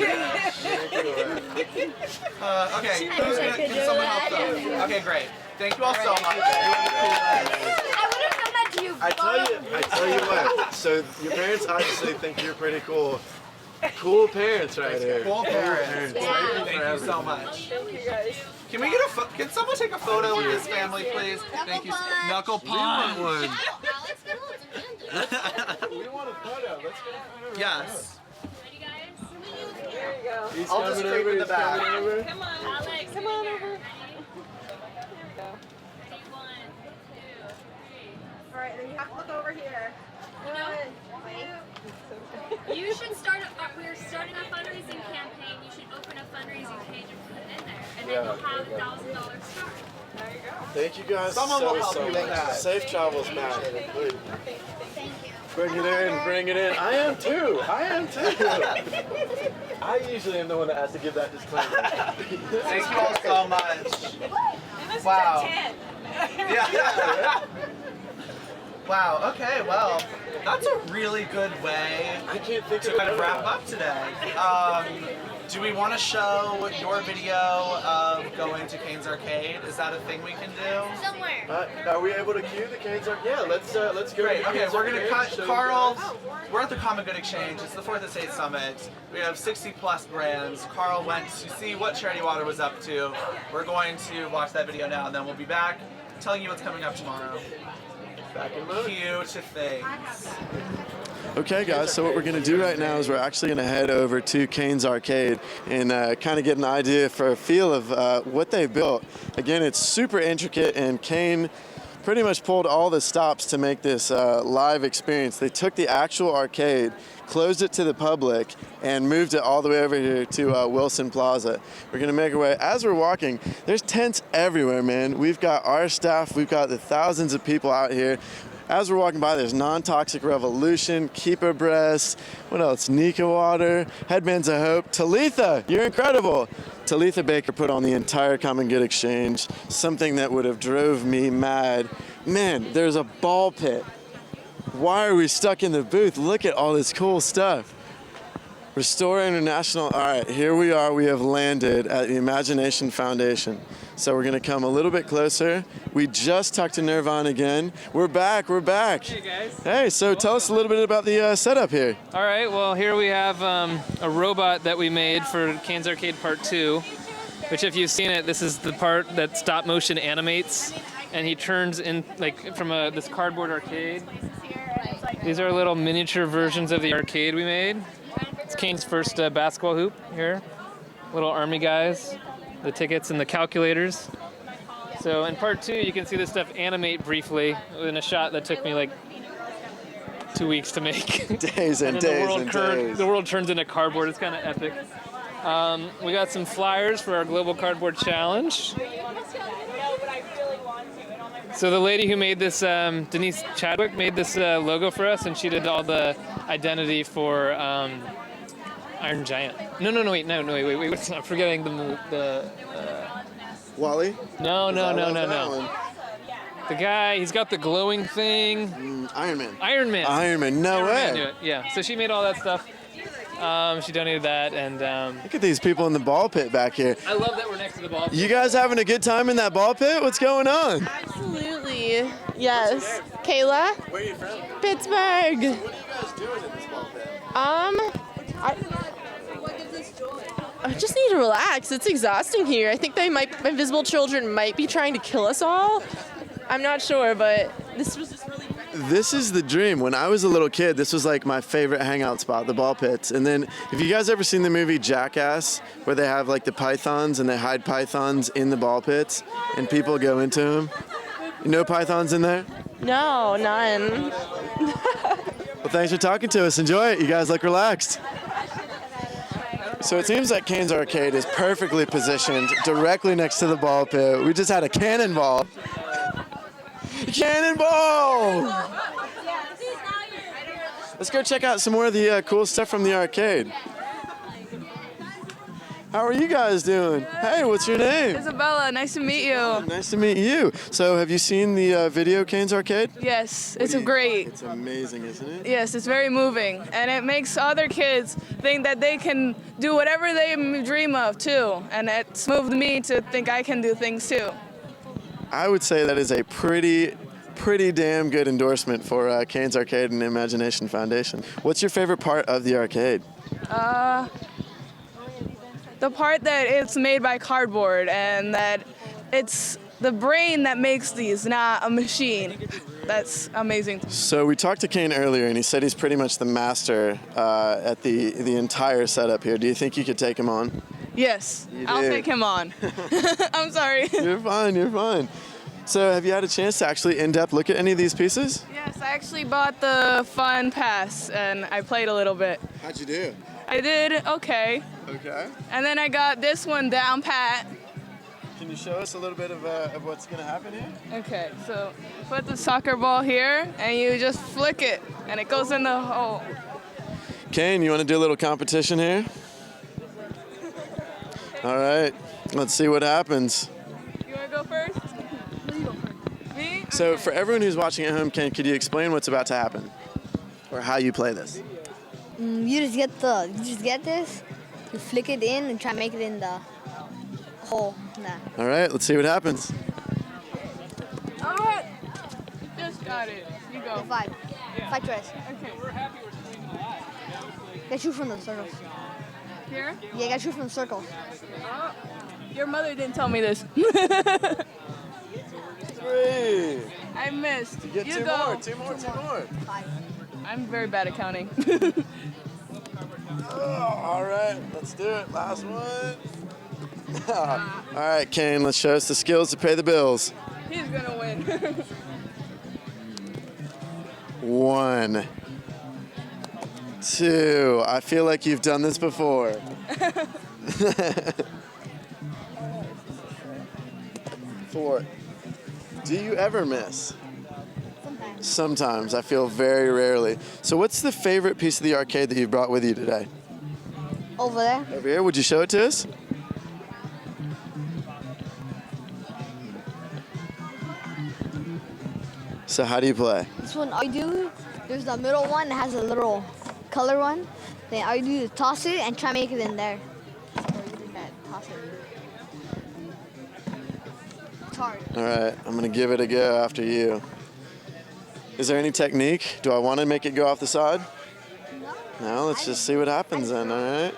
Okay, who's gonna? Can someone help them? Okay, great. Thank you all so much. I would have done that to you. I tell you what. So your parents obviously think you're pretty cool. Cool parents right here. Cool parents. Yeah. Thank you so much. Thank you guys. Can we get a? Can someone take a photo with this family, please? Thank you. Knuckle punch. We want one. We want a photo. Let's get a photo. Yes. There you go. He's I'll just coming creep over, in the he's coming back. over. Come on. Alex, come on over. all right, then you have to look over here. You should start. We're starting a fundraising campaign. You should open a fundraising page and put it in there, and then you'll have $1,000 start. There you go. Thank you guys Someone will help so you with much. that. Safe travels, Matt. Please. Thank you. Bring it in, bring it in. I am too. I usually am the one that has to give that disclaimer. Thank you all so much. Wow. Yeah. Wow. Okay. Well, that's a really good way to kind of wrap up today. Do we want to show your video of going to Caine's Arcade? Is that a thing we can do? Somewhere. Are we able to cue the Caine's Arcade? Yeah, let's go. Great. Okay, Caine's we're gonna Arcade. cut. Carl, we're at the Common Good Exchange. It's the 4th Estate Summit. We have 60 plus brands. Carl went to see what Charity Water was up to. We're going to watch that video now, and then we'll be back telling you what's coming up tomorrow. Back in mode. Cue to things. Okay, guys, so what we're going to do right now is we're actually going to head over to Caine's Arcade and kind of get an idea for a feel of what they built. Again, it's super intricate, and Caine pretty much pulled all the stops to make this live experience. They took the actual arcade, closed it to the public, and moved it all the way over here to Wilson Plaza. We're going to make our way. As we're walking, there's tents everywhere, man. We've got our staff. We've got the thousands of people out here. As we're walking by, there's Non-Toxic Revolution, Keep Abreast, what else? Nika Water, Headbands of Hope. Talitha, you're incredible. Talitha Baker put on the entire Common Good Exchange, something that would have drove me mad. Man, there's a ball pit. Why are we stuck in the booth? Look at all this cool stuff. Restore International. All right, here we are. We have landed at the Imagination Foundation. So we're gonna come a little bit closer. We just talked to Nirvan again. We're back. Hey guys. Hey, so tell us a little bit about the setup here. All right, well here we have a robot that we made for Caine's Arcade Part 2, which if you've seen it, this is the part that stop motion animates, and he turns in like from this cardboard arcade. These are little miniature versions of the arcade we made. It's Caine's first basketball hoop here. Little army guys, the tickets and the calculators. So in Part 2, you can see this stuff animate briefly in a shot that took me like 2 weeks to make. Days and days and days. The world turns into cardboard. It's kind of epic. We got some flyers for our Global Cardboard Challenge. So the lady who made this, Denise Chadwick, made this logo for us, and she did all the identity for Iron Giant. No, wait. I'm forgetting the Wally? No. The guy, he's got the glowing thing. Iron Man. Iron Man, no way. knew it. Yeah, so she made all that stuff. She donated that, and look at these people in the ball pit back here. I love that we're next to the ball pit. You guys having a good time in that ball pit? What's going on? Absolutely. Yes. Kayla? Where are you from? Pittsburgh. So what are you guys doing in this ball pit? What gives us joy? I just need to relax. It's exhausting here. I think my invisible children might be trying to kill us all. I'm not sure, but this was just really great. This is the dream. When I was a little kid, this was like my favorite hangout spot, the ball pits. And then, have you guys ever seen the movie Jackass, where they have like the pythons and they hide pythons in the ball pits and people go into them? No pythons in there? No, none. Well, thanks for talking to us. Enjoy it. You guys look relaxed. So it seems that Caine's Arcade is perfectly positioned directly next to the ball pit. We just had a cannonball. Cannonball! Let's go check out some more of the cool stuff from the arcade. How are you guys doing? Hey, what's your name? Isabella, nice to meet you. Nice to meet you. So have you seen the video Caine's Arcade? Yes, it's great. It's amazing, isn't it? Yes, it's very moving. And it makes other kids think that they can do whatever they dream of too. And it's moved me to think I can do things too. I would say that is a pretty damn good endorsement for Caine's Arcade and Imagination Foundation. What's your favorite part of the arcade? The part that it's made by cardboard and that it's the brain that makes these, not a machine. That's amazing. So we talked to Caine earlier, and he said he's pretty much the master at the entire setup here. Do you think you could take him on? Yes, I'll take him on. I'm sorry. You're fine. So have you had a chance to actually in-depth look at any of these pieces? Yes, I actually bought the fun pass and I played a little bit. How'd you do? I did okay. Okay. And then I got this one down pat. Can you show us a little bit of what's going to happen here? Okay, so put the soccer ball here and you just flick it and it goes in the hole. Caine, you want to do a little competition here? All right, let's see what happens. You want to go first? So for everyone who's watching at home, could you explain what's about to happen? Or how you play this? You just get this, you flick it in and try to make it in the hole. Nah. All right, let's see what happens. Alright. Just got it. You go. 5 tries. Okay. Gotta shoot from the circles. Here? Yeah, gotta shoot from the circles. Your mother didn't tell me this. 3. I missed. You get two go. more, two more. 5. I'm very bad at counting. All right, let's do it. Last one. All right, Caine, let's show us the skills to pay the bills. He's gonna win. 1, 2. I feel like you've done this before. 4. Do you ever miss? Sometimes. I feel very rarely. So what's the favorite piece of the arcade that you've brought with you today? Over there. Over here. Would you show it to us? So how do you play? This one, all you do, there's the middle one that has a little color one. Then all you do is toss it and try to make it in there. Or you do that, toss it. It's hard. All right. I'm going to give it a go after you. Is there any technique? Do I want to make it go off the side? No, let's just see what happens then, all right?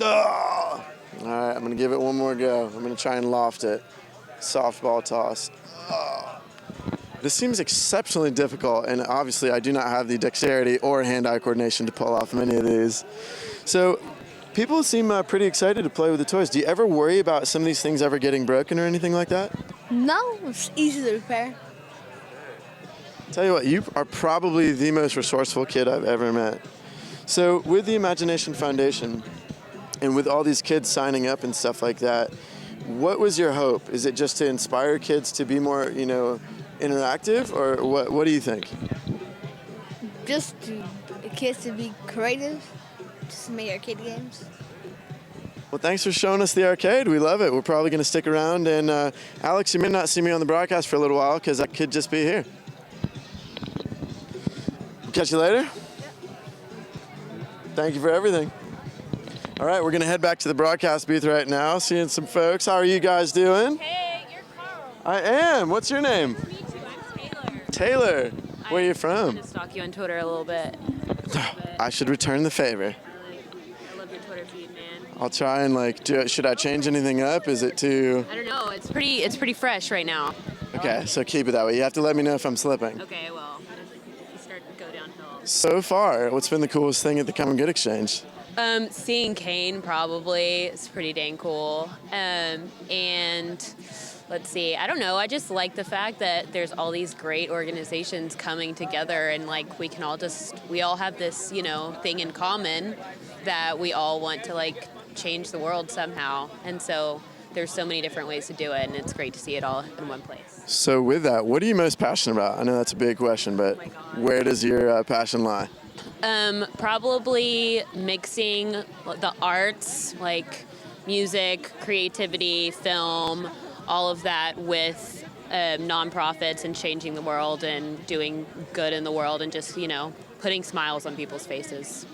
Oh! All right, I'm going to give it one more go. I'm going to try and loft it. Softball toss. Oh. This seems exceptionally difficult, and obviously I do not have the dexterity or hand-eye coordination to pull off many of these. So people seem pretty excited to play with the toys. Do you ever worry about some of these things ever getting broken or anything like that? No, it's easy to repair. Tell you what, you are probably the most resourceful kid I've ever met. So with the Imagination Foundation and with all these kids signing up and stuff like that, what was your hope? Is it just to inspire kids to be more, interactive, or what do you think? Just to kids to be creative, just to make arcade games. Well, thanks for showing us the arcade. We love it. We're probably going to stick around. And Alex, you may not see me on the broadcast for a little while because I could just be here. Catch you later. Thank you for everything. All right, we're going to head back to the broadcast booth right now, seeing some folks. How are you guys doing? Hey, you're Carl. I am. What's your name? Me too. I'm Taylor. Taylor. Where are you from? I'm going to stalk you on Twitter a little bit. I should return the favor. I love your Twitter feed, man. I'll try and should I change anything up? Is it too... I don't know. It's pretty fresh right now. Okay, so keep it that way. You have to let me know if I'm slipping. Okay, well, if you start to go downhill. So far, what's been the coolest thing at the Come and Good Exchange? Seeing Caine probably is pretty dang cool. And let's see, I don't know. I just like the fact that there's all these great organizations coming together, and like we all have this, thing in common that we all want to change the world somehow. And so there's so many different ways to do it, and it's great to see it all in one place. So with that, what are you most passionate about? I know that's a big question, but where does your passion lie? Probably mixing the arts, like music, creativity, film, all of that with nonprofits and changing the world and doing good in the world and just, putting smiles on people's faces.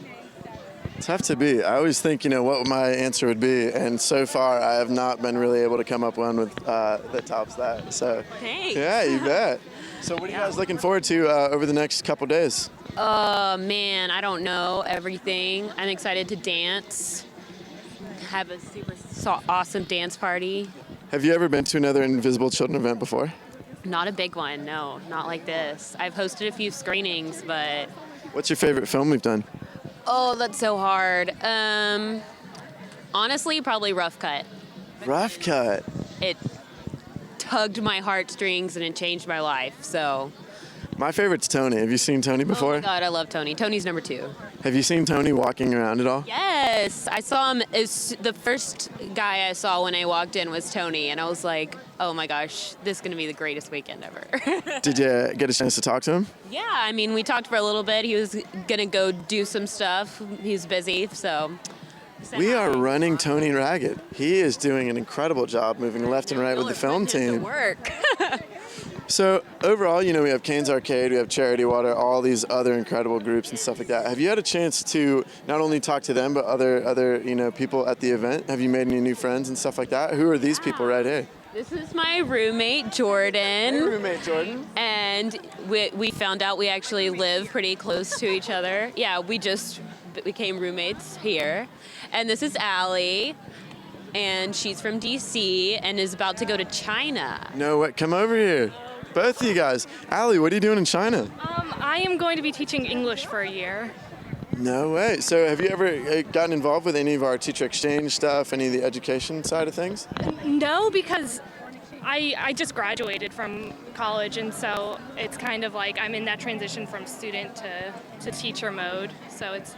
It's tough to be. I always think, what my answer would be, and so far I have not been really able to come up one with that tops that. So, thanks. Yeah, you bet. So what are you guys looking forward to over the next couple days? Man, I don't know everything. I'm excited to dance, have a super awesome dance party. Have you ever been to another Invisible Children event before? Not a big one, no, not like this. I've hosted a few screenings, but... What's your favorite film we've done? Oh, that's so hard. Honestly, probably Rough Cut. Rough Cut. It tugged my heartstrings and it changed my life, so... My favorite's Tony. Have you seen Tony before? Oh my God, I love Tony. Tony's number 2. Have you seen Tony walking around at all? Yes, I saw him. The first guy I saw when I walked in was Tony, and I was like, oh my gosh, this is going to be the greatest weekend ever. Did you get a chance to talk to him? Yeah, I mean, we talked for a little bit. He was going to go do some stuff. He's busy, so... We are running Tony ragged. He is doing an incredible job moving left and right with the film team. Work. So overall, you know, we have Caine's Arcade, we have Charity Water, all these other incredible groups and stuff like that. Have you had a chance to not only talk to them, but other you know, people at the event? Have you made any new friends and stuff like that? Who are these people right here? This is my roommate, Jordan. Hey, roommate Jordan. And we found out we actually live pretty close to each other. Yeah, we just became roommates here. And this is Allie. And she's from DC and is about to go to China. No, what? Come over here. Both of you guys. Allie, what are you doing in China? I am going to be teaching English for a year. No way. So have you ever gotten involved with any of our teacher exchange stuff, any of the education side of things? No, because I just graduated from college, and so it's kind of like I'm in that transition from student to teacher mode. So it's.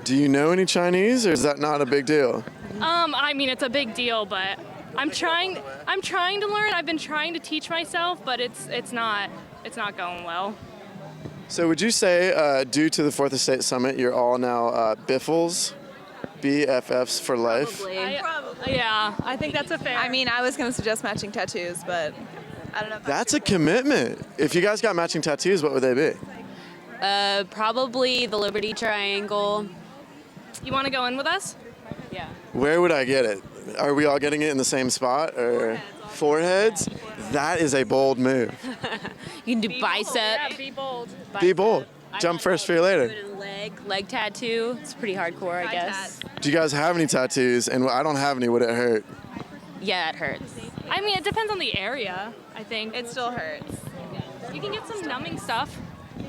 Do you know any Chinese, or is that not a big deal? I mean, it's a big deal, but I'm trying to learn. I've been trying to teach myself, but it's not going well. So would you say, due to the 4th Estate Summit, you're all now Biffles, BFFs for life? Yeah, I think that's a fair. I mean, I was going to suggest matching tattoos, but I don't know. That's a commitment. If you guys got matching tattoos, what would they be? Probably the Liberty Triangle. You want to go in with us? Yeah. Where would I get it? Are we all getting it in the same spot, or foreheads? That is a bold move. You can do bicep. Yeah, be bold. Be bold. Jump first, feel later. Leg tattoo. It's pretty hardcore, I guess. Do you guys have any tattoos? And I don't have any. Would it hurt? Yeah, it hurts. I mean, it depends on the area, I think. It still hurts. You can get some numbing stuff.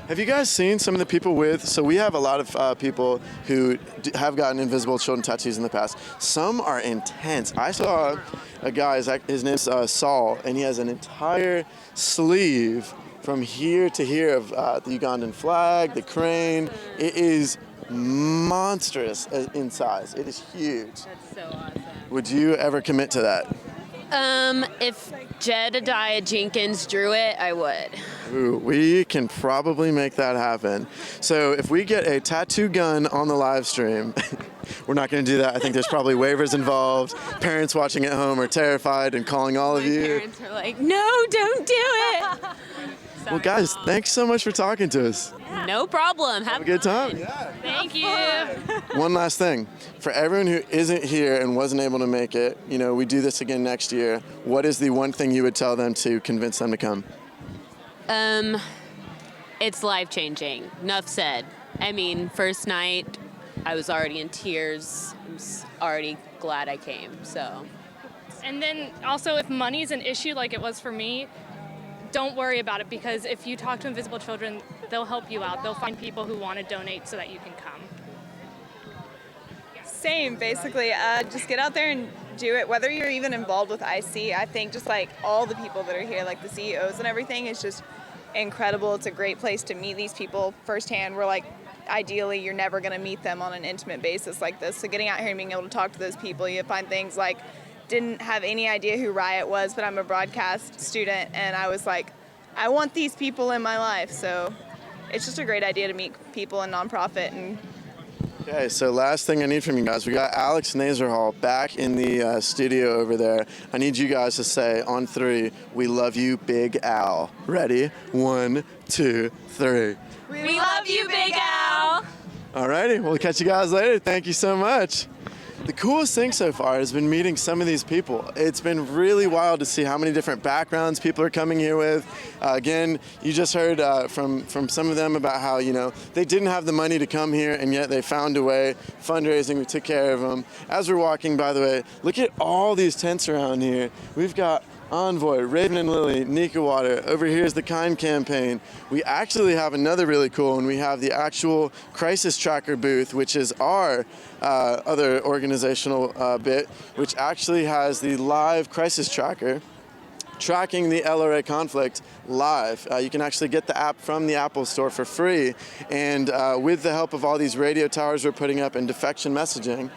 Have you guys seen some of the people so we have a lot of people who have gotten invisible children tattoos in the past. Some are intense. I saw a guy, his name's Saul, and he has an entire sleeve from here to here of the Ugandan flag, the crane. It is monstrous in size. It is huge. That's so awesome. Would you ever commit to that? If Jedediah Jenkins drew it, I would. Ooh, we can probably make that happen. So if we get a tattoo gun on the live stream, we're not going to do that. I think there's probably waivers involved. Parents watching at home are terrified and calling all of you. Parents are like, no, don't do it. Well, guys, thanks so much for talking to us. No problem. Have a good time. Thank you. One last thing. For everyone who isn't here and wasn't able to make it, you know, we do this again next year. What is the one thing you would tell them to convince them to come? It's life-changing. Enough said. I mean, first night, I was already in tears. I'm already glad I came, so. And then also, if money's an issue like it was for me, don't worry about it, because if you talk to Invisible Children, they'll help you out. They'll find people who want to donate so that you can come. Same, basically. Just get out there and do it. Whether you're even involved with IC, I think just like all the people that are here, like the CEOs and everything, is just incredible. It's a great place to meet these people firsthand. We're like, ideally, you're never going to meet them on an intimate basis like this. So getting out here and being able to talk to those people, you find things like, didn't have any idea who RYOT was, but I'm a broadcast student, and I was like, I want these people in my life. So it's just a great idea to meet people in nonprofit. And Okay, so last thing I need from you guys, we got Alex Nazarhall back in the studio over there. I need you guys to say on 3, we love you, Big Al. Ready? 1, 2, 3. We love you, Big Al. Alrighty, we'll catch you guys later. Thank you so much. The coolest thing so far has been meeting some of these people. It's been really wild to see how many different backgrounds people are coming here with. Again, you just heard from some of them about how, you know, they didn't have the money to come here, and yet they found a way. Fundraising, we took care of them. As we're walking, by the way, look at all these tents around here. We've got Envoy, Raven and Lily, Nika Water. Over here is the Caine campaign. We actually have another really cool one. We have the actual crisis tracker booth, which is our other organizational bit, which actually has the live crisis tracker tracking the LRA conflict live. You can actually get the app from the Apple Store for free. And with the help of all these radio towers we're putting up and defection messaging,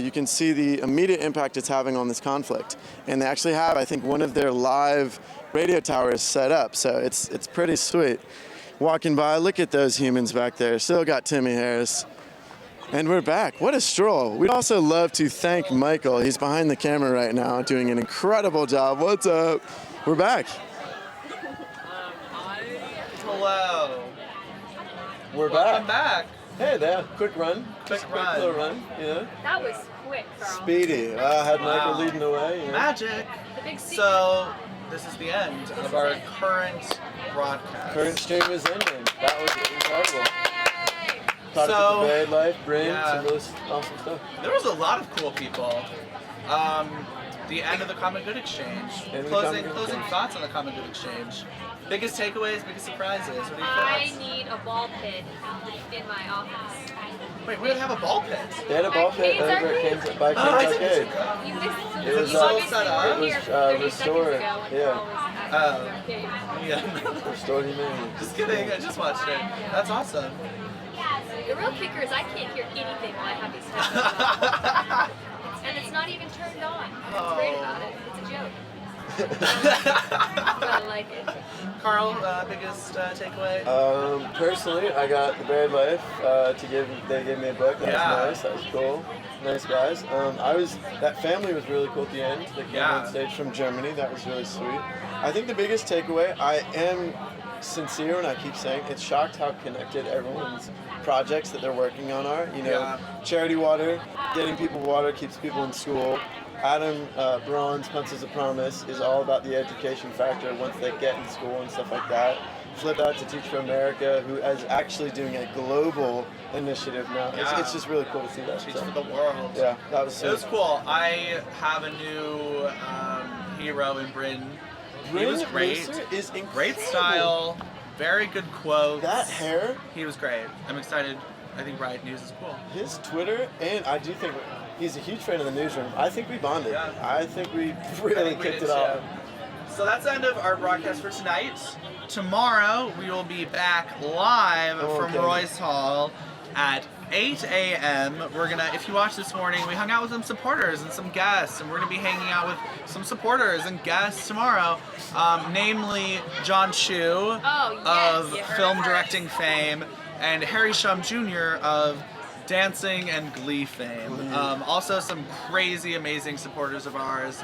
you can see the immediate impact it's having on this conflict. And they actually have, I think, one of their live radio towers set up. So it's pretty sweet. Walking by, look at those humans back there. Still got Timmy Harris. And we're back. What a stroll. We'd also love to thank Michael. He's behind the camera right now doing an incredible job. What's up? We're back. We're Welcome back. Hey there, quick run. Quick little run, you know. That was quick, Carl. Speedy. I had Michael Wow. leading the way. You know. Magic. The big secret. So this is the end of our current broadcast. Current stream is ending. That was incredible. Talked So, about the bad life, Bryn, yeah. some really awesome stuff. There was a lot of cool people. The end of the Common Good Exchange. End of the Closing Common Good Exchange. thoughts on the Common Good Exchange. Biggest takeaways, biggest surprises. What are your I thoughts? need a ball pit in my office. Wait, we didn't have a ball pit. They had a ball pit over at Caine's, by Caine's Arcade. You missed It was all set up. It was restored. Yeah. Yeah. Restored humanity. Just kidding. I just watched it. That's awesome. The real kicker is I can't hear anything while I have these headphones on. And it's not even turned on. What's great about it? It's a joke. But I like it. Carl, biggest takeaway? Personally, I got the Buried Life they gave me a book. That was nice. That was cool. Nice guys. That family was really cool at the end. They came on stage from Germany. That was really sweet. I think the biggest takeaway, I am sincere when I keep saying it's shocked how connected everyone's projects that they're working on are. You know, charity water, getting people water keeps people in school. Adam Braun's Pencils of Promise is all about the education factor once they get in school and stuff like that. Flip out to Teach for America, who is actually doing a global initiative now. It's just really cool to see that. Teach for the world. Yeah, that was It was cool. I have a new hero in Bryn. He was great. Is great style, very good quotes. That hair. He was great. I'm excited. I think Riot News is cool. His Twitter, and I do think he's a huge fan of the newsroom. I think we bonded. Yeah. I think we really kicked it off. So that's the end of our broadcast for tonight. Tomorrow we will be back live from Royce Hall at 8 a.m. We're gonna, if you watched this morning, we hung out with some supporters and some guests, and we're gonna be hanging out with some supporters and guests tomorrow, namely John Chu of film directing fame, and Harry Shum Jr. of dancing and Glee fame. Also some crazy, amazing supporters of ours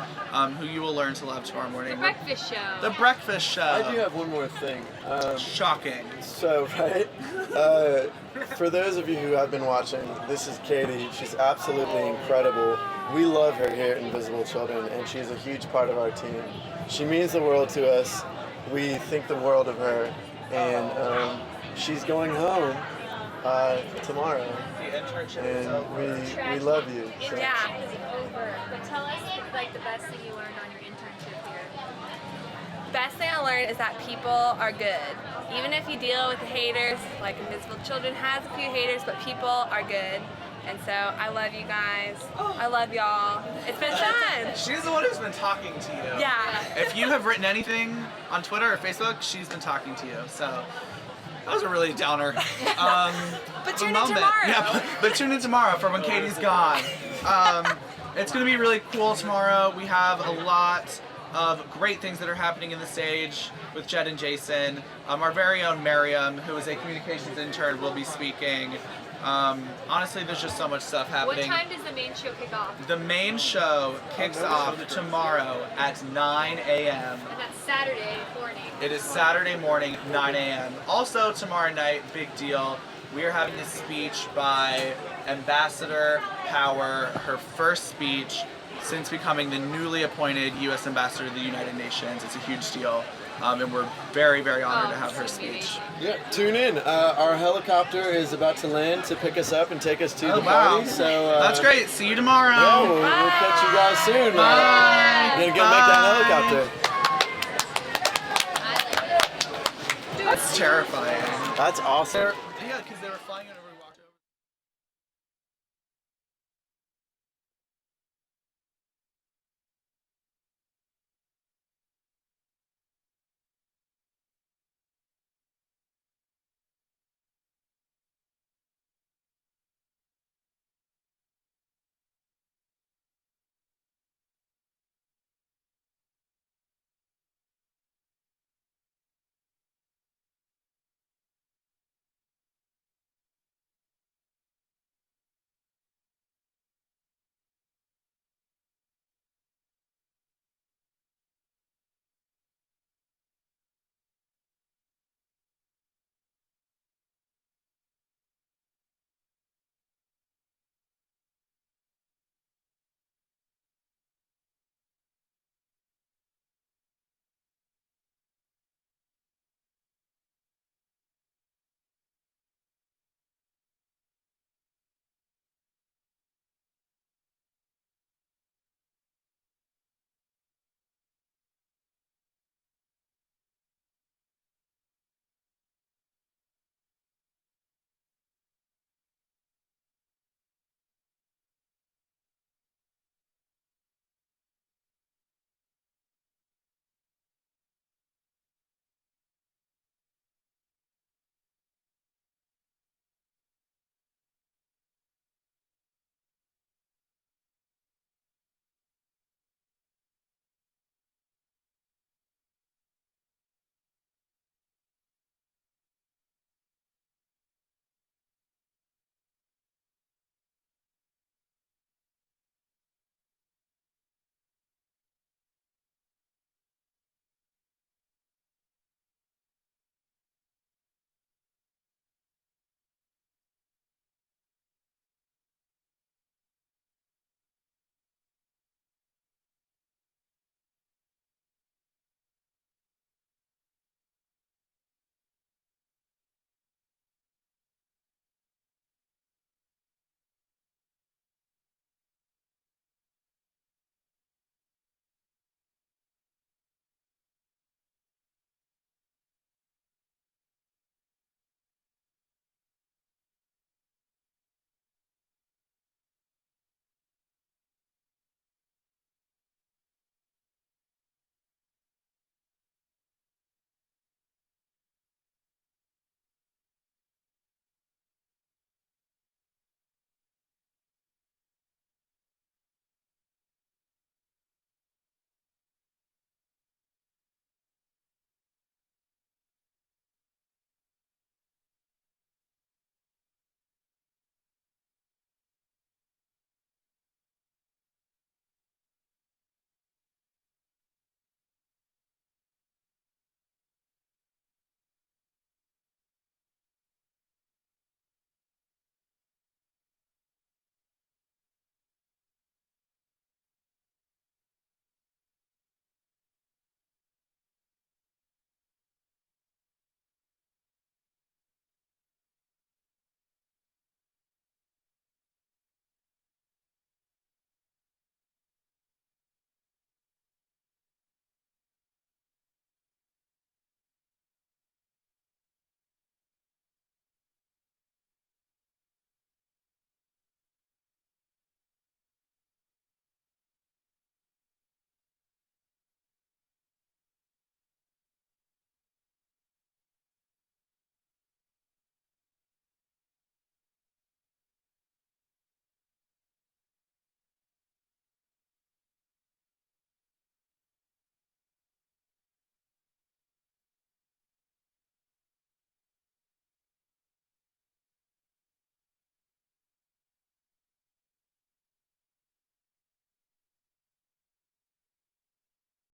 who you will learn to love tomorrow morning. The Breakfast Show. The Breakfast Show. I do have one more thing. Shocking. So, right, for those of you who have been watching, this is Katie. She's absolutely incredible. We love her here at Invisible Children, and she's a huge part of our team. She means the world to us. We think the world of her, and she's going home tomorrow. The internship and we love you. So. Yeah. Is over. But tell us like the best thing you learned on your internship here. Best thing I learned is that people are good. Even if you deal with the haters, like Invisible Children has a few haters, but people are good. And so I love you guys. I love y'all. It's been fun. She's the one who's been talking to you. Yeah. If you have written anything on Twitter or Facebook, she's been talking to you. So that was a really downer. But tune in tomorrow. Yeah, but tune in tomorrow for when Katie's gone. It's going to be really cool tomorrow. We have a lot of great things that are happening in the stage with Jed and Jason. Our very own Miriam, who is a communications intern, will be speaking. Honestly, there's just so much stuff happening. What time does the main show kick off? The main show kicks off tomorrow at 9 a.m. And that's Saturday morning. It is Saturday morning, 9 a.m. Also tomorrow night, big deal, we are having a speech by Ambassador Power, her first speech since becoming the newly appointed U.S. Ambassador to the United Nations. It's a huge deal. And we're very, very honored to have her speech. Yeah, tune in. Our helicopter is about to land to pick us up and take us to the party. So that's great. See you tomorrow. Yeah, we'll catch you guys soon. Bye. We're gonna go make that helicopter. That's terrifying. That's awesome. Yeah, because they were flying it over.